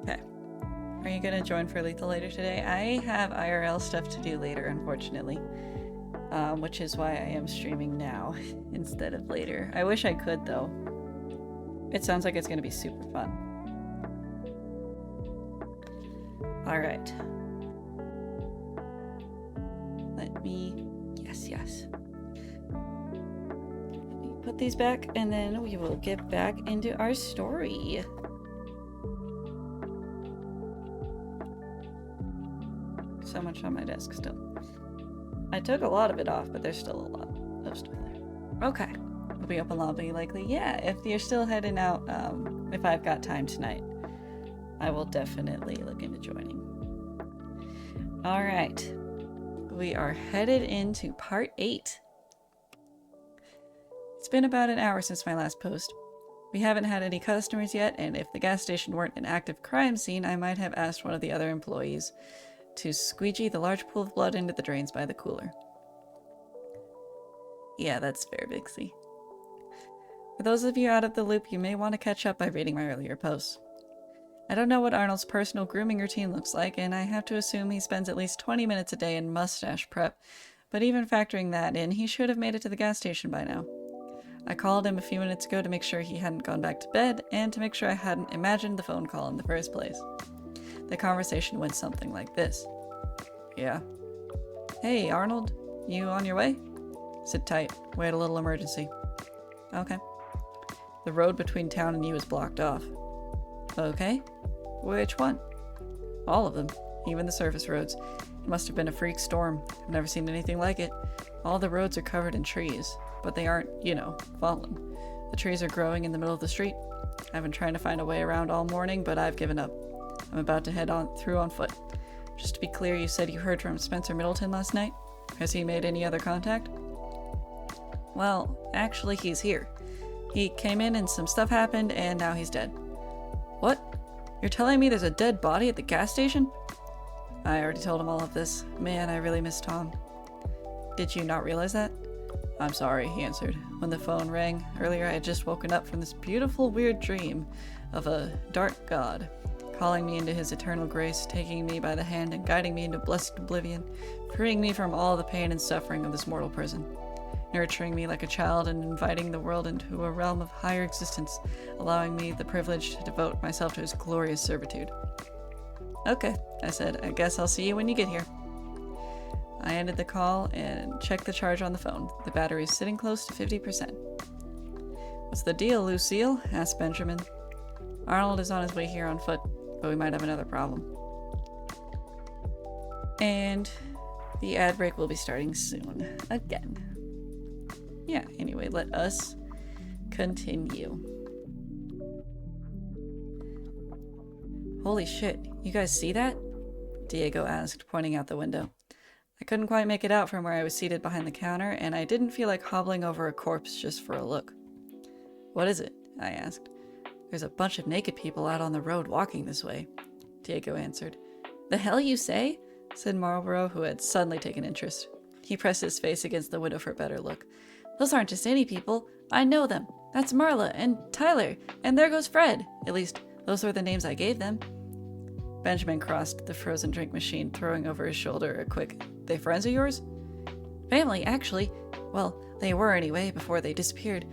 Okay. Are you gonna join for Lethal later today? I have IRL stuff to do later, unfortunately. Which is why I am streaming now instead of later. I wish I could, though. It sounds like it's gonna be super fun. Alright. Let me... Yes. Put these back and then we will get back into our story. So much on my desk still. I took a lot of it off, but there's still a lot of stuff there. Okay. We'll be open lobby likely. Yeah, if you're still heading out, if I've got time tonight, I will definitely look into joining. Alright. We are headed into part 8. It's been about an hour since my last post. We haven't had any customers yet, and if the gas station weren't an active crime scene, I might have asked one of the other employees to squeegee the large pool of blood into the drains by the cooler. Yeah, that's fair, Bixie. For those of you out of the loop, you may want to catch up by reading my earlier posts. I don't know what Arnold's personal grooming routine looks like, and I have to assume he spends at least 20 minutes a day in mustache prep, but even factoring that in, he should have made it to the gas station by now. I called him a few minutes ago to make sure he hadn't gone back to bed, and to make sure I hadn't imagined the phone call in the first place. The conversation went something like this. Yeah. Hey, Arnold, you on your way? Sit tight. We had a little emergency. Okay. The road between town and you is blocked off. Okay. Which one? All of them. Even the surface roads. It must have been a freak storm. I've never seen anything like it. All the roads are covered in trees. But they aren't, you know, fallen. The trees are growing in the middle of the street. I've been trying to find a way around all morning, but I've given up. I'm about to head through on foot. Just to be clear, you said you heard from Spencer Middleton last night? Has he made any other contact? Well, actually he's here. He came in and some stuff happened, and now he's dead. What? You're telling me there's a dead body at the gas station? I already told him all of this. Man, I really miss Tom. Did you not realize that? I'm sorry, he answered. When the phone rang earlier, I had just woken up from this beautiful, weird dream of a dark god, calling me into his eternal grace, taking me by the hand and guiding me into blessed oblivion, freeing me from all the pain and suffering of this mortal prison, nurturing me like a child and inviting the world into a realm of higher existence, allowing me the privilege to devote myself to his glorious servitude. Okay, I said, I guess I'll see you when you get here. I ended the call and checked the charge on the phone. The battery's sitting close to 50%. What's the deal, Lucille? Asked Benjamin. Arnold is on his way here on foot. but we might have another problem. And the ad break will be starting soon. Again. Yeah, anyway, let us continue. Holy shit, you guys see that? Diego asked, pointing out the window. I couldn't quite make it out from where I was seated behind the counter, and I didn't feel like hobbling over a corpse just for a look. What is it? I asked. There's a bunch of naked people out on the road walking this way, Diego answered. The hell you say? Said Marlborough, who had suddenly taken interest. He pressed his face against the window for a better look. Those aren't just any people. I know them. That's Marla and Tyler, and there goes Fred. At least, those were the names I gave them. Benjamin crossed the frozen drink machine, throwing over his shoulder a quick, "They friends of yours?" Family, actually. Well, they were anyway, before they disappeared.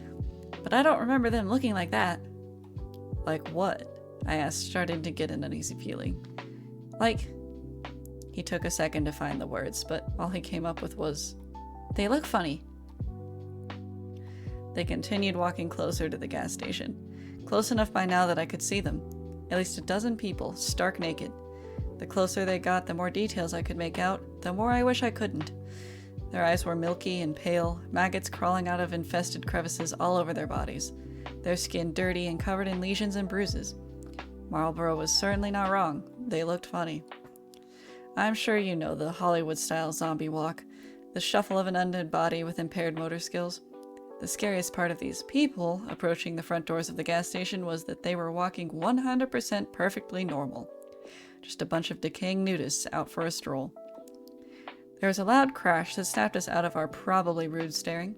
But I don't remember them looking like that. Like what? I asked, starting to get an uneasy feeling. Like... He took a second to find the words, but all he came up with was, "They look funny." They continued walking closer to the gas station. Close enough by now that I could see them. At least a dozen people, stark naked. The closer they got, the more details I could make out, the more I wish I couldn't. Their eyes were milky and pale, maggots crawling out of infested crevices all over their bodies. Their skin dirty and covered in lesions and bruises. Marlborough was certainly not wrong. They looked funny. I'm sure you know the Hollywood-style zombie walk, the shuffle of an undead body with impaired motor skills. The scariest part of these people approaching the front doors of the gas station was that they were walking 100% perfectly normal. Just a bunch of decaying nudists out for a stroll. There was a loud crash that snapped us out of our probably rude staring.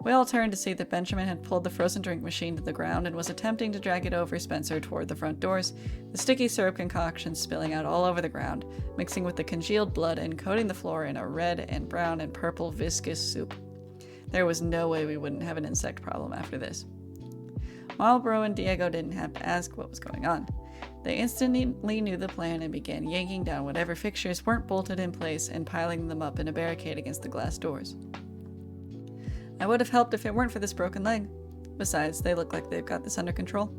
We all turned to see that Benjamin had pulled the frozen drink machine to the ground and was attempting to drag it over Spencer toward the front doors, the sticky syrup concoction spilling out all over the ground, mixing with the congealed blood and coating the floor in a red and brown and purple viscous soup. There was no way we wouldn't have an insect problem after this. Marlborough and Diego didn't have to ask what was going on. They instantly knew the plan and began yanking down whatever fixtures weren't bolted in place and piling them up in a barricade against the glass doors. I would have helped if it weren't for this broken leg. Besides, they look like they've got this under control.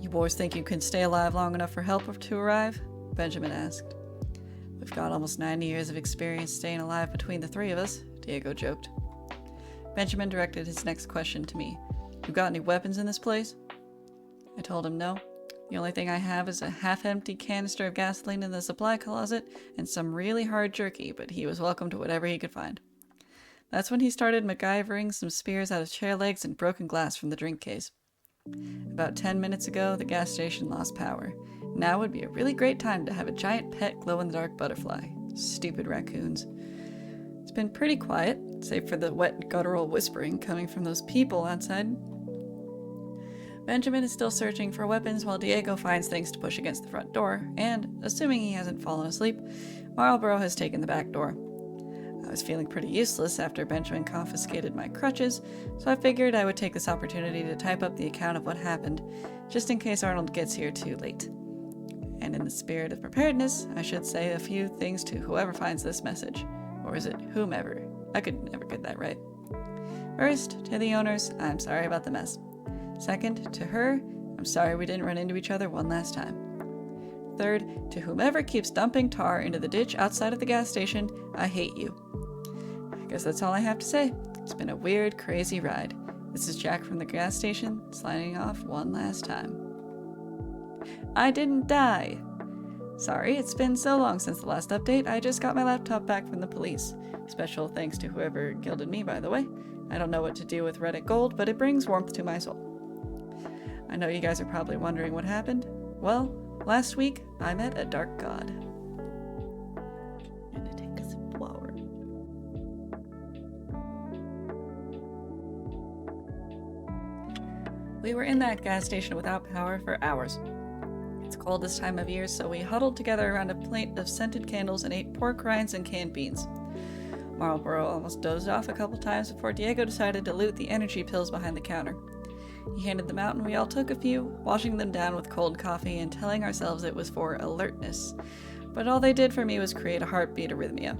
You boys think you can stay alive long enough for help to arrive? Benjamin asked. We've got almost 90 years of experience staying alive between the three of us, Diego joked. Benjamin directed his next question to me. You got any weapons in this place? I told him no. The only thing I have is a half-empty canister of gasoline in the supply closet and some really hard jerky, but he was welcome to whatever he could find. That's when he started MacGyvering some spears out of chair legs and broken glass from the drink case. About 10 minutes ago, the gas station lost power. Now would be a really great time to have a giant pet glow-in-the-dark butterfly. Stupid raccoons. It's been pretty quiet, save for the wet guttural whispering coming from those people outside. Benjamin is still searching for weapons while Diego finds things to push against the front door, and, assuming he hasn't fallen asleep, Marlborough has taken the back door. I was feeling pretty useless after Benjamin confiscated my crutches, so I figured I would take this opportunity to type up the account of what happened, just in case Arnold gets here too late. And in the spirit of preparedness, I should say a few things to whoever finds this message. Or is it whomever? I could never get that right. First, to the owners, I'm sorry about the mess. Second, to her, I'm sorry we didn't run into each other one last time. Third, to whomever keeps dumping tar into the ditch outside of the gas station, I hate you. I guess that's all I have to say. It's been a weird, crazy ride. This is Jack from the gas station, signing off one last time. I didn't die! Sorry, it's been so long since the last update, I just got my laptop back from the police. Special thanks to whoever gilded me, by the way. I don't know what to do with Reddit Gold, but it brings warmth to my soul. I know you guys are probably wondering what happened. Well, last week, I met a dark god. I'm gonna take a sip of water. We were in that gas station without power for hours. It's cold this time of year, so we huddled together around a plate of scented candles and ate pork rinds and canned beans. Marlborough almost dozed off a couple times before Diego decided to loot the energy pills behind the counter. He handed them out and we all took a few, washing them down with cold coffee and telling ourselves it was for alertness. But all they did for me was create a heartbeat arrhythmia.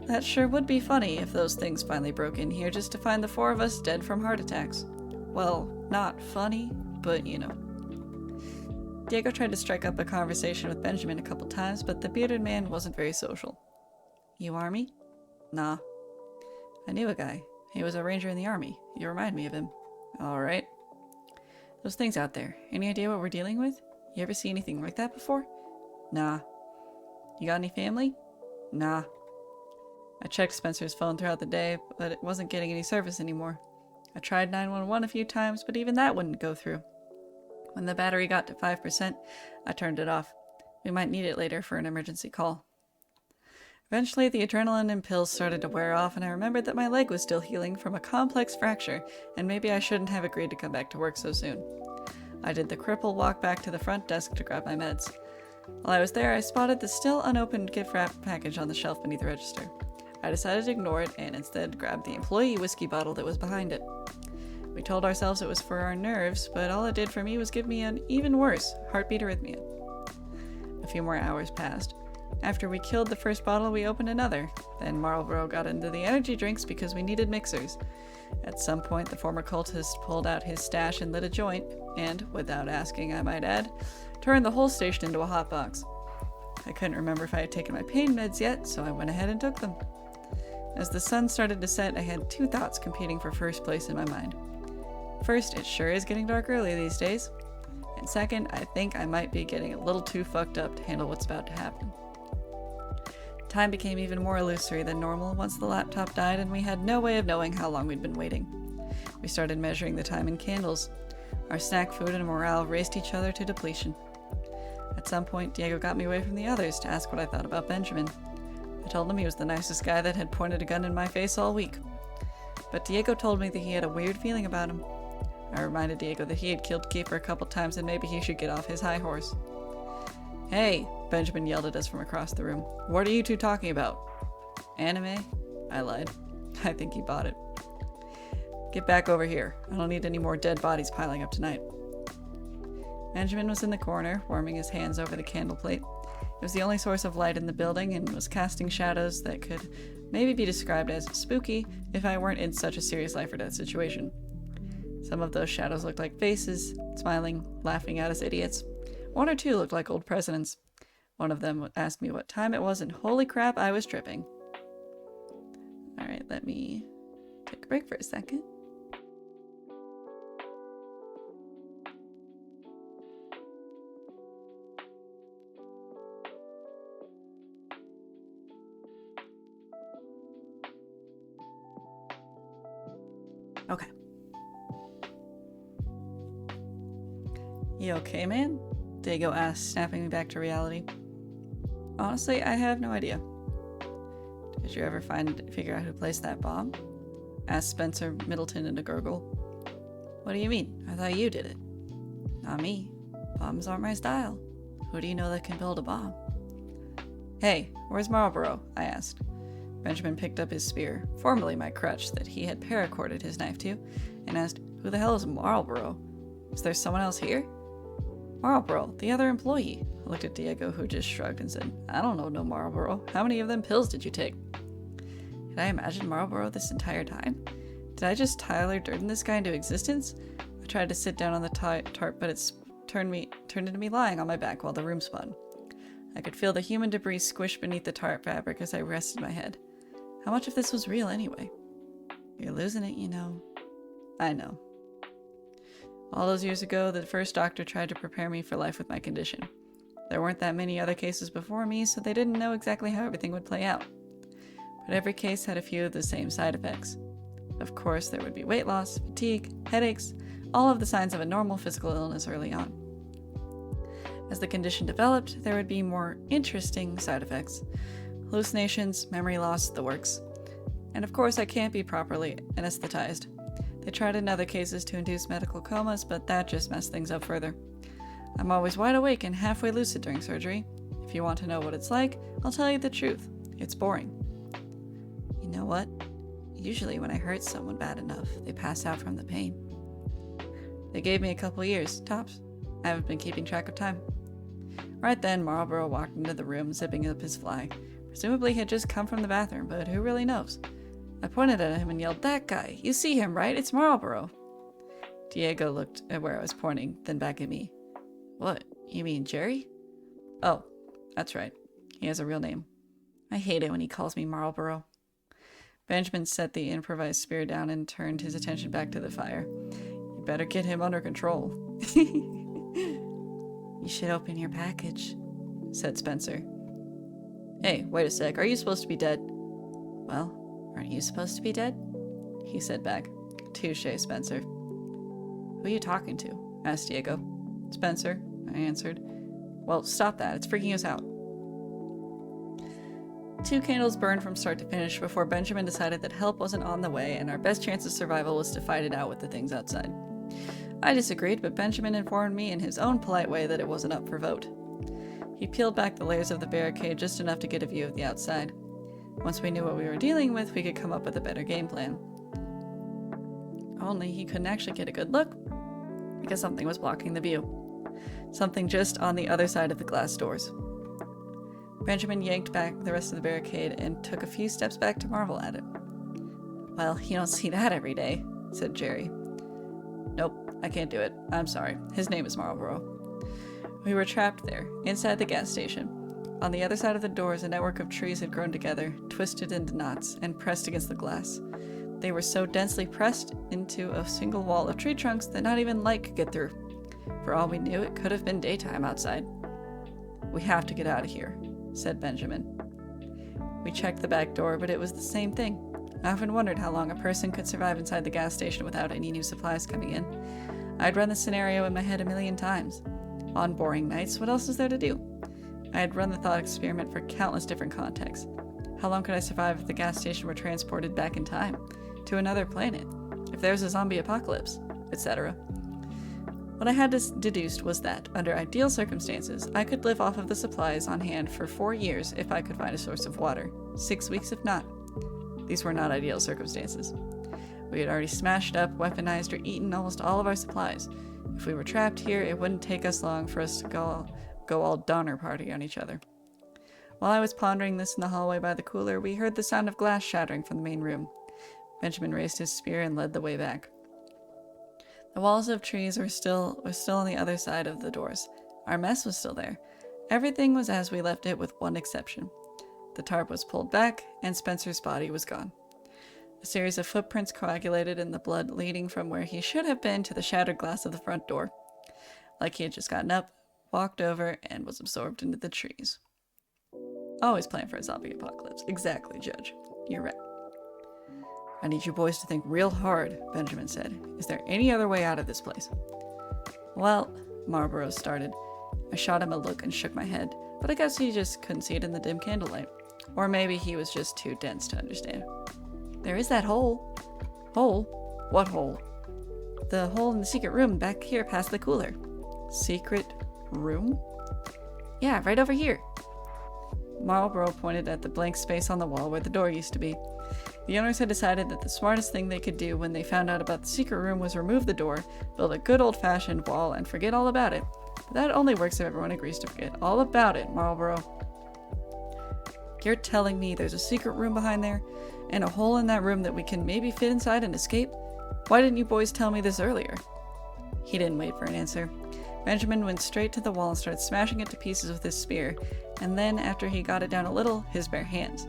That sure would be funny if those things finally broke in here just to find the four of us dead from heart attacks. Well, not funny, but you know. Diego tried to strike up a conversation with Benjamin a couple times, but the bearded man wasn't very social. You Army? Nah. I knew a guy. He was a ranger in the Army. You remind me of him. Alright. Those things out there. Any idea what we're dealing with? You ever see anything like that before? Nah. You got any family? Nah. I checked Spencer's phone throughout the day, but it wasn't getting any service anymore. I tried 911 a few times, but even that wouldn't go through. When the battery got to 5%, I turned it off. We might need it later for an emergency call. Eventually, the adrenaline and pills started to wear off, and I remembered that my leg was still healing from a complex fracture, and maybe I shouldn't have agreed to come back to work so soon. I did the cripple walk back to the front desk to grab my meds. While I was there, I spotted the still unopened gift wrap package on the shelf beneath the register. I decided to ignore it and instead grabbed the employee whiskey bottle that was behind it. We told ourselves it was for our nerves, but all it did for me was give me an even worse heartbeat arrhythmia. A few more hours passed. After we killed the first bottle, we opened another. Then Marlboro got into the energy drinks because we needed mixers. At some point, the former cultist pulled out his stash and lit a joint, and, without asking I might add, turned the whole station into a hot box. I couldn't remember if I had taken my pain meds yet, so I went ahead and took them. As the sun started to set, I had two thoughts competing for first place in my mind. First, it sure is getting dark early these days. And second, I think I might be getting a little too fucked up to handle what's about to happen. Time became even more illusory than normal once the laptop died and we had no way of knowing how long we'd been waiting. We started measuring the time in candles. Our snack food and morale raced each other to depletion. At some point, Diego got me away from the others to ask what I thought about Benjamin. I told him he was the nicest guy that had pointed a gun in my face all week. But Diego told me that he had a weird feeling about him. I reminded Diego that he had killed Kiefer a couple times and maybe he should get off his high horse. Hey, Benjamin yelled at us from across the room. What are you two talking about? Anime? I lied. I think he bought it. Get back over here. I don't need any more dead bodies piling up tonight. Benjamin was in the corner, warming his hands over the candle plate. It was the only source of light in the building and was casting shadows that could maybe be described as spooky if I weren't in such a serious life or death situation. Some of those shadows looked like faces, smiling, laughing at us idiots. One or two looked like old presidents. One of them asked me what time it was, and holy crap, I was tripping. Alright, let me take a break for a second. Okay. You okay, man? Diego asked, snapping me back to reality. Honestly, I have no idea. Did you ever figure out who placed that bomb? Asked Spencer Middleton in a gurgle. What do you mean? I thought you did it. Not me. Bombs aren't my style. Who do you know that can build a bomb? Hey, where's Marlboro? I asked. Benjamin picked up his spear, formerly my crutch that he had paracorded his knife to, and asked, Who the hell is Marlboro? Is there someone else here? Marlboro, the other employee. I looked at Diego, who just shrugged and said, I don't know no Marlboro. How many of them pills did you take? Did I imagine Marlboro this entire time? Did I just Tyler Durden this guy into existence? I tried to sit down on the tarp, but it's turned into me lying on my back while the room spun. I could feel the human debris squish beneath the tarp fabric as I rested my head. How much of this was real anyway? You're losing it, you know. I know. All those years ago, the first doctor tried to prepare me for life with my condition. There weren't that many other cases before me, so they didn't know exactly how everything would play out. But every case had a few of the same side effects. Of course, there would be weight loss, fatigue, headaches, all of the signs of a normal physical illness early on. As the condition developed, there would be more interesting side effects. Hallucinations, memory loss, the works. And of course, I can't be properly anesthetized. They tried in other cases to induce medical comas, but that just messed things up further. I'm always wide awake and halfway lucid during surgery. If you want to know what it's like, I'll tell you the truth. It's boring. You know what? Usually when I hurt someone bad enough, they pass out from the pain. They gave me a couple years, tops. I haven't been keeping track of time. Right then, Marlboro walked into the room, zipping up his fly. Presumably he had just come from the bathroom, but who really knows? I pointed at him and yelled, That guy! You see him, right? It's Marlboro! Diego looked at where I was pointing, then back at me. What? You mean Jerry? Oh, that's right. He has a real name. I hate it when he calls me Marlboro. Benjamin set the improvised spear down and turned his attention back to the fire. You better get him under control. You should open your package, said Spencer. Hey, wait a sec. Are you supposed to be dead? Well, aren't you supposed to be dead? He said back. Touche, Spencer. Who are you talking to? Asked Diego. Spencer, I answered. Well, stop that. It's freaking us out. 2 candles burned from start to finish before Benjamin decided that help wasn't on the way and our best chance of survival was to fight it out with the things outside. I disagreed, but Benjamin informed me in his own polite way that it wasn't up for vote. He peeled back the layers of the barricade just enough to get a view of the outside. Once we knew what we were dealing with, we could come up with a better game plan. Only he couldn't actually get a good look because something was blocking the view. Something just on the other side of the glass doors. Benjamin yanked back the rest of the barricade and took a few steps back to marvel at it. Well, you don't see that every day, said Jerry. Nope, I can't do it. I'm sorry. His name is Marlboro. We were trapped there, inside the gas station. On the other side of the doors, a network of trees had grown together, twisted into knots, and pressed against the glass. They were so densely pressed into a single wall of tree trunks that not even light could get through. For all we knew, it could have been daytime outside. We have to get out of here, said Benjamin. We checked the back door, but it was the same thing. I often wondered how long a person could survive inside the gas station without any new supplies coming in. I'd run the scenario in my head a million times. On boring nights, what else is there to do? I had run the thought experiment for countless different contexts. How long could I survive if the gas station were transported back in time? To another planet? If there was a zombie apocalypse? Etc. What I had deduced was that, under ideal circumstances, I could live off of the supplies on hand for 4 years if I could find a source of water. 6 weeks if not. These were not ideal circumstances. We had already smashed up, weaponized, or eaten almost all of our supplies. If we were trapped here, it wouldn't take us long for us to go all Donner Party on each other. While I was pondering this in the hallway by the cooler, we heard the sound of glass shattering from the main room. Benjamin raised his spear and led the way back. The walls of trees were still on the other side of the doors. Our mess was still there. Everything was as we left it with one exception. The tarp was pulled back, and Spencer's body was gone. A series of footprints coagulated in the blood leading from where he should have been to the shattered glass of the front door. Like he had just gotten up, walked over, and was absorbed into the trees. Always plan for a zombie apocalypse. Exactly, Judge. You're right. I need you boys to think real hard, Benjamin said. Is there any other way out of this place? Well, Marlboro started. I shot him a look and shook my head, but I guess he just couldn't see it in the dim candlelight. Or maybe he was just too dense to understand. There is that hole. Hole? What hole? The hole in the secret room back here past the cooler. Secret room? Yeah, right over here. Marlboro pointed at the blank space on the wall where the door used to be. The owners had decided that the smartest thing they could do when they found out about the secret room was remove the door, build a good old-fashioned wall, and forget all about it. But that only works if everyone agrees to forget all about it, Marlboro. You're telling me there's a secret room behind there, and a hole in that room that we can maybe fit inside and escape? Why didn't you boys tell me this earlier? He didn't wait for an answer. Benjamin went straight to the wall and started smashing it to pieces with his spear, and then, after he got it down a little, his bare hands.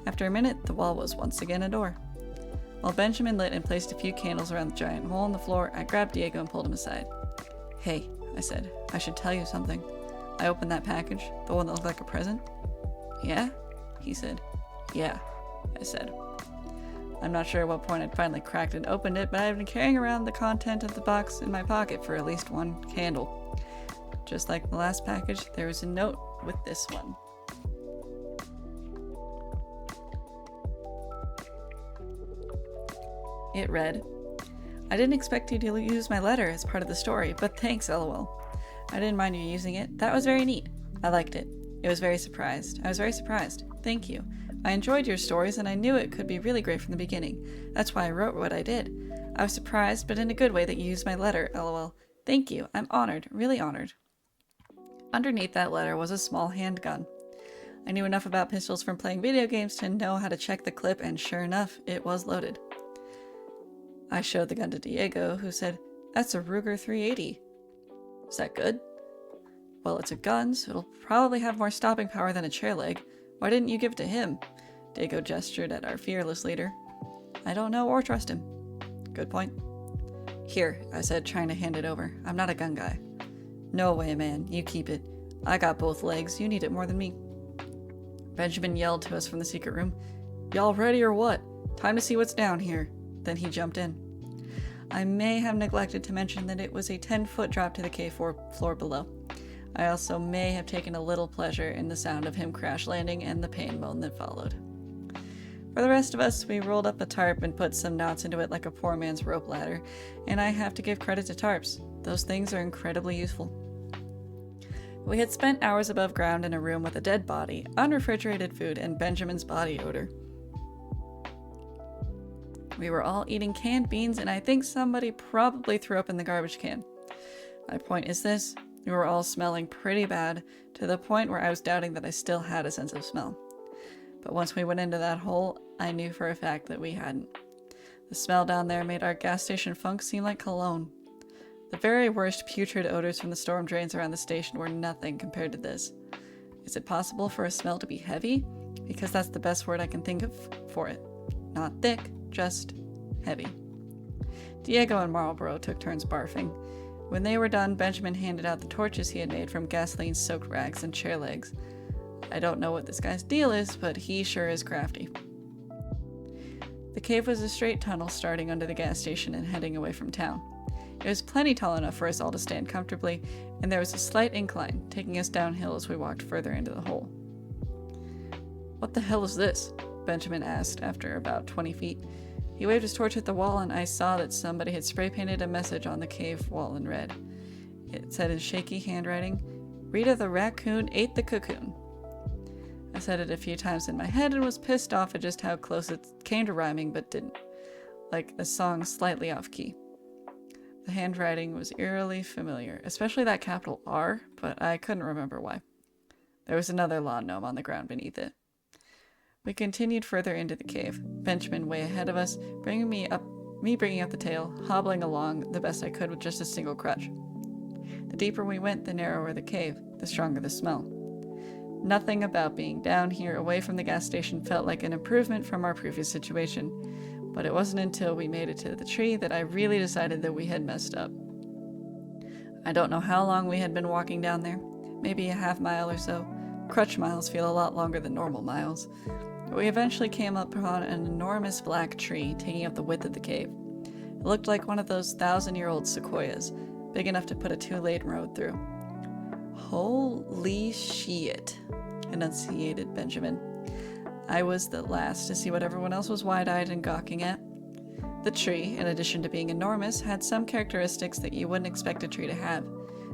After a minute, the wall was once again a door. While Benjamin lit and placed a few candles around the giant hole in the floor, I grabbed Diego and pulled him aside. Hey, I said, I should tell you something. I opened that package, the one that looked like a present. Yeah? He said. Yeah, I said. I'm not sure at what point I'd finally cracked and opened it, but I had been carrying around the content of the box in my pocket for at least one candle. Just like the last package, there was a note with this one. It read, I didn't expect you to use my letter as part of the story, but thanks, lol. I didn't mind you using it. That was very neat. I liked it. I was very surprised. Thank you. I enjoyed your stories, and I knew it could be really great from the beginning. That's why I wrote what I did. I was surprised, but in a good way that you used my letter, lol. Thank you. I'm honored. Really honored. Underneath that letter was a small handgun. I knew enough about pistols from playing video games to know how to check the clip, and sure enough, it was loaded. I showed the gun to Diego, who said, That's a Ruger 380. Is that good? Well, it's a gun, so it'll probably have more stopping power than a chair leg. Why didn't you give it to him? Diego gestured at our fearless leader. I don't know or trust him. Good point. Here, I said, trying to hand it over. I'm not a gun guy. No way, man. You keep it. I got both legs. You need it more than me. Benjamin yelled to us from the secret room. Y'all ready or what? Time to see what's down here. Then he jumped in. I may have neglected to mention that it was a 10-foot drop to the cave floor below. I also may have taken a little pleasure in the sound of him crash landing and the pain moan that followed. For the rest of us, we rolled up a tarp and put some knots into it like a poor man's rope ladder, and I have to give credit to tarps. Those things are incredibly useful. We had spent hours above ground in a room with a dead body, unrefrigerated food, and Benjamin's body odor. We were all eating canned beans, and I think somebody probably threw up in the garbage can. My point is this. We were all smelling pretty bad, to the point where I was doubting that I still had a sense of smell. But once we went into that hole, I knew for a fact that we hadn't. The smell down there made our gas station funk seem like cologne. The very worst putrid odors from the storm drains around the station were nothing compared to this. Is it possible for a smell to be heavy? Because that's the best word I can think of for it. Not thick, just heavy. Diego and Marlboro took turns barfing. When they were done, Benjamin handed out the torches he had made from gasoline-soaked rags and chair legs. I don't know what this guy's deal is, but he sure is crafty. The cave was a straight tunnel starting under the gas station and heading away from town. It was plenty tall enough for us all to stand comfortably, and there was a slight incline, taking us downhill as we walked further into the hole. What the hell is this? Benjamin asked after about 20 feet. He waved his torch at the wall, and I saw that somebody had spray-painted a message on the cave wall in red. It said in shaky handwriting, Rita the raccoon ate the cocoon. I said it a few times in my head and was pissed off at just how close it came to rhyming, but didn't. Like a song slightly off-key. The handwriting was eerily familiar, especially that capital R, but I couldn't remember why. There was another lawn gnome on the ground beneath it. We continued further into the cave, Benjamin way ahead of us, bringing up the tail, hobbling along the best I could with just a single crutch. The deeper we went, the narrower the cave, the stronger the smell. Nothing about being down here away from the gas station felt like an improvement from our previous situation, but it wasn't until we made it to the tree that I really decided that we had messed up. I don't know how long we had been walking down there, maybe a half mile or so. Crutch miles feel a lot longer than normal miles. We eventually came upon an enormous black tree taking up the width of the cave. It looked like one of those 1,000-year-old sequoias, big enough to put a 2-lane road through. Holy shit, enunciated Benjamin. I was the last to see what everyone else was wide-eyed and gawking at. The tree, in addition to being enormous, had some characteristics that you wouldn't expect a tree to have,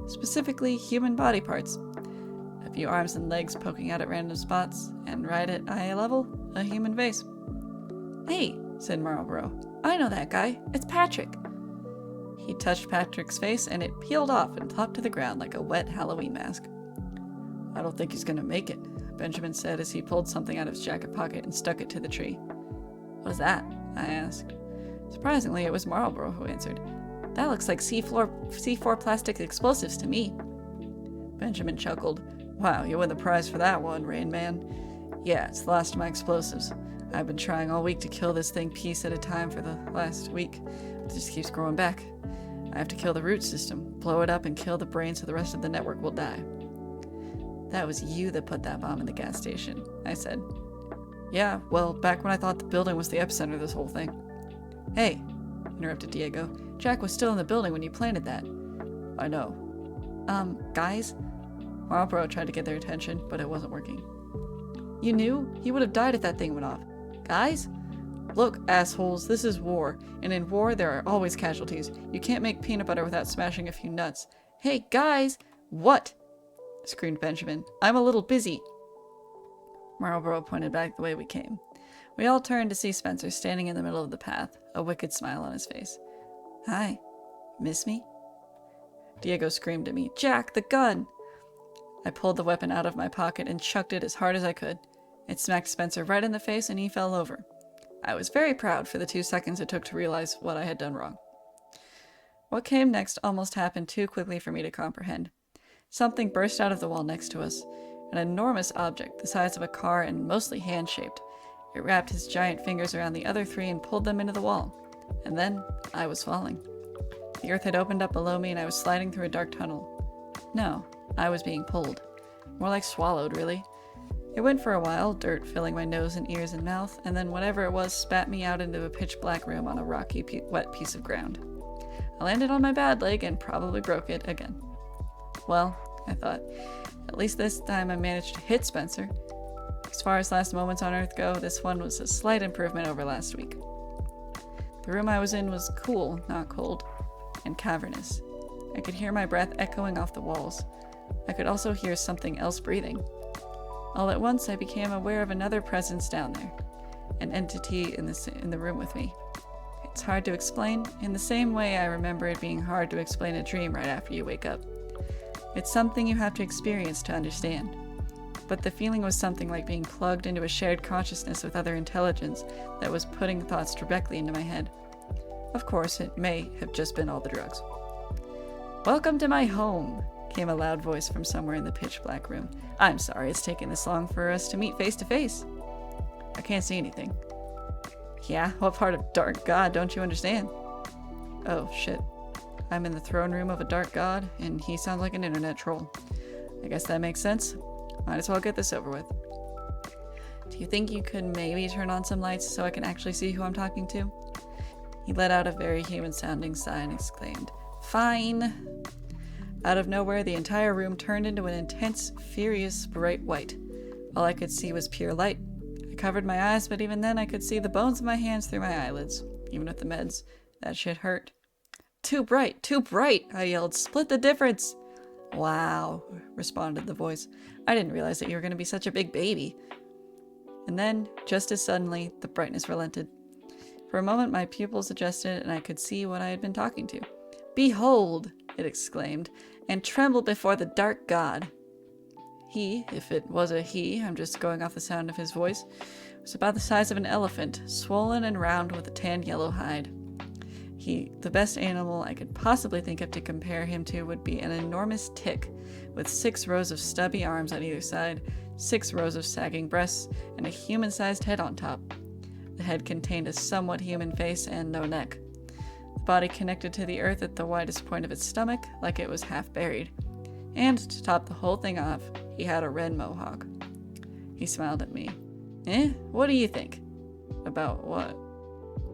specifically human body parts. A few arms and legs poking out at random spots, and right at eye level, a human face. Hey, said Marlboro. I know that guy. It's Patrick. He touched Patrick's face, and it peeled off and plopped to the ground like a wet Halloween mask. I don't think he's gonna make it, Benjamin said as he pulled something out of his jacket pocket and stuck it to the tree. What is that? I asked. Surprisingly, it was Marlboro who answered. That looks like C4 plastic explosives to me. Benjamin chuckled. Wow, you win the prize for that one, Rain Man. Yeah, it's the last of my explosives. I've been trying all week to kill this thing piece at a time for the last week. It just keeps growing back. I have to kill the root system, blow it up, and kill the brain so the rest of the network will die. That was you that put that bomb in the gas station, I said. Yeah, well, back when I thought the building was the epicenter of this whole thing. Hey, interrupted Diego. Jack was still in the building when you planted that. I know. Guys? Marlboro tried to get their attention, but it wasn't working. You knew? He would have died if that thing went off. Guys? Look, assholes, this is war, and in war there are always casualties. You can't make peanut butter without smashing a few nuts. Hey, guys! What? Screamed Benjamin. I'm a little busy. Marlboro pointed back the way we came. We all turned to see Spencer standing in the middle of the path, a wicked smile on his face. Hi. Miss me? Diego screamed at me. Jack, the gun! I pulled the weapon out of my pocket and chucked it as hard as I could. It smacked Spencer right in the face and he fell over. I was very proud for the 2 seconds it took to realize what I had done wrong. What came next almost happened too quickly for me to comprehend. Something burst out of the wall next to us. An enormous object, the size of a car and mostly hand-shaped. It wrapped his giant fingers around the other three and pulled them into the wall. And then, I was falling. The earth had opened up below me and I was sliding through a dark tunnel. No, I was being pulled. More like swallowed, really. It went for a while, dirt filling my nose and ears and mouth, and then whatever it was spat me out into a pitch-black room on a rocky, wet piece of ground. I landed on my bad leg and probably broke it again. Well, I thought, at least this time I managed to hit Spencer. As far as last moments on Earth go, this one was a slight improvement over last week. The room I was in was cool, not cold, and cavernous. I could hear my breath echoing off the walls. I could also hear something else breathing. All at once, I became aware of another presence down there, an entity in the room with me. It's hard to explain, in the same way I remember it being hard to explain a dream right after you wake up. It's something you have to experience to understand. But the feeling was something like being plugged into a shared consciousness with other intelligence that was putting thoughts directly into my head. Of course, it may have just been all the drugs. "Welcome to my home," came a loud voice from somewhere in the pitch-black room. "I'm sorry it's taken this long for us to meet face to face." "I can't see anything." "Yeah, what part of dark god don't you understand?" "Oh, shit. I'm in the throne room of a dark god, and he sounds like an internet troll. I guess that makes sense. Might as well get this over with. Do you think you could maybe turn on some lights so I can actually see who I'm talking to?" He let out a very human-sounding sigh and exclaimed, "Fine." Out of nowhere, the entire room turned into an intense, furious, bright white. All I could see was pure light. I covered my eyes, but even then I could see the bones of my hands through my eyelids. Even with the meds, that shit hurt. Too bright, I yelled. "Split the difference." "Wow," responded the voice. "I didn't realize that you were going to be such a big baby." And then, just as suddenly, the brightness relented. For a moment, my pupils adjusted and I could see what I had been talking to. "Behold," it exclaimed, "and tremble before the dark god." He, if it was a he, I'm just going off the sound of his voice, was about the size of an elephant, swollen and round with a tan yellow hide. The best animal I could possibly think of to compare him to would be an enormous tick, with 6 rows of stubby arms on either side, 6 rows of sagging breasts, and a human-sized head on top. The head contained a somewhat human face and no neck. The body connected to the earth at the widest point of its stomach, like it was half buried. And to top the whole thing off, he had a red mohawk. He smiled at me. What do you think?" "About what?"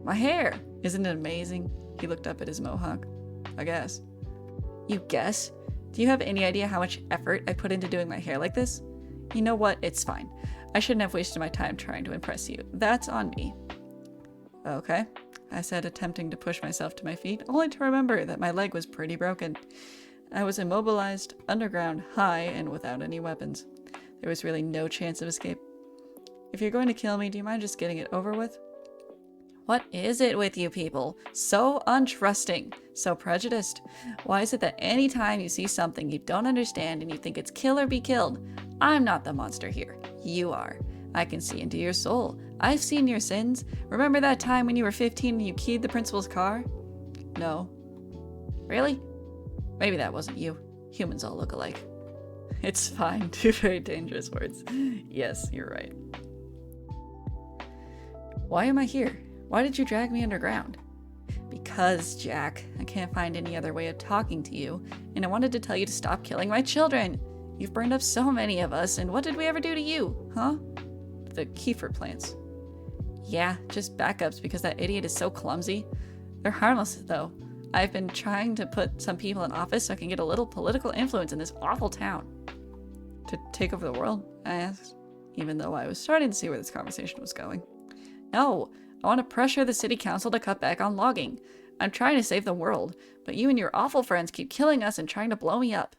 "My hair! Isn't it amazing?" He looked up at his mohawk. "I guess." "You guess? Do you have any idea how much effort I put into doing my hair like this?" "You know what? It's fine. I shouldn't have wasted my time trying to impress you. That's on me." "Okay," I said, attempting to push myself to my feet, only to remember that my leg was pretty broken. I was immobilized, underground, high, and without any weapons. There was really no chance of escape. "If you're going to kill me, do you mind just getting it over with?" "What is it with you people? So untrusting, so prejudiced. Why is it that any time you see something you don't understand and you think it's kill or be killed? I'm not the monster here. You are. I can see into your soul. I've seen your sins. Remember that time when you were 15 and you keyed the principal's car?" "No." "Really? Maybe that wasn't you. Humans all look alike." "It's fine." 2 very dangerous words. Yes, you're right. "Why am I here? Why did you drag me underground?" "Because, Jack, I can't find any other way of talking to you, and I wanted to tell you to stop killing my children. You've burned up so many of us, and what did we ever do to you, huh?" "The kefir plants." "Yeah, just backups because that idiot is so clumsy. They're harmless, though. I've been trying to put some people in office so I can get a little political influence in this awful town." "To take over the world?" I asked, even though I was starting to see where this conversation was going. "No, I want to pressure the city council to cut back on logging. I'm trying to save the world, but you and your awful friends keep killing us and trying to blow me up."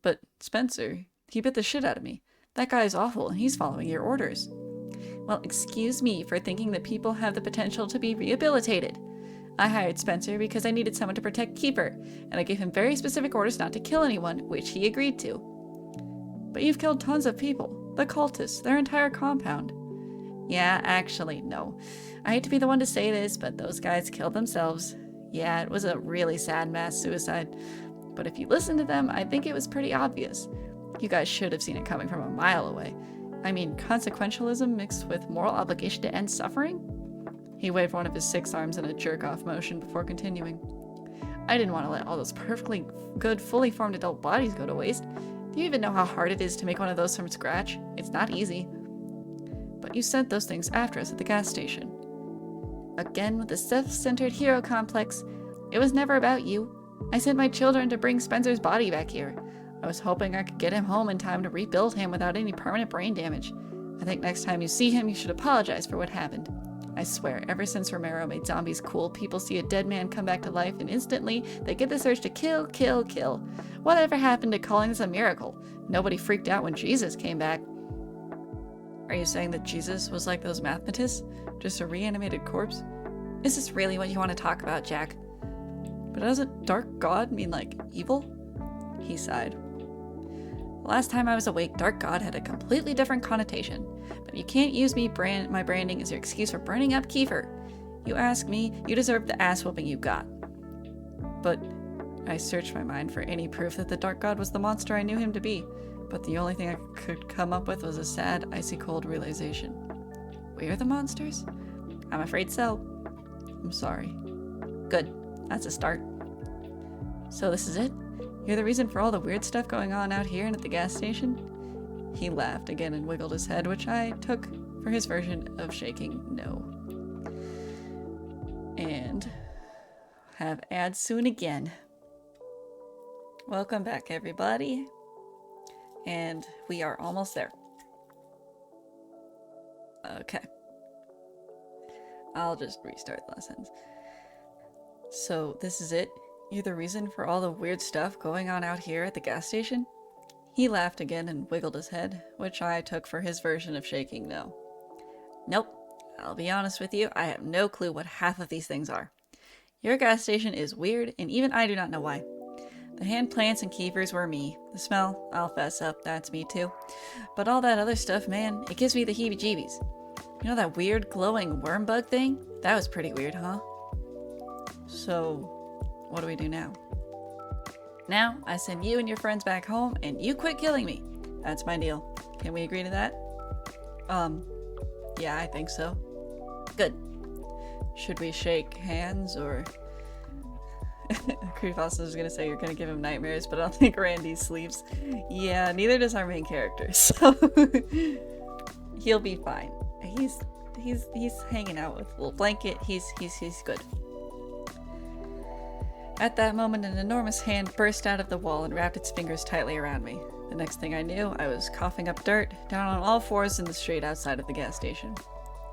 "But Spencer, he bit the shit out of me. That guy is awful and he's following your orders." "Well, excuse me for thinking that people have the potential to be rehabilitated. I hired Spencer because I needed someone to protect Keeper, and I gave him very specific orders not to kill anyone, which he agreed to." "But you've killed tons of people. The cultists, their entire compound." "Yeah, actually, no. I hate to be the one to say this, but those guys killed themselves. Yeah, it was a really sad mass suicide. But if you listen to them, I think it was pretty obvious. You guys should have seen it coming from a mile away. I mean, consequentialism mixed with moral obligation to end suffering? He waved one of his 6 arms in a jerk-off motion before continuing. I didn't want to let all those perfectly good, fully formed adult bodies go to waste. Do you even know how hard it is to make one of those from scratch? It's not easy. But you sent those things after us at the gas station. Again with the self-centered hero complex. It was never about you. I sent my children to bring Spencer's body back here. I was hoping I could get him home in time to rebuild him without any permanent brain damage. I think next time you see him, you should apologize for what happened. I swear, ever since Romero made zombies cool, people see a dead man come back to life and instantly they get this urge to kill, kill, kill. Whatever happened to calling this a miracle? Nobody freaked out when Jesus came back. Are you saying that Jesus was like those mathematists? Just a reanimated corpse? Is this really what you want to talk about, Jack? But doesn't Dark God mean like evil? He sighed. Last time I was awake, Dark God had a completely different connotation. But you can't use my branding as your excuse for burning up Kiefer. You ask me, you deserve the ass whooping you got. But I searched my mind for any proof that the Dark God was the monster I knew him to be. But the only thing I could come up with was a sad, icy cold realization. We're the monsters? I'm afraid so. I'm sorry. Good. That's a start. So this is it? You're the reason for all the weird stuff going on out here and at the gas station? He laughed again and wiggled his head, which I took for his version of shaking no. And have ads soon again. Welcome back, everybody. And we are almost there. Okay. I'll just restart the last sentence. So this is it? You're the reason for all the weird stuff going on out here at the gas station? He laughed again and wiggled his head, which I took for his version of shaking no. Nope. I'll be honest with you, I have no clue what half of these things are. Your gas station is weird, and even I do not know why. The hand plants and keepers were me. The smell, I'll fess up, that's me too. But all that other stuff, man, it gives me the heebie-jeebies. You know that weird glowing worm bug thing? That was pretty weird, huh? So, what do we do now? Now, I send you and your friends back home, and you quit killing me. That's my deal. Can we agree to that? Yeah, I think so. Good. Should we shake hands, or... Creepypasta was gonna say you're gonna give him nightmares, but I don't think Randy sleeps. Yeah, neither does our main character, so... He'll be fine. He's hanging out with a little blanket. He's good. At that moment, an enormous hand burst out of the wall and wrapped its fingers tightly around me. The next thing I knew, I was coughing up dirt, down on all fours in the street outside of the gas station.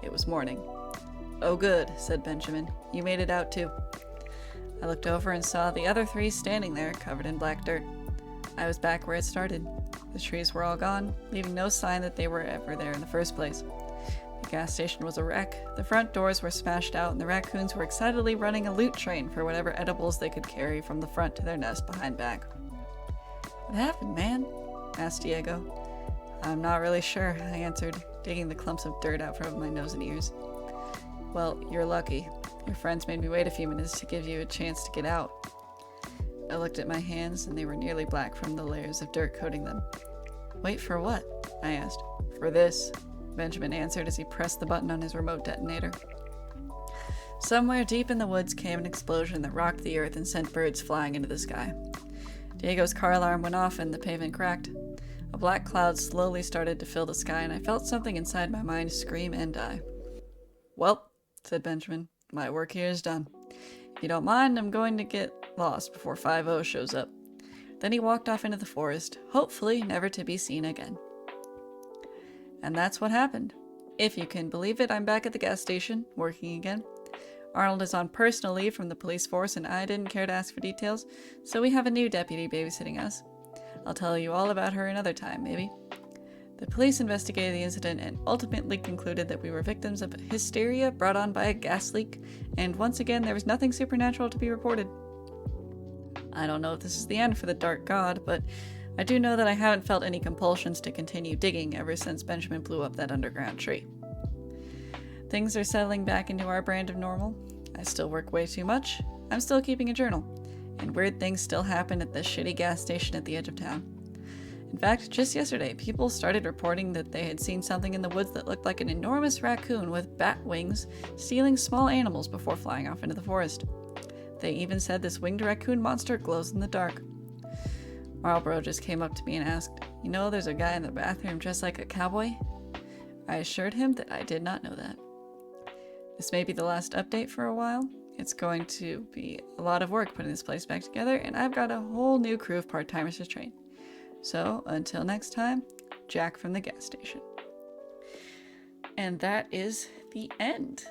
It was morning. Oh good, said Benjamin. You made it out too. I looked over and saw the other 3 standing there, covered in black dirt. I was back where it started. The trees were all gone, leaving no sign that they were ever there in the first place. The gas station was a wreck. The front doors were smashed out, and the raccoons were excitedly running a loot train for whatever edibles they could carry from the front to their nest behind back. What happened, man? Asked Diego. I'm not really sure, I answered, digging the clumps of dirt out from my nose and ears. Well, you're lucky. Your friends made me wait a few minutes to give you a chance to get out. I looked at my hands, and they were nearly black from the layers of dirt coating them. Wait for what? I asked. For this, Benjamin answered as he pressed the button on his remote detonator. Somewhere deep in the woods came an explosion that rocked the earth and sent birds flying into the sky. Diego's car alarm went off and the pavement cracked. A black cloud slowly started to fill the sky, and I felt something inside my mind scream and die. Well, said Benjamin, my work here is done. If you don't mind, I'm going to get lost before 5-0 shows up. Then he walked off into the forest, hopefully never to be seen again. And that's what happened. If you can believe it, I'm back at the gas station, working again. Arnold is on personal leave from the police force, and I didn't care to ask for details, so we have a new deputy babysitting us. I'll tell you all about her another time, maybe. The police investigated the incident and ultimately concluded that we were victims of hysteria brought on by a gas leak, and once again there was nothing supernatural to be reported. I don't know if this is the end for the Dark God, but I do know that I haven't felt any compulsions to continue digging ever since Benjamin blew up that underground tree. Things are settling back into our brand of normal. I still work way too much. I'm still keeping a journal. and weird things still happen at the shitty gas station at the edge of town. In fact, just yesterday, people started reporting that they had seen something in the woods that looked like an enormous raccoon with bat wings stealing small animals before flying off into the forest. They even said this winged raccoon monster glows in the dark. Marlboro just came up to me and asked, "You know there's a guy in the bathroom dressed like a cowboy?" I assured him that I did not know that. This may be the last update for a while. It's going to be a lot of work putting this place back together, and I've got a whole new crew of part-timers to train. So, until next time, Jack from the gas station. And that is the end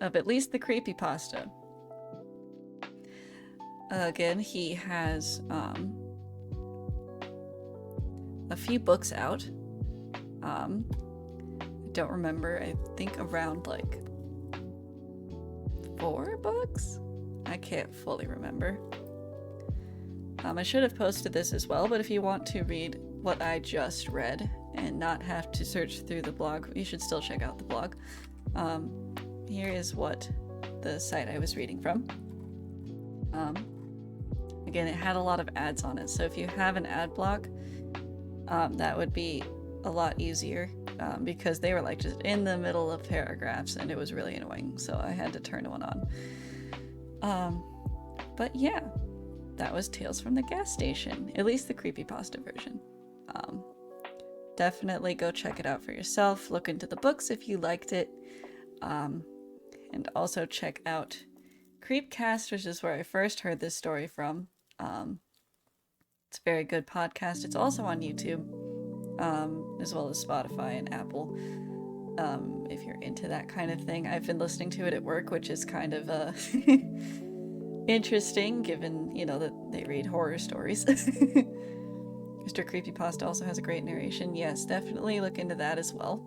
of at least the creepypasta. Again, he has a few books out. I don't remember, I think around like 4 books? I can't fully remember. I should have posted this as well, but if you want to read what I just read and not have to search through the blog, you should still check out the blog. Here is what the site I was reading from. Again, it had a lot of ads on it, so if you have an ad block, that would be a lot easier, because they were like just in the middle of paragraphs and it was really annoying, so I had to turn one on. But yeah. That was Tales from the Gas Station, at least the creepypasta version. Definitely go check it out for yourself. Look into the books if you liked it. And also check out Creepcast, which is where I first heard this story from. It's a very good podcast. It's also on YouTube, as well as Spotify and Apple. If you're into that kind of thing. I've been listening to it at work, which is kind of interesting, given, you know, that they read horror stories. Mr. Creepypasta also has a great narration. Yes, definitely look into that as well.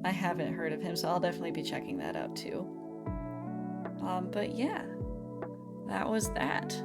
I haven't heard of him, so I'll definitely be checking that out too. But yeah, that was that.